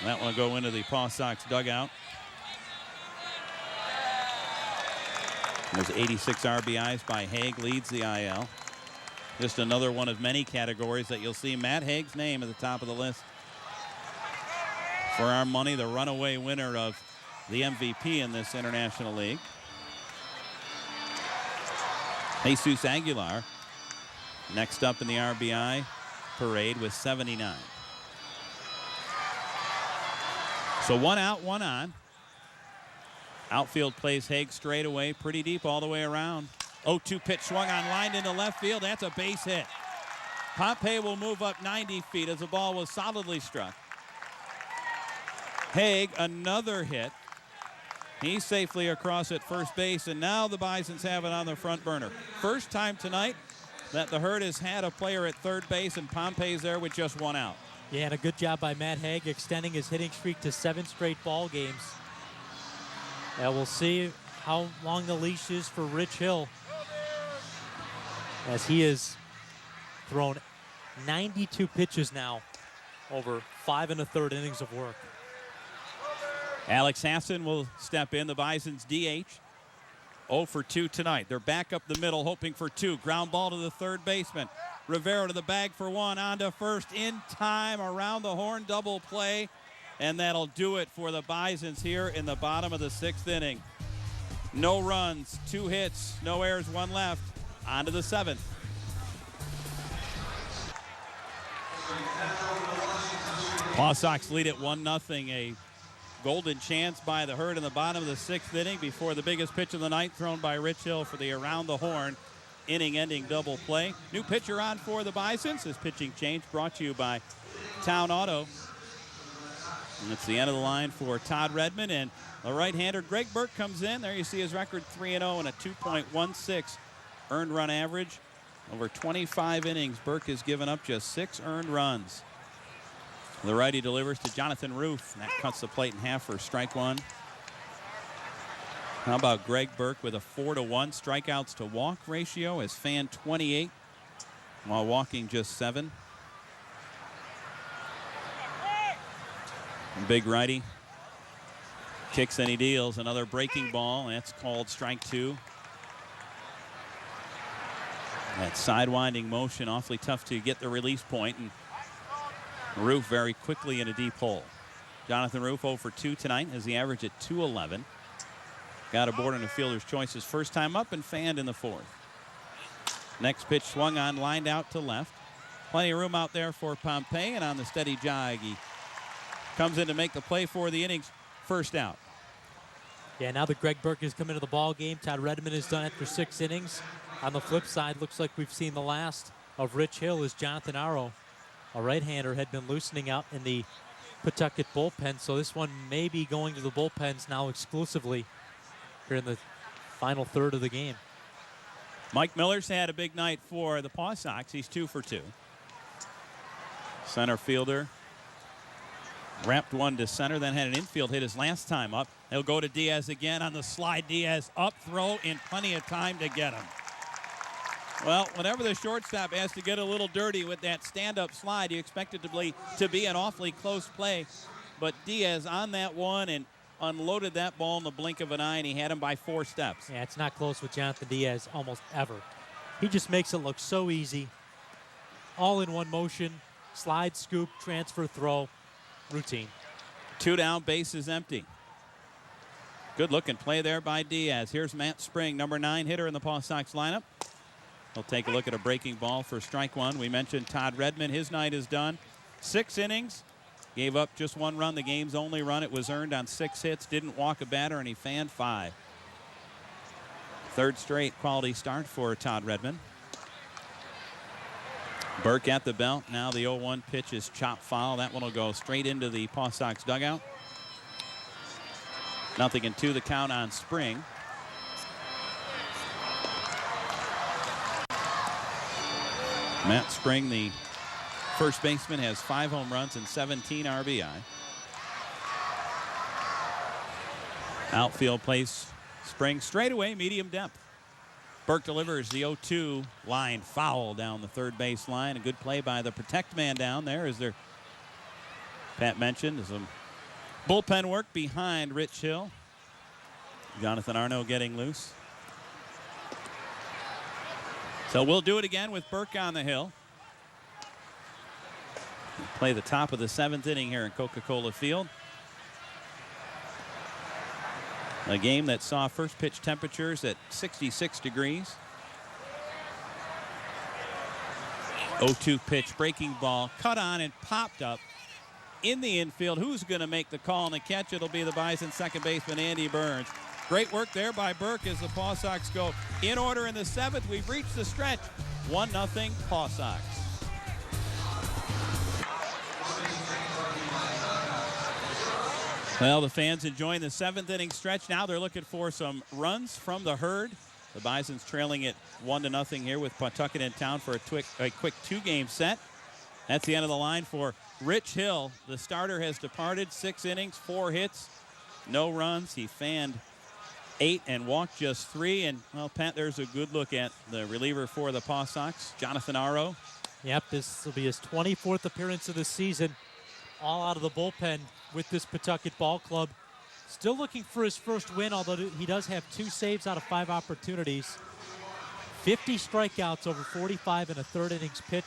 That one will go into the Paw Sox dugout. There's 86 RBIs by Haig, leads the IL. Just another one of many categories that you'll see Matt Haig's name at the top of the list. For our money, the runaway winner of the MVP in this International League. Jesus Aguilar next up in the RBI parade with 79. So one out, one on. Outfield plays Haig straight away, pretty deep all the way around. 0-2 pitch swung on line into left field. That's a base hit. Pompey will move up 90 feet as the ball was solidly struck. Haig, another hit. He's safely across at first base, and now the Bisons have it on the front burner. First time tonight that the Herd has had a player at third base, and Pompey's there with just one out. Yeah, and a good job by Matt Haig extending his hitting streak to 7 straight ball games. And we'll see how long the leash is for Rich Hill, as he has thrown 92 pitches now over 5 1/3 innings of work. Alex Hassan will step in, the Bison's DH. 0 for 2 tonight. They're back up the middle, hoping for 2. Ground ball to the third baseman. Rivera to the bag for 1, on to first, in time, around the horn, double play. And that'll do it for the Bisons here in the bottom of the 6th inning. No runs, 2 hits, no errors, 1 left. On to the 7th. Paw Sox lead it 1-0. A golden chance by the Herd in the bottom of the 6th inning before the biggest pitch of the night thrown by Rich Hill for the around the horn inning-ending double play. New pitcher on for the Bisons. This pitching change brought to you by Town Auto. And it's the end of the line for Todd Redmond, and the right-hander Greg Burke comes in. There you see his record 3-0 and a 2.16 earned run average. Over 25 innings, Burke has given up just 6 earned runs. The righty delivers to Jonathan Roof, and that cuts the plate in half for strike 1. How about Greg Burke with a 4-to-1 strikeouts to walk ratio, as fanned 28 while walking just 7. Big righty kicks and he deals. Another breaking ball. That's called strike 2. That sidewinding motion, awfully tough to get the release point. And Roof very quickly in a deep hole. Jonathan Roof 0 for 2 tonight as he averaged at 211. Got aboard on a fielder's choice his first time up and fanned in the 4th. Next pitch swung on, lined out to left. Plenty of room out there for Pompey, and on the steady jog, he comes in to make the play for the inning's first out. Yeah, now that Greg Burke has come into the ball game, Todd Redmond has done it for 6 innings. On the flip side, looks like we've seen the last of Rich Hill as Jonathan Arrow, a right-hander, had been loosening out in the Pawtucket bullpen. So this one may be going to the bullpens now exclusively here in the final third of the game. Mike Miller's had a big night for the Paw Sox. He's 2 for 2. Center fielder wrapped one to center, then had an infield hit his last time up. He'll go to Diaz again on the slide. Diaz up, throw in plenty of time to get him. Well, whenever the shortstop has to get a little dirty with that stand-up slide, you expect it to be an awfully close play. But Diaz on that one and unloaded that ball in the blink of an eye, and he had him by 4 steps. Yeah, it's not close with Jonathan Diaz almost ever. He just makes it look so easy. All in one motion, slide, scoop, transfer, throw, routine. 2 down, base is empty. Good looking play there by Diaz. Here's Matt Spring, number 9 hitter in the Paw Sox lineup. He'll take a look at a breaking ball for strike 1. We mentioned Todd Redmond. His night is done. 6 innings. Gave up just 1 run. The game's only run. It was earned on 6 hits. Didn't walk a batter, and he fanned 5. 3rd straight quality start for Todd Redmond. Burke at the belt. Now the 0-1 pitch is chopped foul. That one will go straight into the Paw Sox dugout. 0-2 the count on Spring. Matt Spring, the first baseman, has 5 home runs and 17 RBI. Outfield plays Spring straightaway, medium depth. Burke delivers the 0-2 line foul down the third base line. A good play by the protect man down there, as there, Pat mentioned, some bullpen work behind Rich Hill. Jonathan Arno getting loose. So we'll do it again with Burke on the hill. We'll play the top of the 7th inning here in Coca-Cola Field. A game that saw first pitch temperatures at 66 degrees. 0-2 pitch, breaking ball, cut on and popped up in the infield. Who's going to make the call and the catch? It'll be the Bison second baseman, Andy Burns. Great work there by Burke as the Paw Sox go in order in the 7th. We've reached the stretch. 1-0 Paw Sox. Well, the fans enjoying the 7th inning stretch. Now they're looking for some runs from the Herd. The Bisons trailing it 1-0 here with Pawtucket in town for a quick 2-game set. That's the end of the line for Rich Hill. The starter has departed. 6 innings, 4 hits, no runs. He fanned 8 and walked just 3. And, well, Pat, there's a good look at the reliever for the Paw Sox, Jonathan Arrow. Yep, this will be his 24th appearance of the season, all out of the bullpen with this Pawtucket ball club. Still looking for his first win, although he does have 2 saves out of 5 opportunities. 50 strikeouts over 45 in a 3rd innings pitched.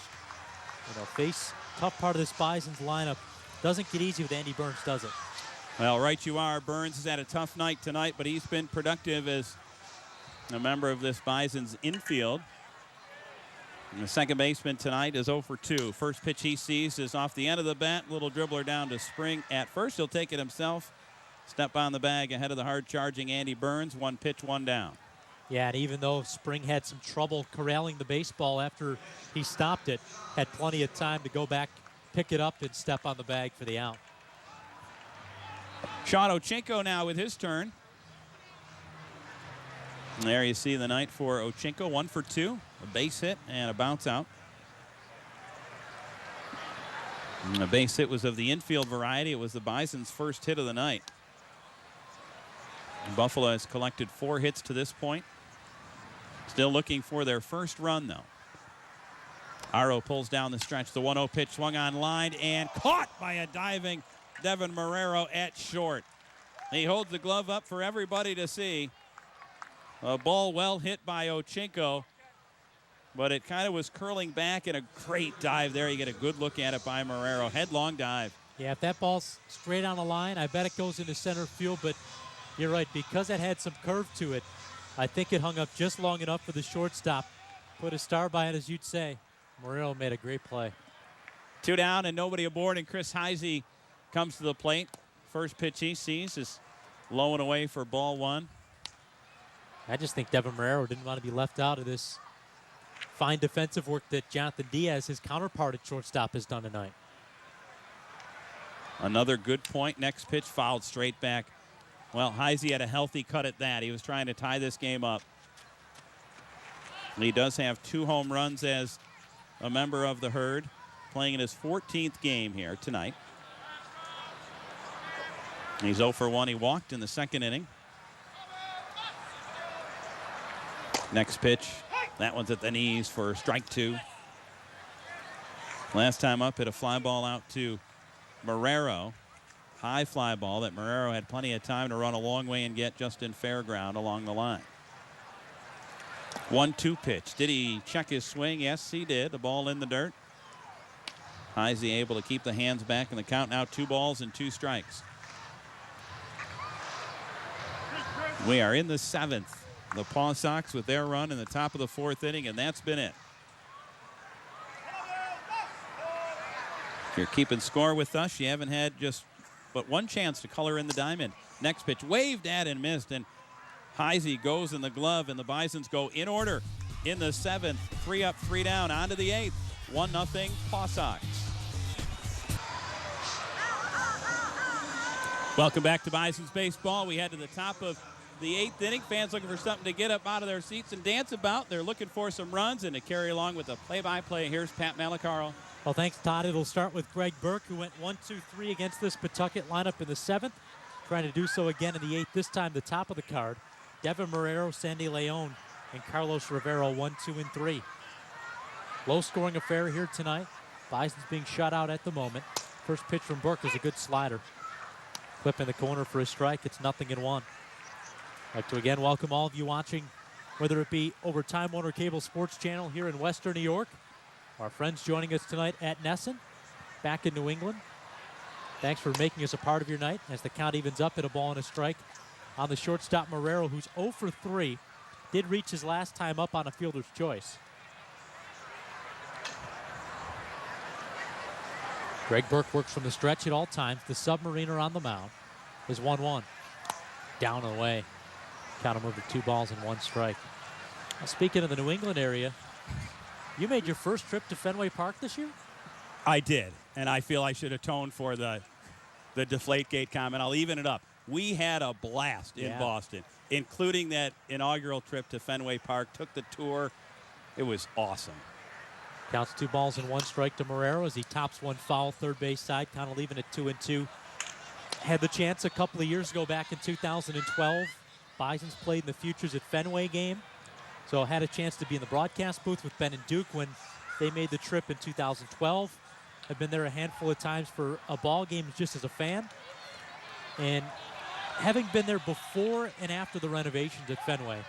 You know, face tough part of this Bisons lineup. Doesn't get easy with Andy Burns, does it? Well, right you are. Burns has had a tough night tonight, but he's been productive as a member of this Bison's infield. And the second baseman tonight is 0 for 2. First pitch he sees is off the end of the bat. Little dribbler down to Spring at first. He'll take it himself. Step on the bag ahead of the hard-charging Andy Burns. 1 pitch, 1 down. Yeah, and even though Spring had some trouble corralling the baseball after he stopped it, had plenty of time to go back, pick it up, and step on the bag for the out. Sean Ochinko now with his turn. And there you see the night for Ochinko. 1 for 2. A base hit and a bounce out. And the base hit was of the infield variety. It was the Bison's first hit of the night. And Buffalo has collected 4 hits to this point. Still looking for their first run, though. Aro pulls down the stretch. The 1-0 pitch swung on line and caught by a diving Devin Marrero at short. He holds the glove up for everybody to see. A ball well hit by Ochinko, but it kind of was curling back, and a great dive there. You get a good look at it by Marrero. Headlong dive. Yeah, if that ball's straight on the line, I bet it goes into center field, but you're right, because it had some curve to it, I think it hung up just long enough for the shortstop. Put a star by it, as you'd say. Marrero made a great play. 2 down and nobody aboard, and Chris Heisey comes to the plate. First pitch he sees is low and away for ball 1. I just think Devin Marrero didn't want to be left out of this fine defensive work that Jonathan Diaz, his counterpart at shortstop, has done tonight. Another good point. Next pitch fouled straight back. Well, Heisey had a healthy cut at that. He was trying to tie this game up. He does have 2 home runs as a member of the herd, playing in his 14th game here tonight. He's 0 for 1. He walked in the second inning. Next pitch, that one's at the knees for strike 2. Last time up, hit a fly ball out to Marrero. High fly ball that Marrero had plenty of time to run a long way and get just in fair ground along the line. 1-2 pitch. Did he check his swing? Yes, he did. The ball in the dirt. Heisey able to keep the hands back in the count. Now 2 balls and 2 strikes. We are in the 7th. The Paw Sox with their run in the top of the 4th inning, and that's been it. If you're keeping score with us, you haven't had just but 1 chance to color in the diamond. Next pitch waved at and missed, and Heisey goes in the glove, and the Bisons go in order in the 7th. 3 up, 3 down, on to the 8th. 1-0 Paw Sox. Welcome back to Bisons Baseball. We head to the top of the 8th inning. Fans looking for something to get up out of their seats and dance about. They're looking for some runs, and to carry along with the play-by-play, here's Pat Malacaro. Well, thanks, Todd. It'll start with Greg Burke, who went 1-2-3 against this Pawtucket lineup in the 7th. Trying to do so again in the 8th, this time the top of the card. Devin Marrero, Sandy Leon, and Carlos Rivero 1, 2, and 3. Low-scoring affair here tonight. Bison's being shut out at the moment. First pitch from Burke is a good slider. Clip in the corner for a strike. It's 0-1. I'd like to again welcome all of you watching, whether it be over Time Warner Cable Sports Channel here in Western New York, our friends joining us tonight at Nesson, back in New England. Thanks for making us a part of your night as the count evens up at a ball and a strike on the shortstop Marrero, who's 0 for 3, did reach his last time up on a fielder's choice. Greg Burke works from the stretch at all times. The Submariner on the mound is 1-1. Down and away. Count him over 2 balls and 1 strike. Now, speaking of the New England area, you made your first trip to Fenway Park this year? I did, and I feel I should atone for the Deflategate comment. I'll even it up. We had a blast in Boston, including that inaugural trip to Fenway Park. Took the tour. It was awesome. Counts 2 balls and 1 strike to Marrero as he tops one foul third base side, kind of leaving it 2-2. Had the chance a couple of years ago back in 2012. Bisons played in the Futures at Fenway game. So had a chance to be in the broadcast booth with Ben and Duke when they made the trip in 2012. I've been there a handful of times for a ball game just as a fan. And having been there before and after the renovations at Fenway,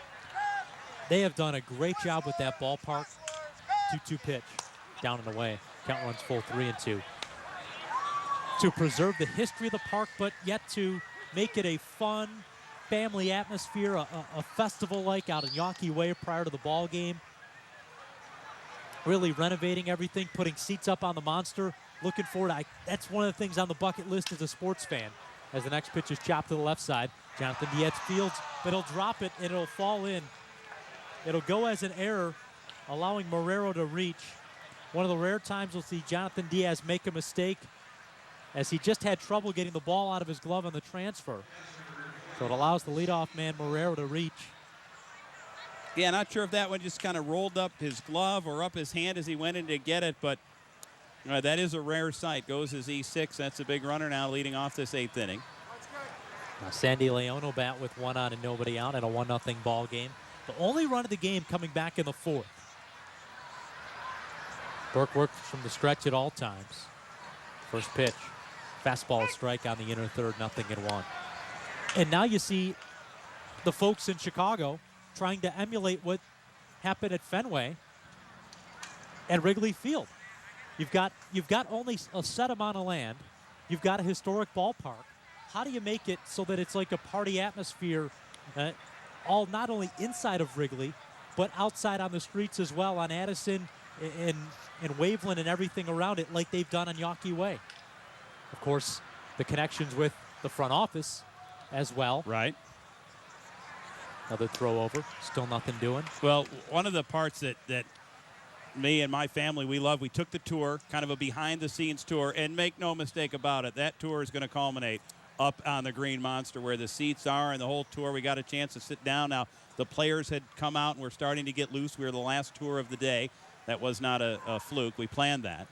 they have done a great job with that ballpark. 2-2 pitch, down and away. Count runs full, 3-2. to preserve the history of the park, but yet to make it a fun family atmosphere, a festival like out in Yawkey Way prior to the ball game. Really renovating everything, putting seats up on the Monster. Looking forward. That's one of the things on the bucket list as a sports fan. As the next pitch is chopped to the left side, Jonathan Diaz fields, but he'll drop it and it'll fall in. It'll go as an error, allowing Marrero to reach. One of the rare times we'll see Jonathan Diaz make a mistake, as he just had trouble getting the ball out of his glove on the transfer. So it allows the leadoff man, Marrero, to reach. Yeah, not sure if that one just kind of rolled up his glove or up his hand as he went in to get it, but that is a rare sight. Goes as E6. That's a big runner now leading off this 8th inning. Now Sandy Leon will bat with 1 on and nobody out in a 1-0 ball game. The only run of the game coming back in the 4th. Burke works from the stretch at all times. First pitch. Fastball strike on the inner third, 0-1. And now you see the folks in Chicago trying to emulate what happened at Fenway and Wrigley Field. You've got only a set amount of land. You've got a historic ballpark. How do you make it so that it's like a party atmosphere, all not only inside of Wrigley, but outside on the streets as well, on Addison and Waveland and everything around it, like they've done on Yawkey Way. Of course, the connections with the front office as well. Right. Another throw over. Still nothing doing. Well, one of the parts that me and my family, we love, we took the tour, kind of a behind-the-scenes tour, and make no mistake about it, that tour is going to culminate up on the Green Monster where the seats are, and the whole tour, we got a chance to sit down. Now, the players had come out and were starting to get loose. We were the last tour of the day. That was not a fluke. We planned that.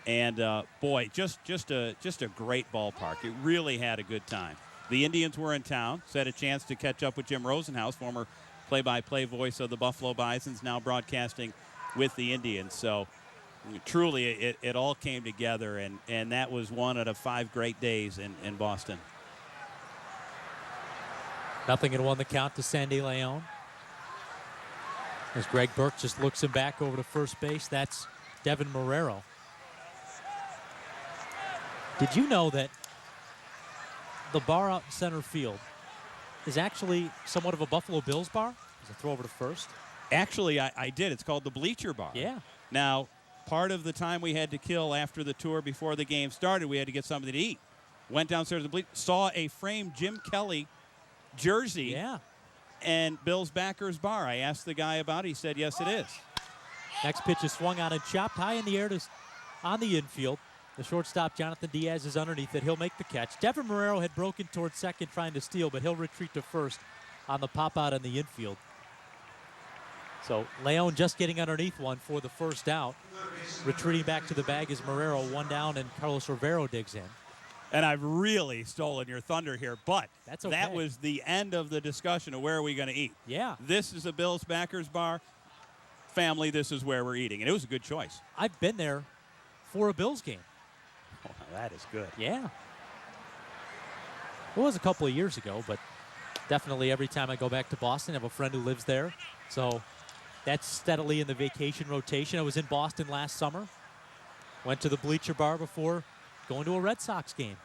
And, boy, just a great ballpark. It really had a good time. The Indians were in town, so had a chance to catch up with Jim Rosenhaus, former play-by-play voice of the Buffalo Bisons, now broadcasting with the Indians. So truly it all came together, and that was one out of 5 great days in Boston. 0-1 the count to Sandy Leon. As Greg Burke just looks him back over to first base, that's Devin Marrero. Did you know that the bar out in center field is actually somewhat of a Buffalo Bills bar? There's a throw over to first. Actually, I did. It's called the Bleacher Bar. Yeah. Now, part of the time we had to kill after the tour before the game started, we had to get something to eat. Went downstairs to the Bleacher, saw a framed Jim Kelly jersey. Yeah. And Bill's Backers Bar. I asked the guy about it. He said, yes, it is. Next pitch is swung on and chopped high in the air on the infield. The shortstop, Jonathan Diaz, is underneath it. He'll make the catch. Devin Marrero had broken towards second trying to steal, but he'll retreat to first on the pop out in the infield. So Leon just getting underneath one for the first out. Retreating back to the bag is Marrero, 1 down, and Carlos Rivero digs in. And I've really stolen your thunder here, but that's okay. That was the end of the discussion of where are we going to eat. Yeah. This is a Bill's Backers Bar. Family, this is where we're eating. And it was a good choice. I've been there for a Bills game. Oh, that is good. Yeah. It was a couple of years ago, but definitely every time I go back to Boston, I have a friend who lives there. So that's steadily in the vacation rotation. I was in Boston last summer. Went to the Bleacher Bar before going to a Red Sox game.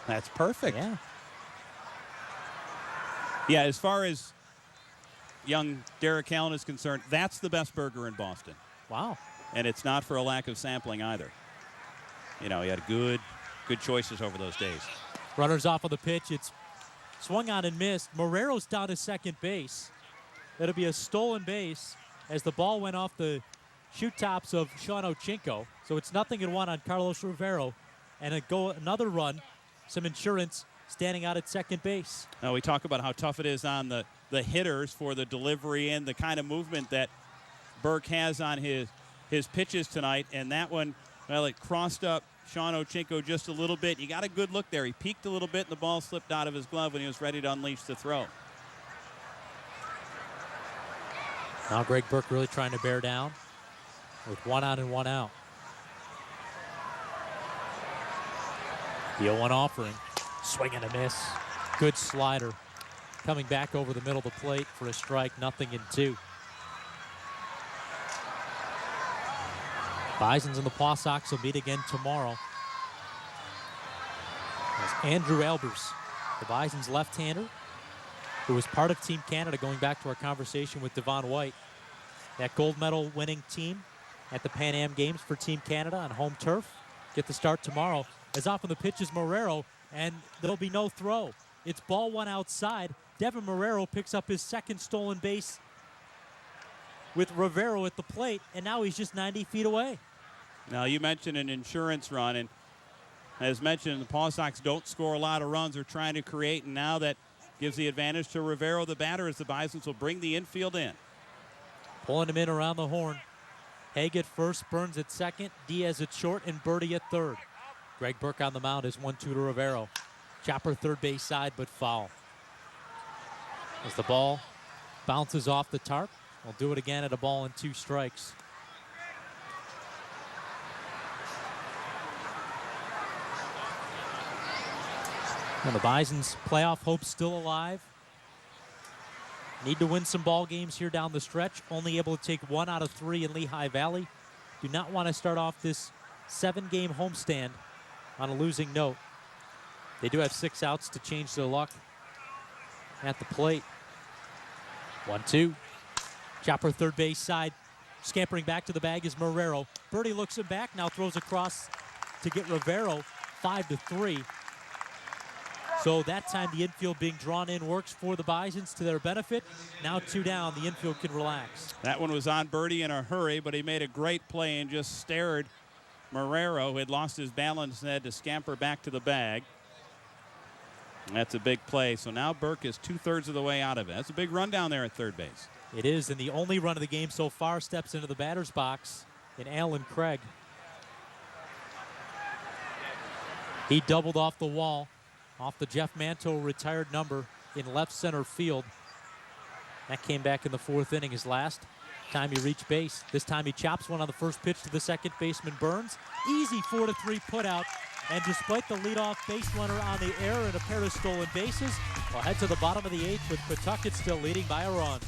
That's perfect. Yeah. Yeah, as far as young Derek Allen is concerned, that's the best burger in Boston. Wow. And it's not for a lack of sampling either. You know, he had good choices over those days. Runners off of the pitch. It's swung on and missed. Marrero's down to second base. That'll be a stolen base as the ball went off the shoe tops of Sean Ochinko. So it's 0-1 on Carlos Rivero. And another run, some insurance standing out at second base. Now we talk about how tough it is on the hitters for the delivery and the kind of movement that Burke has on his pitches tonight. And that one, well, it crossed up Sean Ochinko just a little bit. You got a good look there. He peeked a little bit, and the ball slipped out of his glove when he was ready to unleash the throw. Now Greg Burke really trying to bear down with 1 out and 1 out. The 0-1 offering. Swing and a miss. Good slider. Coming back over the middle of the plate for a strike, 0-2. Bisons and the Paw Sox will meet again tomorrow As Andrew Albers, the Bison's left-hander, who was part of Team Canada, going back to our conversation with Devon White. That gold medal winning team at the Pan Am Games for Team Canada on home turf. Get the start tomorrow. As off on the pitch is Marrero, and there'll be no throw. It's ball one outside. Devin Marrero picks up his second stolen base with Rivero at the plate, and now he's just 90 feet away. Now, you mentioned an insurance run, and as mentioned, the Paw Sox don't score a lot of runs. They're trying to create, and now that gives the advantage to Rivero, the batter, as the Bisons will bring the infield in. Pulling him in around the horn. Haig at first, Burns at second, Diaz at short, and Birdie at third. Greg Burke on the mound is 1-2 to Rivero. Chopper third base side, but foul. As the ball bounces off the tarp, we'll do it again at a ball and 2 strikes. And the Bison's playoff hopes still alive. Need to win some ball games here down the stretch. Only able to take 1 out of 3 in Lehigh Valley. Do not want to start off this 7-game homestand on a losing note. They do have 6 outs to change their luck at the plate. 1-2. Chopper third base side. Scampering back to the bag is Marrero. Birdie looks him back, now throws across to get Rivero 5-3. So that time the infield being drawn in works for the Bisons to their benefit. Now 2 down, the infield can relax. That one was on Birdie in a hurry, but he made a great play and just stared Marrero, who had lost his balance and had to scamper back to the bag. And that's a big play. So now Burke is 2/3 of the way out of it. That's a big run down there at third base. It is, and the only run of the game so far steps into the batter's box in Alan Craig. He doubled off the wall, off the Jeff Manto retired number in left center field. That came back in the 4th inning, his last time he reached base. This time he chops one on the first pitch to the second baseman Burns. Easy 4-3 put out. And despite the leadoff base runner on the air and a pair of stolen bases, we'll head to the bottom of the 8th with Pawtucket still leading by a run.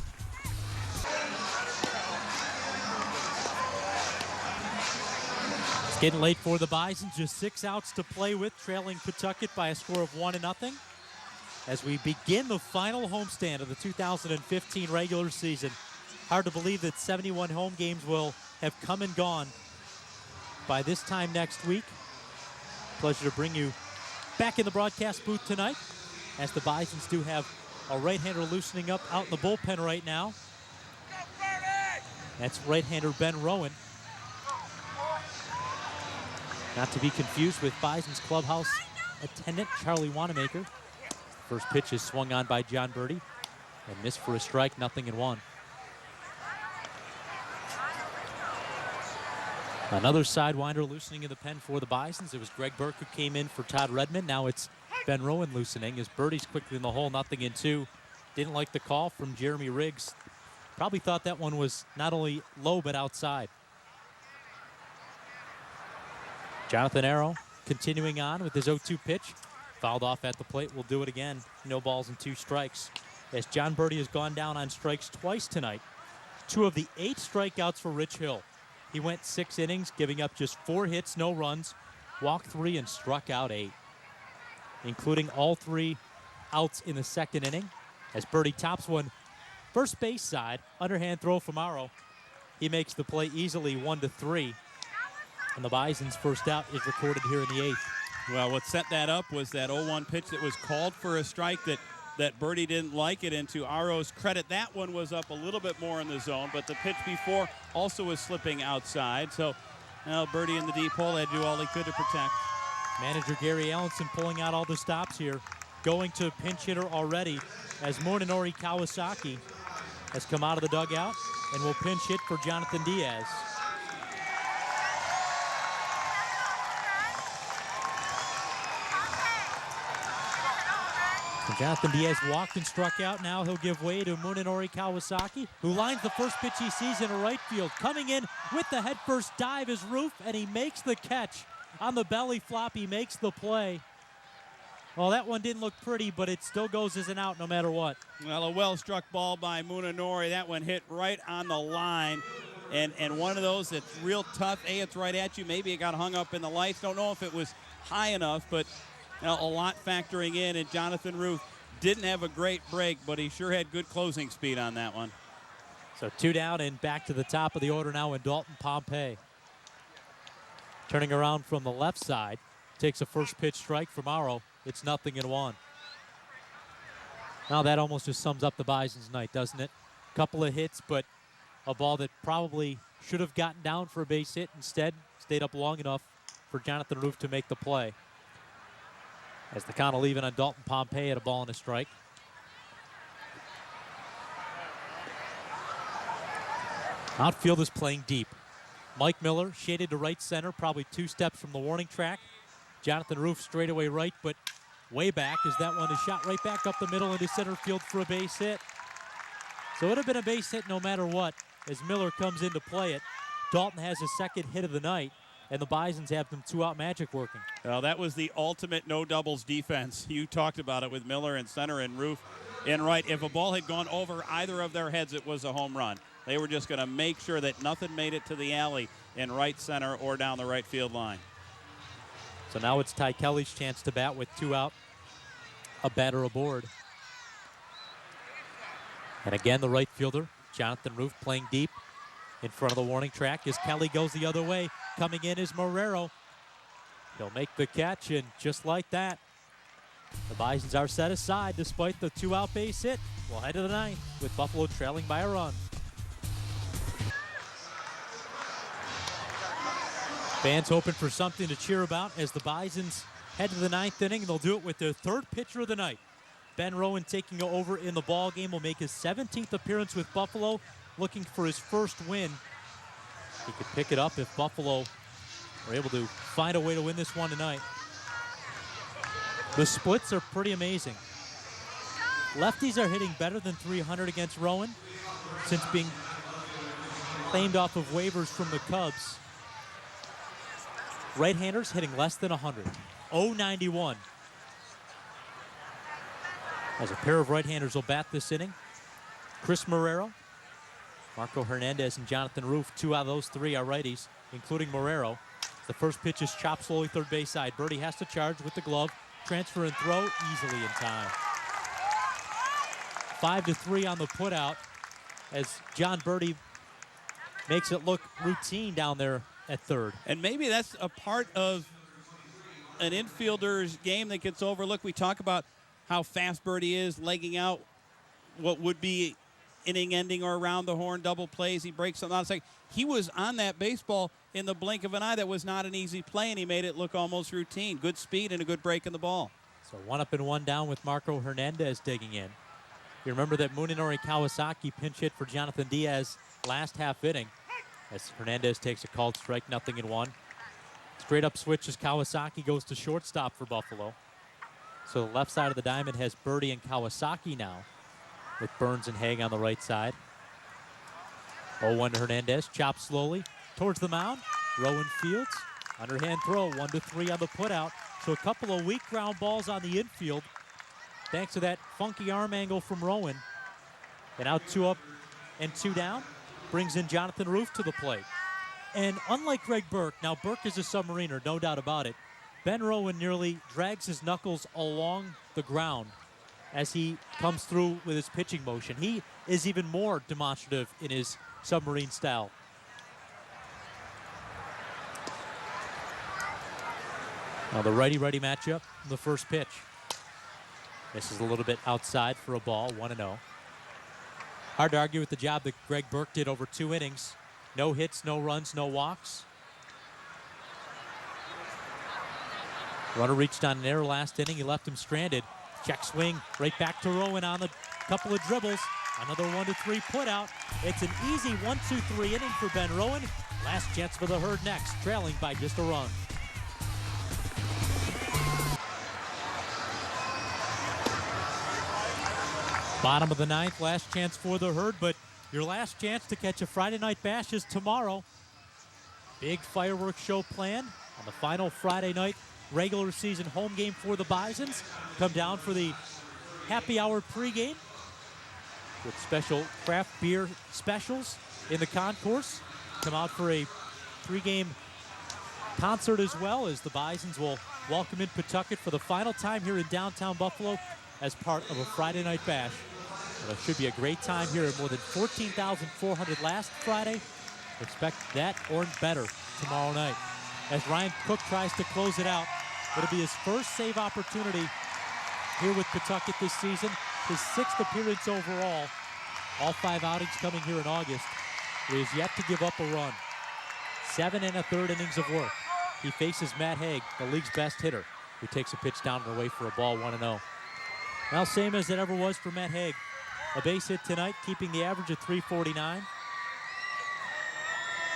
It's getting late for the Bisons. Just 6 outs to play with, trailing Pawtucket by a score of 1-0. As we begin the final homestand of the 2015 regular season. Hard to believe that 71 home games will have come and gone by this time next week. Pleasure to bring you back in the broadcast booth tonight, as the Bisons do have a right-hander loosening up out in the bullpen right now. That's right-hander Ben Rowan. Not to be confused with Bison's clubhouse attendant Charlie Wanamaker. First pitch is swung on by John Birdie and missed for a strike, 0-1. Another sidewinder loosening in the pen for the Bisons. It was Greg Burke who came in for Todd Redmond. Now it's Ben Rowan loosening as Birdie's quickly in the hole, 0-2. Didn't like the call from Jeremy Riggs. Probably thought that one was not only low but outside. Jonathan Arrow continuing on with his 0-2 pitch. Fouled off at the plate. Will do it again. No balls and 2 strikes. As John Birdie has gone down on strikes twice tonight. 2 of the 8 strikeouts for Rich Hill. He went 6 innings, giving up just 4 hits, no runs, walked 3, and struck out 8, including all 3 outs in the 2nd inning. As Birdie tops one first base side, underhand throw from Arrow. He makes the play easily, 1-3. And the Bison's first out is recorded here in the 8th. Well, what set that up was that 0-1 pitch that was called for a strike that Birdie didn't like it. And to Arrow's credit, that one was up a little bit more in the zone, but the pitch before also was slipping outside. So now Birdie in the deep hole had to do all he could to protect. Manager Gary Allenson pulling out all the stops here. Going to pinch hitter already as Munenori Kawasaki has come out of the dugout and will pinch hit for Jonathan Diaz. Jonathan Diaz walked and struck out. Now he'll give way to Munenori Kawasaki, who lines the first pitch he sees in right field. Coming in with the headfirst dive is Roof, and he makes the catch on the belly flop. He makes the play. Well, that one didn't look pretty, but it still goes as an out no matter what. Well, a well-struck ball by Munenori. That one hit right on the line. And one of those that's real tough. It's right at you. Maybe it got hung up in the lights. Don't know if it was high enough, but Now, a lot factoring in, and Jonathan Ruth didn't have a great break, but he sure had good closing speed on that one. So 2 down and back to the top of the order now in Dalton Pompey. Turning around from the left side, takes a first pitch strike from Morrow. It's 0-1. Now that almost just sums up the Bison's night, doesn't it? Couple of hits, but a ball that probably should have gotten down for a base hit. Instead, stayed up long enough for Jonathan Roof to make the play. As the count will leave it on Dalton Pompey at a ball and a strike. Outfield is playing deep. Mike Miller shaded to right center, probably 2 steps from the warning track. Jonathan Roof straightaway right, but way back as that one is shot right back up the middle into center field for a base hit. So it would have been a base hit no matter what as Miller comes in to play it. Dalton has his second hit of the night, and the Bisons have them 2-out magic working. Well, that was the ultimate no doubles defense. You talked about it with Miller in center and Roof in right. If a ball had gone over either of their heads, it was a home run. They were just going to make sure that nothing made it to the alley in right center or down the right field line. So now it's Ty Kelly's chance to bat with 2 out, a batter aboard. And again, the right fielder, Jonathan Roof, playing deep in front of the warning track as Kelly goes the other way. Coming in is Marrero. He'll make the catch, and just like that, the Bisons are set aside despite the 2-out base hit. We'll head to the 9th with Buffalo trailing by a run. Fans hoping for something to cheer about as the Bisons head to the 9th inning. They'll do it with their 3rd pitcher of the night. Ben Rowan taking over in the ball game, will make his 17th appearance with Buffalo, looking for his first win. He could pick it up if Buffalo are able to find a way to win this one tonight. The splits are pretty amazing. Lefties are hitting better than 300 against Rowan since being claimed off of waivers from the Cubs. Right-handers hitting less than 100. 091. As a pair of right-handers will bat this inning. Chris Marrero, Marco Hernandez, and Jonathan Roof. 2 out of those 3 are righties, including Marrero. The first pitch is chopped slowly third base side. Birdie has to charge with the glove. Transfer and throw easily in time. 5-3 on the putout as John Birdie makes it look routine down there at third. And maybe that's a part of an infielder's game that gets overlooked. We talk about how fast Birdie is, legging out what would be inning-ending or around the horn double plays. He breaks something out. It's like he was on that baseball in the blink of an eye. That was not an easy play, and he made it look almost routine. Good speed and a good break in the ball. So 1 up and 1 down with Marco Hernandez digging in. You remember that Munenori Kawasaki pinch hit for Jonathan Diaz last half inning as Hernandez takes a called strike, 0-1. Straight up switch as Kawasaki goes to shortstop for Buffalo. So the left side of the diamond has Birdie and Kawasaki now, with Burns and Haig on the right side. 0-1 to Hernandez, chopped slowly towards the mound. Rowan fields, underhand throw, 1-3 on the putout. So a couple of weak ground balls on the infield, thanks to that funky arm angle from Rowan. And out 2 up and 2 down, brings in Jonathan Roof to the plate. And unlike Greg Burke, now Burke is a submariner, no doubt about it. Ben Rowan nearly drags his knuckles along the ground as he comes through with his pitching motion. He is even more demonstrative in his submarine style. Now the righty-righty matchup, the first pitch. This is a little bit outside for a ball, 1-0. Hard to argue with the job that Greg Burke did over 2 innings. No hits, no runs, no walks. Runner reached on an error last inning. He left him stranded. Check swing right back to Rowan on the couple of dribbles. Another 1-3 put out. It's an easy 1-2-3 inning for Ben Rowan. Last chance for the Herd next, trailing by just a run. Bottom of the 9th, last chance for the Herd, but your last chance to catch a Friday night bash is tomorrow. Big fireworks show planned on the final Friday night regular season home game for the Bisons. Come down for the happy hour pregame with special craft beer specials in the concourse. Come out for a pregame concert as well, as the Bisons will welcoming Pawtucket for the final time here in downtown Buffalo as part of a Friday night bash. It should be a great time here at more than 14,400 last Friday. Expect that or better tomorrow night. As Ryan Cook tries to close it out, it'll be his first save opportunity here with Pawtucket this season, his 6th appearance overall. All 5 outings coming here in August. He has yet to give up a run. 7 1/3 innings of work. He faces Matt Haig, the league's best hitter, who takes a pitch down and away for a ball, 1-0. Now same as it ever was for Matt Haig. A base hit tonight, keeping the average at 349.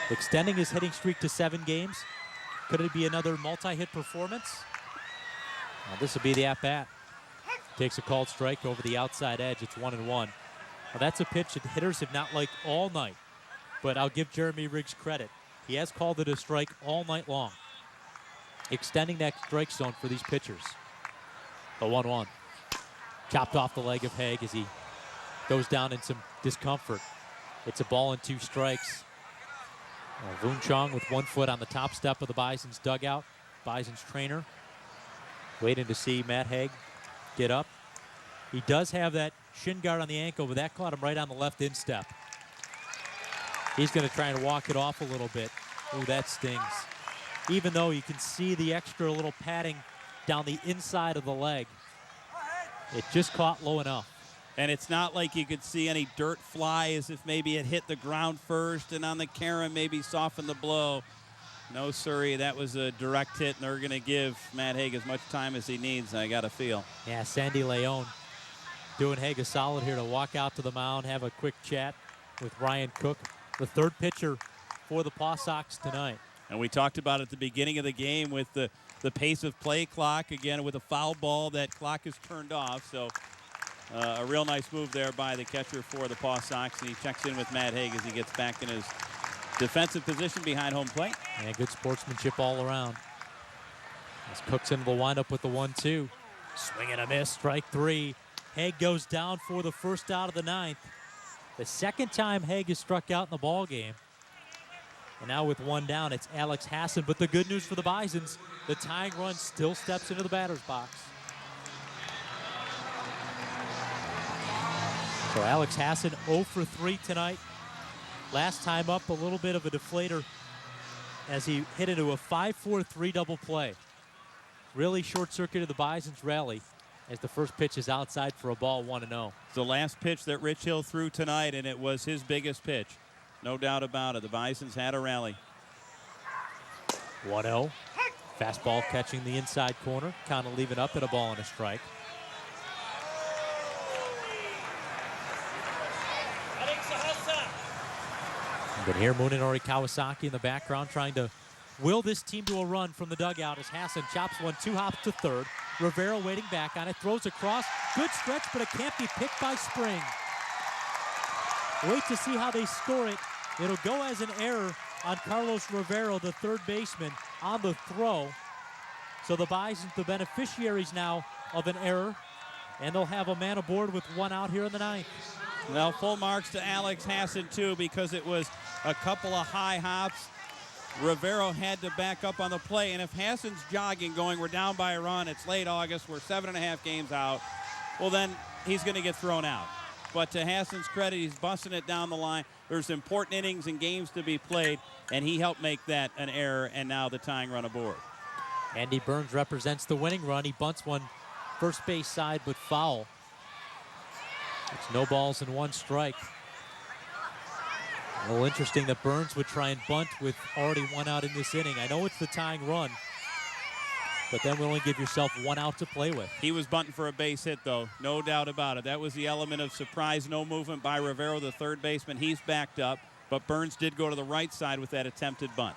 Extending his hitting streak to 7 games. Could it be another multi-hit performance? Well, this will be the at-bat. Takes a called strike over the outside edge. It's 1-1. Well, that's a pitch that hitters have not liked all night. But I'll give Jeremy Riggs credit. He has called it a strike all night long. Extending that strike zone for these pitchers. The 1-1. Chopped off the leg of Haig as he goes down in some discomfort. It's a ball and 2 strikes. Voon Chong with 1 foot on the top step of the Bisons dugout. Bisons trainer waiting to see Matt Haig get up. He does have that shin guard on the ankle, but that caught him right on the left instep. He's going to try and walk it off a little bit. Ooh, that stings. Even though you can see the extra little padding down the inside of the leg, it just caught low enough. And it's not like you could see any dirt fly as if maybe it hit the ground first and on the carom maybe softened the blow. No, sirree, that was a direct hit, and they're going to give Matt Haig as much time as he needs, I got to feel. Yeah, Sandy Leone doing Haig a solid here to walk out to the mound, have a quick chat with Ryan Cook, the 3rd pitcher for the Paw Sox tonight. And we talked about at the beginning of the game with the pace of play clock. Again, with a foul ball, that clock is turned off. So a real nice move there by the catcher for the Paw Sox. And he checks in with Matt Haig as he gets back in his defensive position behind home plate. And good sportsmanship all around. As Cook's into the windup with the 1-2. Swing and a miss, strike 3. Haig goes down for the first out of the 9th. The 2nd time Haig is struck out in the ball game. And now with 1 down, it's Alex Hassan. But the good news for the Bisons, the tying run still steps into the batter's box. So Alex Hassan 0 for 3 tonight. Last time up, a little bit of a deflator as he hit into a 5-4-3 double play. Really short-circuited the Bisons' rally as the first pitch is outside for a ball, 1-0. It's the last pitch that Rich Hill threw tonight, and it was his biggest pitch. No doubt about it. The Bisons had a rally. 1-0. Fastball catching the inside corner, kind of leaving up at a ball and a strike. You can hear Munenori Kawasaki in the background trying to will this team to a run from the dugout as Hassan chops 1, 2 hops to 3rd. Rivera waiting back on it, throws across. Good stretch, but it can't be picked by Spring. Wait to see how they score it. It'll go as an error on Carlos Rivera, the 3rd baseman, on the throw. So the Bisons, the beneficiaries now of an error, and they'll have a man aboard with 1 out here in the 9th. Well, full marks to Alex Hassan, too, because it was a couple of high hops. Rivero had to back up on the play, and if Hassan's jogging going, we're down by a run, it's late August, we're 7.5 games out, well, then he's going to get thrown out. But to Hassan's credit, he's busting it down the line. There's important innings and games to be played, and he helped make that an error, and now the tying run aboard. Andy Burns represents the winning run. He bunts one first base side, but foul. It's no balls and 1 strike. A little interesting that Burns would try and bunt with already 1 out in this inning. I know it's the tying run, but then we only give yourself 1 out to play with. He was bunting for a base hit, though. No doubt about it. That was the element of surprise. No movement by Rivero, the 3rd baseman. He's backed up, but Burns did go to the right side with that attempted bunt.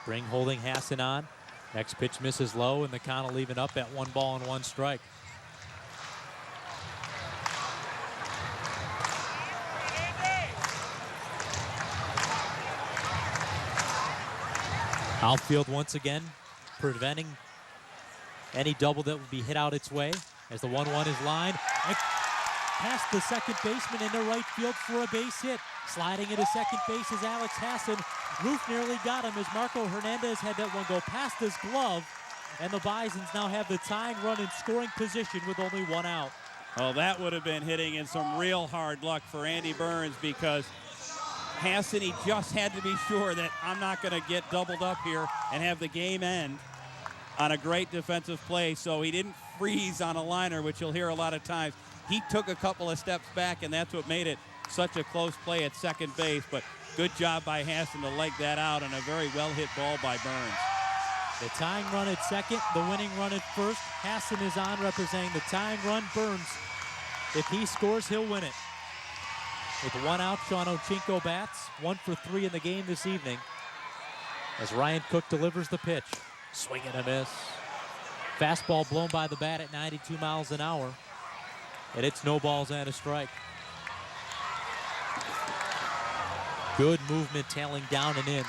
Spring holding Hassan on. Next pitch misses low, and the count will leave it up at 1 ball and 1 strike. Outfield once again preventing any double that would be hit out its way as the 1-1 is lined. And past the second baseman into right field for a base hit. Sliding into second base is Alex Hassan. Roof nearly got him as Marco Hernandez had that one go past his glove. and the Bisons now have the tying run in scoring position with only one out. Well, that would have been hitting in some real hard luck for Andy Burns, because Hassan, he just had to be sure that I'm not going to get doubled up here and have the game end on a great defensive play. So he didn't freeze on a liner, which you'll hear a lot of times. He took a couple of steps back, and that's what made it such a close play at second base. But good job by Hassan to leg that out, and a very well-hit ball by Burns. The tying run at second, the winning run at first. Hassan is on representing the tying run. Burns, if he scores, he'll win it. With one out, Sean Ochinko bats, 1 for 3 in the game this evening. As Ryan Cook delivers the pitch. Swing and a miss. Fastball blown by the bat at 92 miles an hour. And it's no balls and a strike. Good movement tailing down and in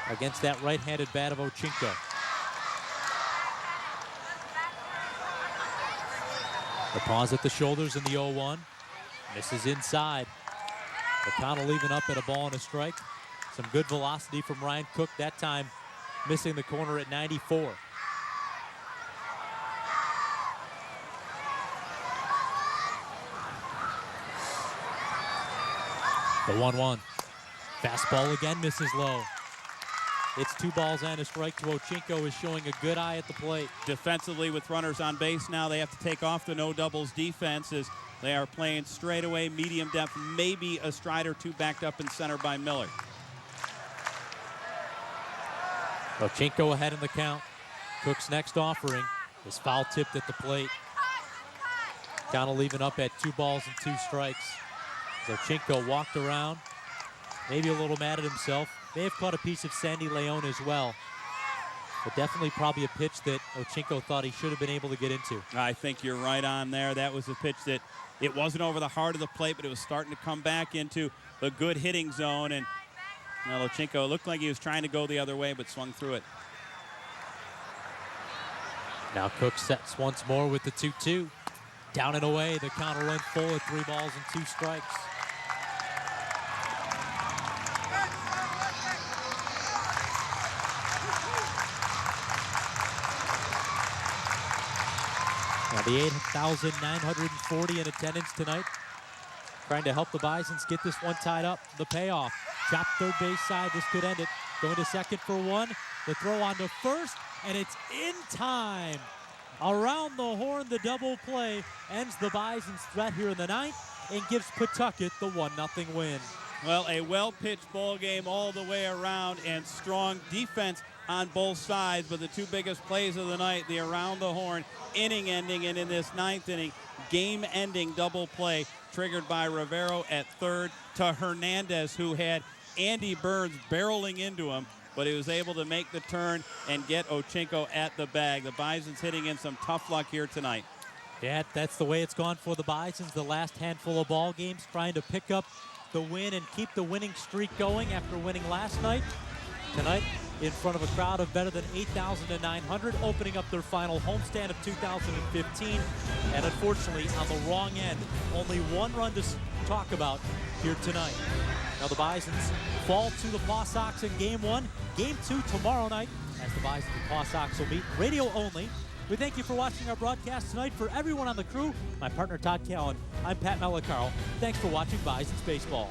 against that right-handed bat of Ochinko. The pause at the shoulders in the 0-1. Misses inside. McConnell leaving up at a ball and a strike. Some good velocity from Ryan Cook, that time missing the corner at 94. The 1-1. Fastball again misses low. It's 2 balls and a strike to Ochinko, is showing a good eye at the plate. Defensively, with runners on base now, they have to take off the no doubles defense as they are playing straightaway, medium depth, maybe a stride or two backed up in center by Miller. Ochinko ahead in the count. Cook's next offering is foul tipped at the plate. Connell leaving up at 2 balls and 2 strikes. Ochinko walked around, maybe a little mad at himself. May have caught a piece of Sandy Leone as well. But definitely probably a pitch that Ochinko thought he should have been able to get into. I think you're right on there. That was a pitch that it wasn't over the heart of the plate, but it was starting to come back into the good hitting zone. And Ochinko looked like he was trying to go the other way, but swung through it. Now Cook sets once more with the 2-2. Down and away, the counter run full at 3 balls and 2 strikes. Now the 8,940 in attendance tonight, trying to help the Bisons get this one tied up. The payoff, chop third base side, this could end it. Going to second for 1, the throw on to first, and it's in time. Around the horn, the double play ends the Bison's threat here in the 9th and gives Pawtucket the 1-0 win. Well, a well-pitched ball game all the way around, and strong defense on both sides. But the 2 biggest plays of the night, the around the horn, inning ending, and in this 9th inning, game-ending double play triggered by Rivero at third to Hernandez, who had Andy Burns barreling into him, but he was able to make the turn and get Ochinko at the bag. The Bisons hitting in some tough luck here tonight. Yeah, that's the way it's gone for the Bisons the last handful of ball games, trying to pick up the win and keep the winning streak going after winning last night. Tonight, in front of a crowd of better than 8,900, opening up their final homestand of 2015. And unfortunately, on the wrong end, only 1 run to talk about here tonight. Now the Bisons fall to the Paw Sox in Game 1. Game 2 tomorrow night, as the Bisons and Paw Sox will meet radio only. We thank you for watching our broadcast tonight. For everyone on the crew, my partner Todd Callan, I'm Pat Malacaro. Thanks for watching Bisons Baseball.